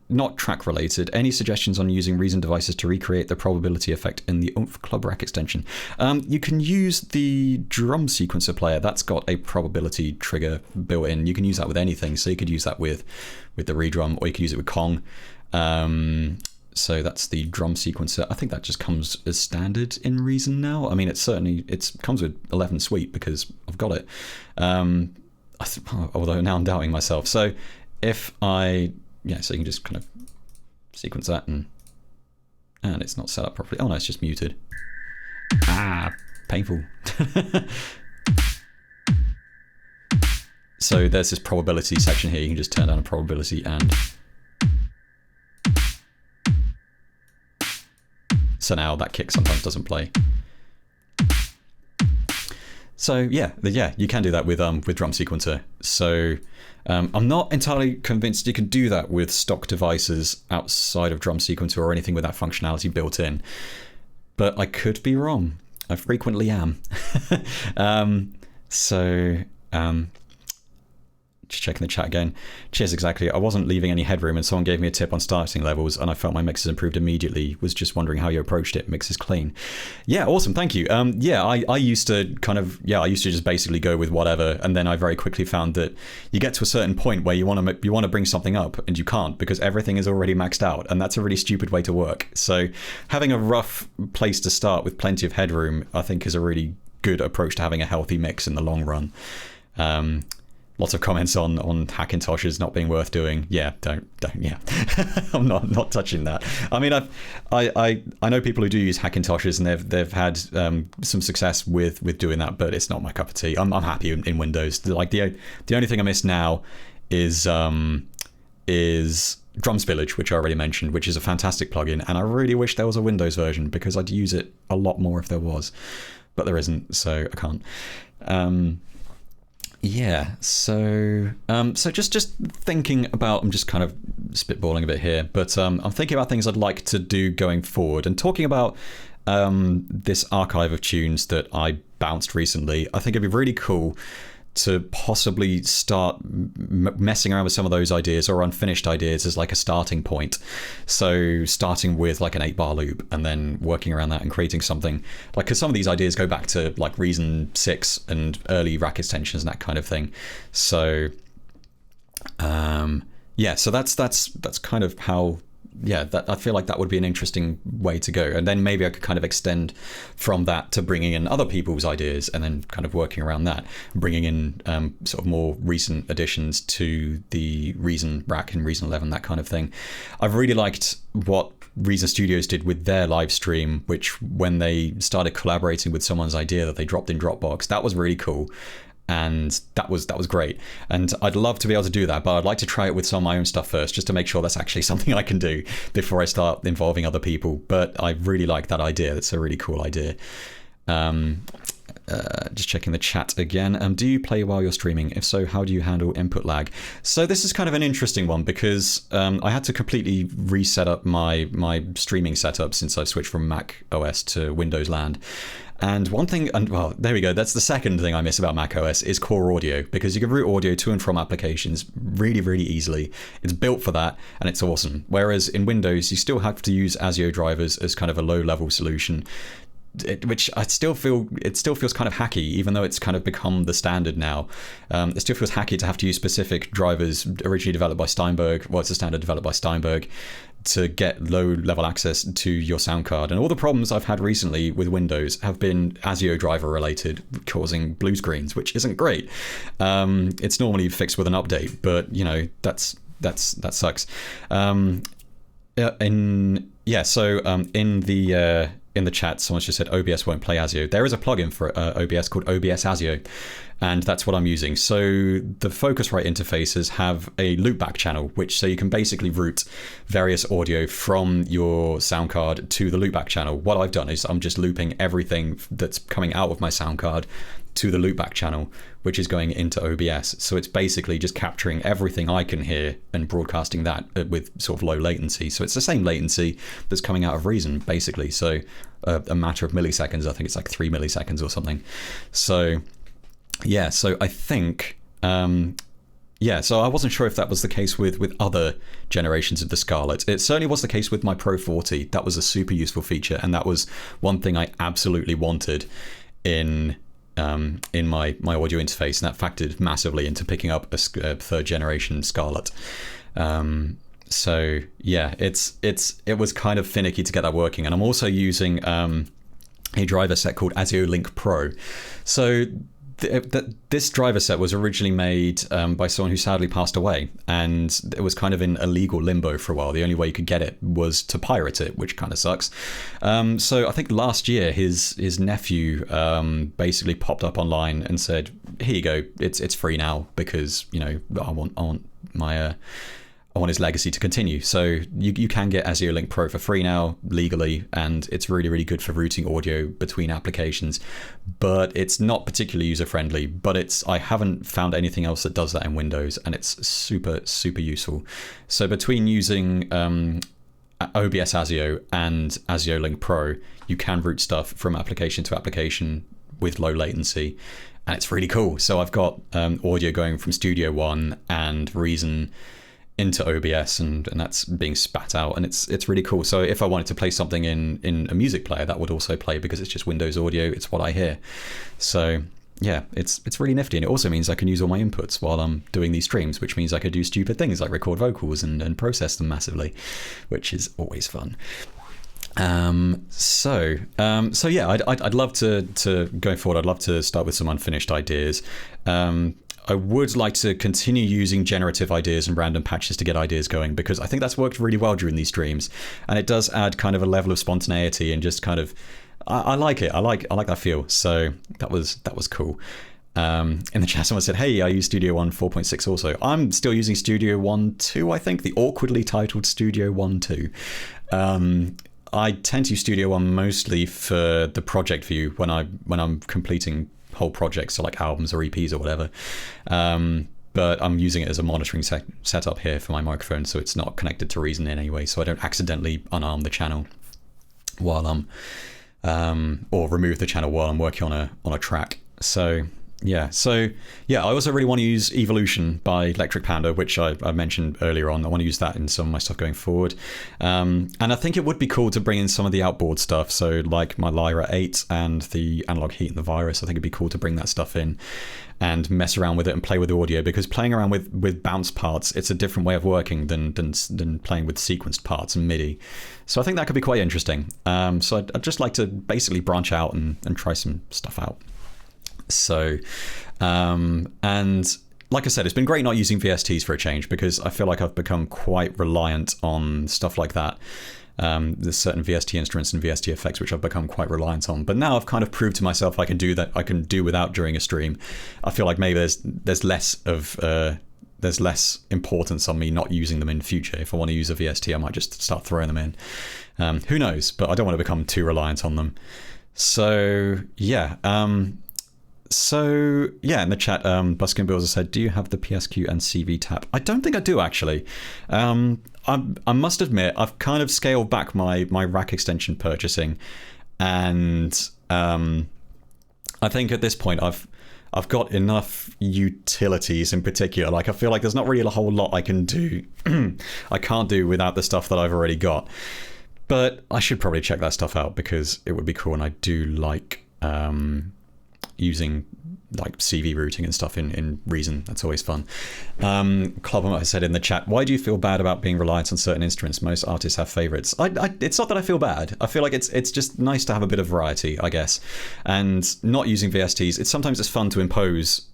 Not track related. Any suggestions on using Reason devices to recreate the probability effect in the Oomph Club Rack extension? You can use the drum sequencer player. That's got a probability trigger built in. You can use that with anything. So you could use that with the redrum, or you could use it with Kong. So that's the drum sequencer. I think that just comes as standard in Reason now. I mean, it comes with 11 Suite because I've got it. Although now I'm doubting myself. So so you can just kind of sequence that, and it's not set up properly. Oh no, it's just muted. Painful. So there's this probability section here. You can just turn down a probability, and so now that kick sometimes doesn't play. So yeah, you can do that with drum sequencer. So I'm not entirely convinced you can do that with stock devices outside of drum sequencer or anything with that functionality built in, but I could be wrong. I frequently am. Just checking the chat again. Cheers, exactly. I wasn't leaving any headroom, and someone gave me a tip on starting levels, and I felt my mixes improved immediately. Was just wondering how you approached it. Mix is clean. Yeah, awesome. Thank you. I used to just basically go with whatever, and then I very quickly found that you get to a certain point where you want to bring something up, and you can't because everything is already maxed out, and that's a really stupid way to work. So having a rough place to start with plenty of headroom, I think, is a really good approach to having a healthy mix in the long run. lots of comments on Hackintoshes not being worth doing. Yeah, don't. Yeah, I'm not touching that. I mean, I know people who do use Hackintoshes, and they've had some success with doing that, but it's not my cup of tea. I'm happy in Windows. Like the only thing I miss now is Drums Village, which I already mentioned, which is a fantastic plugin, and I really wish there was a Windows version because I'd use it a lot more if there was, but there isn't, so I can't. Yeah, so just thinking about, I'm just kind of spitballing a bit here, but I'm thinking about things I'd like to do going forward, and talking about this archive of tunes that I bounced recently. I think it'd be really cool to possibly start messing around with some of those ideas or unfinished ideas as like a starting point. So starting with like an 8-bar loop and then working around that and creating something like, because some of these ideas go back to like Reason 6 and early rack extensions and that kind of thing. So yeah, so that's kind of how, yeah, I feel like that would be an interesting way to go. And then maybe I could kind of extend from that to bringing in other people's ideas and then kind of working around that, bringing in sort of more recent additions to the Reason rack and Reason 11, that kind of thing. I've really liked what Reason Studios did with their live stream, which when they started collaborating with someone's idea that they dropped in Dropbox, that was really cool. And that was great, and I'd love to be able to do that, but I'd like to try it with some of my own stuff first, just to make sure that's actually something I can do before I start involving other people. But I really like that idea. That's a really cool idea. Just checking the chat again. Do you play while you're streaming? If so, how do you handle input lag? So this is kind of an interesting one because I had to completely reset up my streaming setup since I've switched from Mac OS to Windows Land. And one thing, and well, there we go. That's the second thing I miss about Mac OS is core audio, because you can route audio to and from applications really, really easily. It's built for that, and it's awesome. Whereas in Windows, you still have to use ASIO drivers as kind of a low-level solution, which it still feels kind of hacky, even though it's kind of become the standard now. It still feels hacky to have to use specific drivers originally developed by Steinberg. Well, it's a standard developed by Steinberg to get low-level access to your sound card. And all the problems I've had recently with Windows have been ASIO driver related, causing blue screens, which isn't great. It's normally fixed with an update, but you know that sucks. In the chat, someone just said OBS won't play ASIO. There is a plugin for OBS called OBS ASIO, and that's what I'm using. So the Focusrite interfaces have a loopback channel, so you can basically route various audio from your sound card to the loopback channel. What I've done is I'm just looping everything that's coming out of my sound card to the loopback channel, which is going into OBS. So it's basically just capturing everything I can hear and broadcasting that with sort of low latency. So it's the same latency that's coming out of Reason, basically. So a matter of milliseconds. I think it's like 3 milliseconds or something. So yeah, so I think so I wasn't sure if that was the case with other generations of the Scarlett. It certainly was the case with my Pro 40. That was a super useful feature, and that was one thing I absolutely wanted in my audio interface, and that factored massively into picking up a third generation Scarlett. So yeah, it was kind of finicky to get that working, and I'm also using a driver set called ASIO Link Pro. So this driver set was originally made by someone who sadly passed away, and it was kind of in a legal limbo for a while. The only way you could get it was to pirate it, which kind of sucks. So I think last year his nephew basically popped up online and said, "Here you go, it's free now because I want his legacy to continue." So you can get ASIO Link Pro for free now legally, and it's really, really good for routing audio between applications, but it's not particularly user friendly. But I haven't found anything else that does that in Windows, and it's super, super useful. So between using OBS ASIO and ASIO Link Pro, you can route stuff from application to application with low latency, and it's really cool. So I've got audio going from Studio One and Reason into OBS, and that's being spat out, and it's really cool. So if I wanted to play something in a music player, that would also play because it's just Windows audio. It's what I hear. So yeah, it's really nifty, and it also means I can use all my inputs while I'm doing these streams, which means I could do stupid things like record vocals and process them massively, which is always fun. So yeah, I'd love to going forward, I'd love to start with some unfinished ideas. I would like to continue using generative ideas and random patches to get ideas going, because I think that's worked really well during these streams, and it does add kind of a level of spontaneity and just kind of I like it. I like that feel. So that was cool. In the chat, someone said, "Hey, I use Studio One 4.6 also." I'm still using Studio One 2, I think, the awkwardly titled Studio One 2. I tend to use Studio One mostly for the project view when I'm completing whole projects, so like albums or EPs or whatever. But I'm using it as a monitoring setup here for my microphone, so it's not connected to Reason in any way, so I don't accidentally unarm the channel while I'm or remove the channel while I'm working on a track. So I also really want to use Evolution by Electric Panda, which I mentioned earlier on. I want to use that in some of my stuff going forward, and I think it would be cool to bring in some of the outboard stuff, so like my Lyra 8 and the Analog Heat and the Virus. I think it'd be cool to bring that stuff in and mess around with it and play with the audio, because playing around with bounce parts, it's a different way of working than playing with sequenced parts and MIDI. So I think that could be quite interesting. So I'd just like to basically branch out and try some stuff out. So, and like I said, it's been great not using VSTs for a change, because I feel like I've become quite reliant on stuff like that. There's certain VST instruments and VST effects which I've become quite reliant on, but now I've kind of proved to myself I can do that. I can do without during a stream. I feel like maybe there's less importance on me not using them in future. If I want to use a VST, I might just start throwing them in. Who knows? But I don't want to become too reliant on them. So yeah. In the chat, Buskin Bills has said, "Do you have the PSQ and CV tap?" I don't think I do, actually. I must admit, I've kind of scaled back my rack extension purchasing, and I think at this point I've got enough utilities in particular. Like, I feel like there's not really a whole lot I can do. I can't do without the stuff that I've already got. But I should probably check that stuff out, because it would be cool, and I do like using like CV routing and stuff in Reason. That's always fun. Club I said in the chat, "Why do you feel bad about being reliant on certain instruments? Most artists have favorites." It's not that I feel bad. I feel like it's just nice to have a bit of variety, I guess. And not using VSTs, sometimes it's fun to impose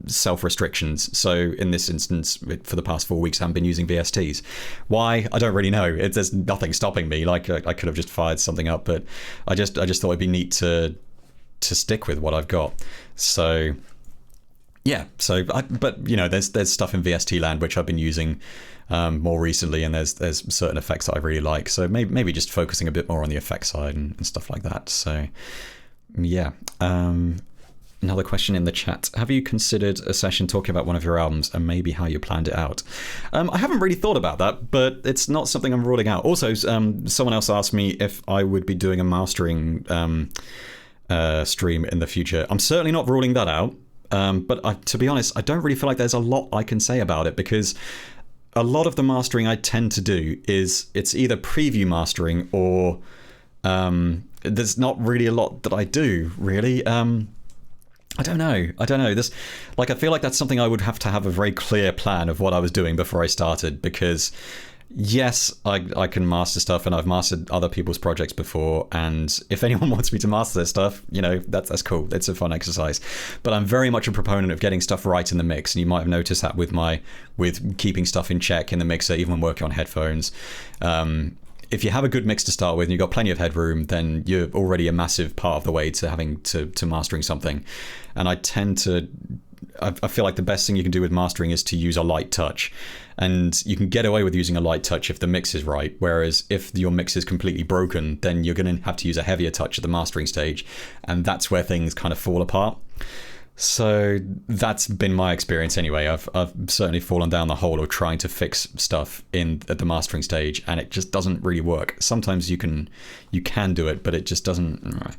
self-restrictions. So in this instance, for the past 4 weeks, I haven't been using VSTs. Why? I don't really know. There's nothing stopping me. Like, I could have just fired something up, but I just thought it'd be neat to stick with what I've got. So yeah, but you know, there's stuff in VST land which I've been using more recently, and there's certain effects that I really like, so maybe just focusing a bit more on the effect side and stuff like that. So yeah. Another question in the chat: have you considered a session talking about one of your albums and maybe how you planned it out? I haven't really thought about that, but it's not something I'm ruling out. Also, someone else asked me if I would be doing a mastering stream in the future. I'm certainly not ruling that out, but to be honest, I don't really feel like there's a lot I can say about it, because a lot of the mastering I tend to do it's either preview mastering or there's not really a lot that I do, really. I don't know. This, like, I feel like that's something I would have to have a very clear plan of what I was doing before I started, because yes, I can master stuff, and I've mastered other people's projects before, and if anyone wants me to master their stuff, you know, that's cool. It's a fun exercise. But I'm very much a proponent of getting stuff right in the mix, and you might have noticed that with keeping stuff in check in the mixer, even when working on headphones. If you have a good mix to start with and you've got plenty of headroom, then you're already a massive part of the way to having to mastering something. And I feel like the best thing you can do with mastering is to use a light touch. And you can get away with using a light touch if the mix is right. Whereas if your mix is completely broken, then you're going to have to use a heavier touch at the mastering stage. And that's where things kind of fall apart. So that's been my experience anyway. I've certainly fallen down the hole of trying to fix stuff at the mastering stage, and it just doesn't really work. Sometimes you can do it, but it just doesn't.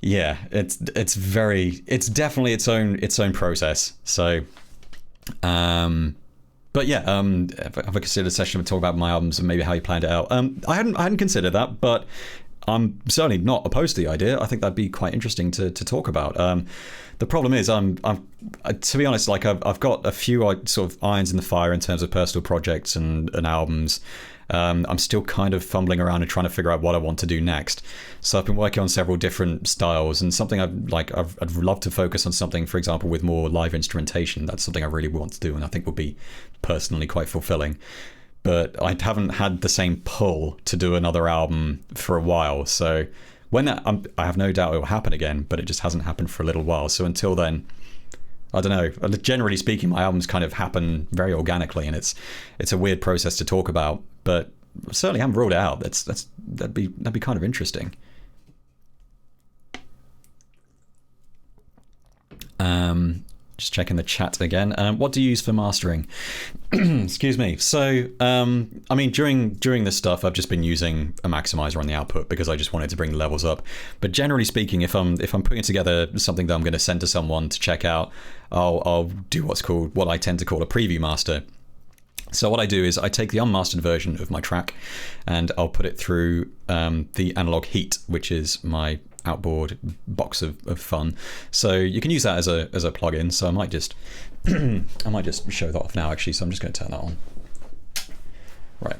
Yeah, it's definitely its own process. So, but yeah, have I considered a session to talk about my albums and maybe how you planned it out? I hadn't considered that, but I'm certainly not opposed to the idea. I think that'd be quite interesting to talk about. The problem is, I'm to be honest, like I've got a few sort of irons in the fire in terms of personal projects and albums, I'm still kind of fumbling around and trying to figure out what I want to do next. So I've been working on several different styles, and something I'd love to focus on something, for example, with more live instrumentation. That's something I really want to do, and I think would be personally quite fulfilling. But I haven't had the same pull to do another album for a while. So when that, I have no doubt it will happen again, but it just hasn't happened for a little while. So until then, I don't know. Generally speaking, my albums kind of happen very organically, and it's a weird process to talk about. But certainly, I haven't ruled it out. That'd be kind of interesting. Just checking the chat again. What do you use for mastering? Excuse me. So, I mean, during this stuff, I've just been using a maximizer on the output because I just wanted to bring the levels up. But generally speaking, if I'm putting together something that I'm going to send to someone to check out, I'll do what I tend to call a preview master. So what I do is I take the unmastered version of my track and I'll put it through the analog heat, which is my outboard box of fun. So you can use that as a plugin. So I might just show that off now, actually. So I'm just going to turn that on. Right.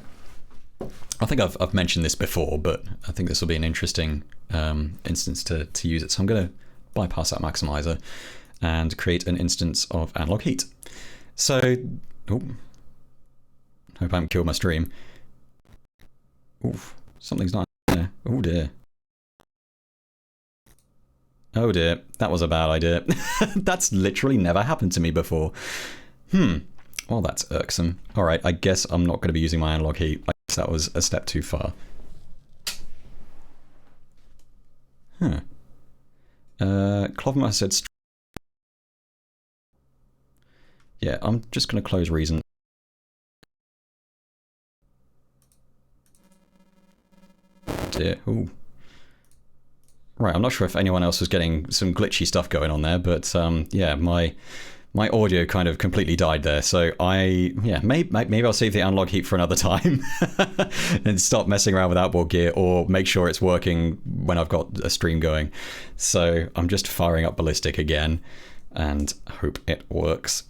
I think I've mentioned this before, but I think this will be an interesting instance to use it. So I'm going to bypass that maximizer and create an instance of analog heat. So, hope I haven't killed my stream. Oof, something's not there. Oh dear. Oh dear, that was a bad idea. That's literally never happened to me before. Well, that's irksome. All right, I guess I'm not going to be using my analog heat. I guess that was a step too far. Cloverma said... Yeah, I'm just going to close Reason. Dear. Ooh. Right, I'm not sure if anyone else was getting some glitchy stuff going on there, but yeah, my audio kind of completely died there. So maybe I'll save the analog heat for another time and stop messing around with outboard gear, or make sure it's working when I've got a stream going. So I'm just firing up Ballistic again and hope it works.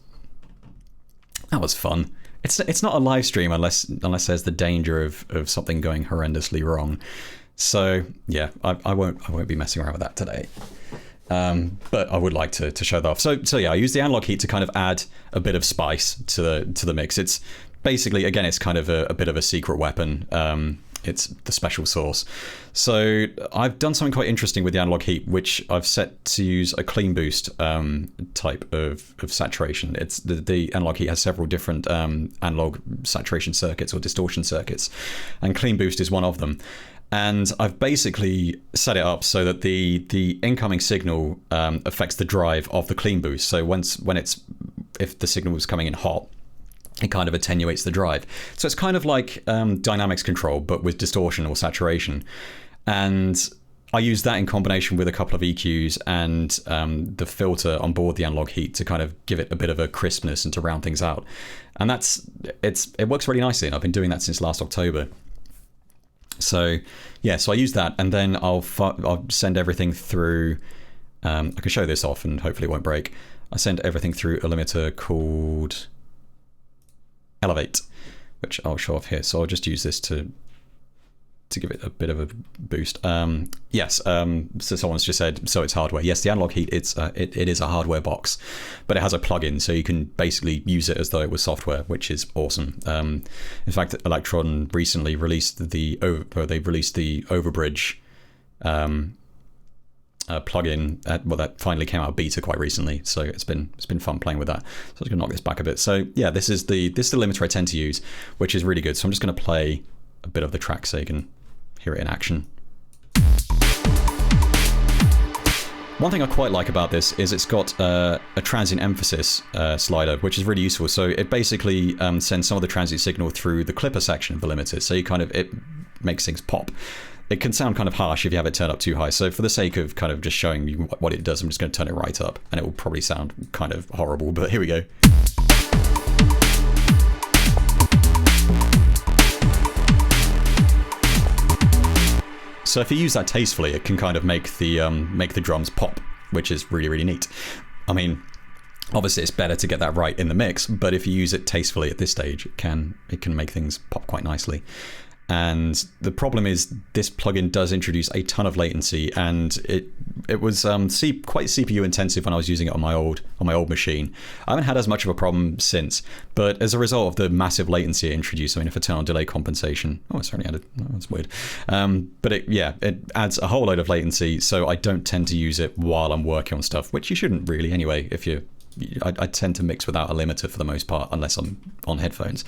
That was fun. It's not a live stream unless there's the danger of something going horrendously wrong. So yeah, I won't be messing around with that today. But I would like to show that off. So yeah, I use the analog heat to kind of add a bit of spice to the mix. It's basically, again, it's kind of a bit of a secret weapon. It's the special sauce. So I've done something quite interesting with the analog heat, which I've set to use a clean boost type of saturation. It's the analog heat has several different analog saturation circuits or distortion circuits, and clean boost is one of them. And I've basically set it up so that the incoming signal affects the drive of the clean boost. So if the signal is coming in hot, it kind of attenuates the drive. So it's kind of like dynamics control, but with distortion or saturation. And I use that in combination with a couple of EQs and the filter on board the analog heat to kind of give it a bit of a crispness and to round things out. And it works really nicely, and I've been doing that since last October. So yeah, so I use that, and then I'll send everything through. I can show this off, and hopefully it won't break. I send everything through a limiter called Elevate, which I'll show off here. So I'll just use this to give it a bit of a boost. Yes, so someone's just said, so it's hardware. Yes, the analog heat, it is a hardware box, but it has a plugin, so you can basically use it as though it was software, which is awesome. In fact, Electron recently released the Overbridge plugin. That finally came out of beta quite recently, so it's been fun playing with that. So I'm just gonna knock this back a bit. So yeah, this is the limiter I tend to use, which is really good. So I'm just gonna play a bit of the track so you can hear it in action. One thing I quite like about this is it's got a transient emphasis slider, which is really useful. So it basically sends some of the transient signal through the clipper section of the limiter. So it makes things pop. It can sound kind of harsh if you have it turned up too high. So for the sake of kind of just showing you what it does, I'm just going to turn it right up, and it will probably sound kind of horrible, but here we go. So if you use that tastefully, it can kind of make the drums pop, which is really, really neat. I mean, Obviously, it's better to get that right in the mix, but if you use it tastefully at this stage, it can make things pop quite nicely. And the problem is this plugin does introduce a ton of latency, and it was quite CPU intensive when I was using it on my old machine. I haven't had as much of a problem since, but as a result of the massive latency it introduced, I mean, if I turn on delay compensation, it's already added. Oh, that's weird. But it adds a whole load of latency, so I don't tend to use it while I'm working on stuff, which you shouldn't really anyway. I tend to mix without a limiter for the most part, unless I'm on headphones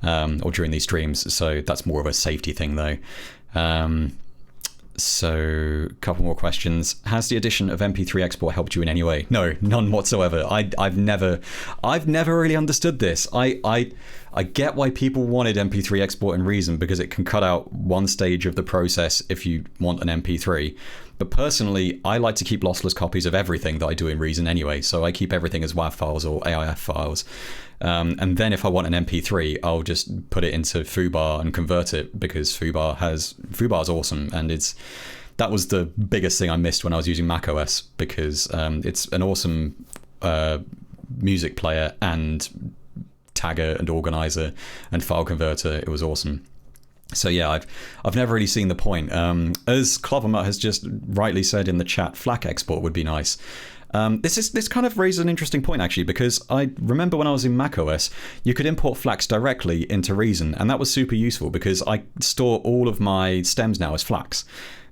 or during these streams. So that's more of a safety thing, though. So a couple more questions. Has the addition of MP3 export helped you in any way? No, none whatsoever. I've never really understood this. I get why people wanted MP3 export in Reason, because it can cut out one stage of the process if you want an MP3. But personally, I like to keep lossless copies of everything that I do in Reason anyway. So I keep everything as WAV files or AIF files. And then if I want an MP3, I'll just put it into foobar and convert it, because foobar is awesome. And that was the biggest thing I missed when I was using macOS, because it's an awesome music player and tagger and organizer and file converter. It was awesome. So yeah, I've never really seen the point. As Clovermutt has just rightly said in the chat, FLAC export would be nice. This kind of raises an interesting point, actually, because I remember when I was in macOS, you could import FLACs directly into Reason, and that was super useful because I store all of my stems now as FLACs,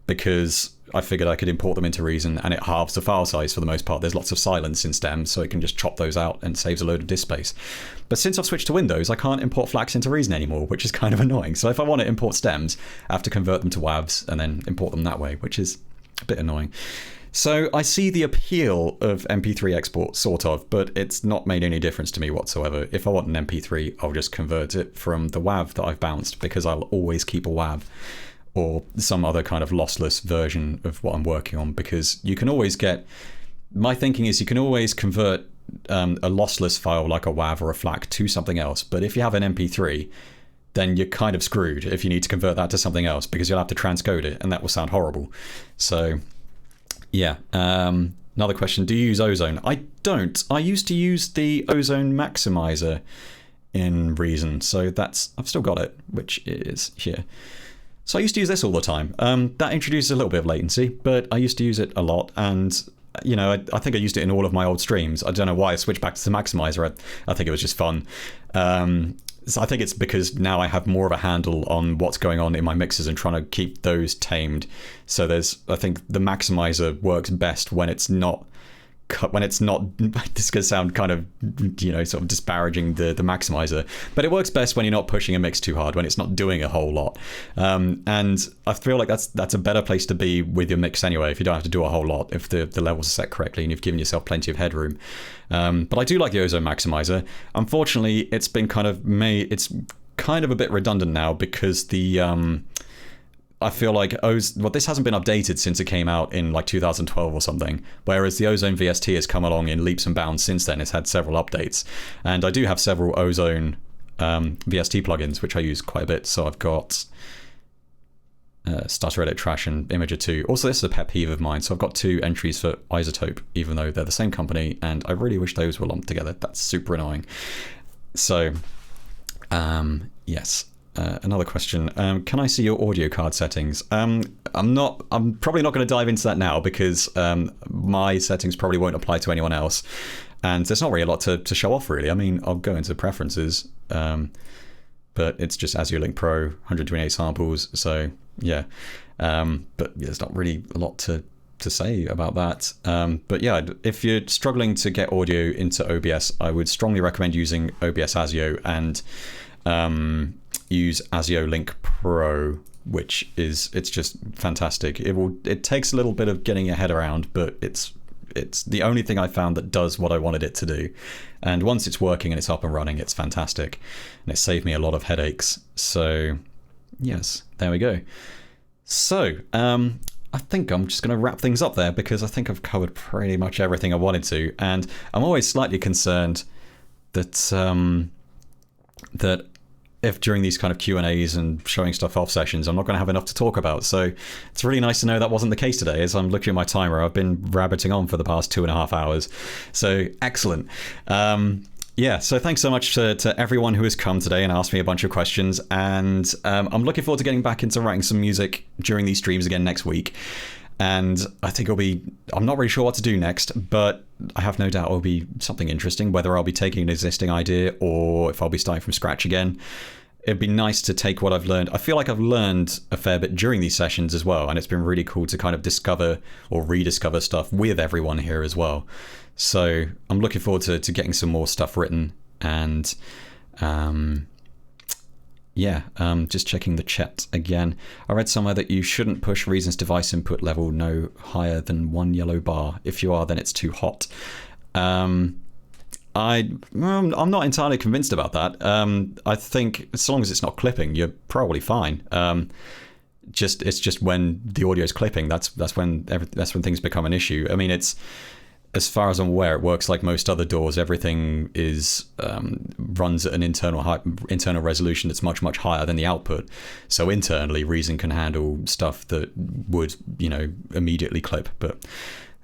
because I figured I could import them into Reason, and it halves the file size for the most part. There's lots of silence in stems, so it can just chop those out and saves a load of disk space. But since I've switched to Windows, I can't import FLACs into Reason anymore, which is kind of annoying. So if I want to import stems, I have to convert them to WAVs and then import them that way, which is a bit annoying. So I see the appeal of MP3 export, sort of, but it's not made any difference to me whatsoever. If I want an MP3, I'll just convert it from the WAV that I've bounced, because I'll always keep a WAV or some other kind of lossless version of what I'm working on, because you can always my thinking is you can always convert a lossless file like a WAV or a FLAC to something else. But if you have an MP3, then you're kind of screwed if you need to convert that to something else, because you'll have to transcode it, and that will sound horrible. So yeah. Another question, do you use Ozone? I don't. I used to use the Ozone Maximizer in Reason, so I've still got it, which is here. So I used to use this all the time. That introduces a little bit of latency, but I used to use it a lot, and I think I used it in all of my old streams. I don't know why I switched back to the Maximizer. I think it was just fun. So I think it's because now I have more of a handle on what's going on in my mixes and trying to keep those tamed. So I think the Maximizer works best when it's not, this is going to sound kind of, sort of disparaging the Maximizer, but it works best when you're not pushing a mix too hard, when it's not doing a whole lot. And I feel like that's a better place to be with your mix anyway, if you don't have to do a whole lot, if the levels are set correctly and you've given yourself plenty of headroom. But I do like the Ozone Maximizer. Unfortunately, it's been it's kind of a bit redundant now, because I feel like this hasn't been updated since it came out in like 2012 or something, whereas the Ozone VST has come along in leaps and bounds since then. It's had several updates, and I do have several Ozone VST plugins, which I use quite a bit. So I've got Stutter Edit, Trash, and Imager 2. Also, this is a pet peeve of mine. So I've got 2 entries for Isotope, even though they're the same company, and I really wish those were lumped together. That's super annoying. So, yes. Another question. Can I see your audio card settings? I'm probably not going to dive into that now, because my settings probably won't apply to anyone else, and there's not really a lot to show off, really. I mean, I'll go into preferences, but it's just ASIO-Link Pro, 128 samples, so yeah. But there's not really a lot to say about that. But yeah, if you're struggling to get audio into OBS, I would strongly recommend using OBS ASIO and use ASIO-Link Pro, which it's just fantastic. It takes a little bit of getting your head around, but it's the only thing I found that does what I wanted it to do. And once it's working and it's up and running, it's fantastic, and it saved me a lot of headaches. So yes, there we go. So I think I'm just going to wrap things up there, because I think I've covered pretty much everything I wanted to, and I'm always slightly concerned that if during these kind of Q&As and showing stuff off sessions, I'm not going to have enough to talk about. So it's really nice to know that wasn't the case today. As I'm looking at my timer, I've been rabbiting on for the past 2.5 hours. So excellent. Yeah, so thanks so much to everyone who has come today and asked me a bunch of questions. And I'm looking forward to getting back into writing some music during these streams again next week. And I think I'm not really sure what to do next, but I have no doubt it'll be something interesting, whether I'll be taking an existing idea or if I'll be starting from scratch again. It'd be nice to take what I've learned. I feel like I've learned a fair bit during these sessions as well, and it's been really cool to kind of discover or rediscover stuff with everyone here as well. So I'm looking forward to getting some more stuff written, and just checking the chat again. I read somewhere that you shouldn't push Reason's device input level no higher than 1 yellow bar. If you are, then it's too hot. I'm not entirely convinced about that. I think as long as it's not clipping, you're probably fine. It's just when the audio is clipping, that's when things become an issue. I mean, it's, as far as I'm aware, it works like most other DAWs. Everything is runs at an internal resolution that's much, much higher than the output. So internally, Reason can handle stuff that would, immediately clip. But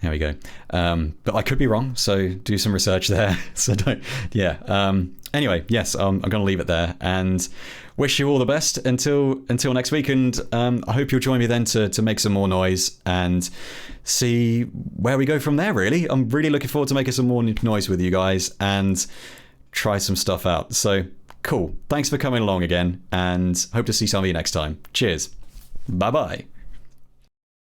there we go. But I could be wrong, so do some research there. So don't. Yeah. Anyway, yes, I'm going to leave it there and wish you all the best until next week. And I hope you'll join me then to make some more noise and see where we go from there, really. I'm really looking forward to making some more noise with you guys and try some stuff out. So cool. Thanks for coming along again, and hope to see some of you next time. Cheers. Bye-bye.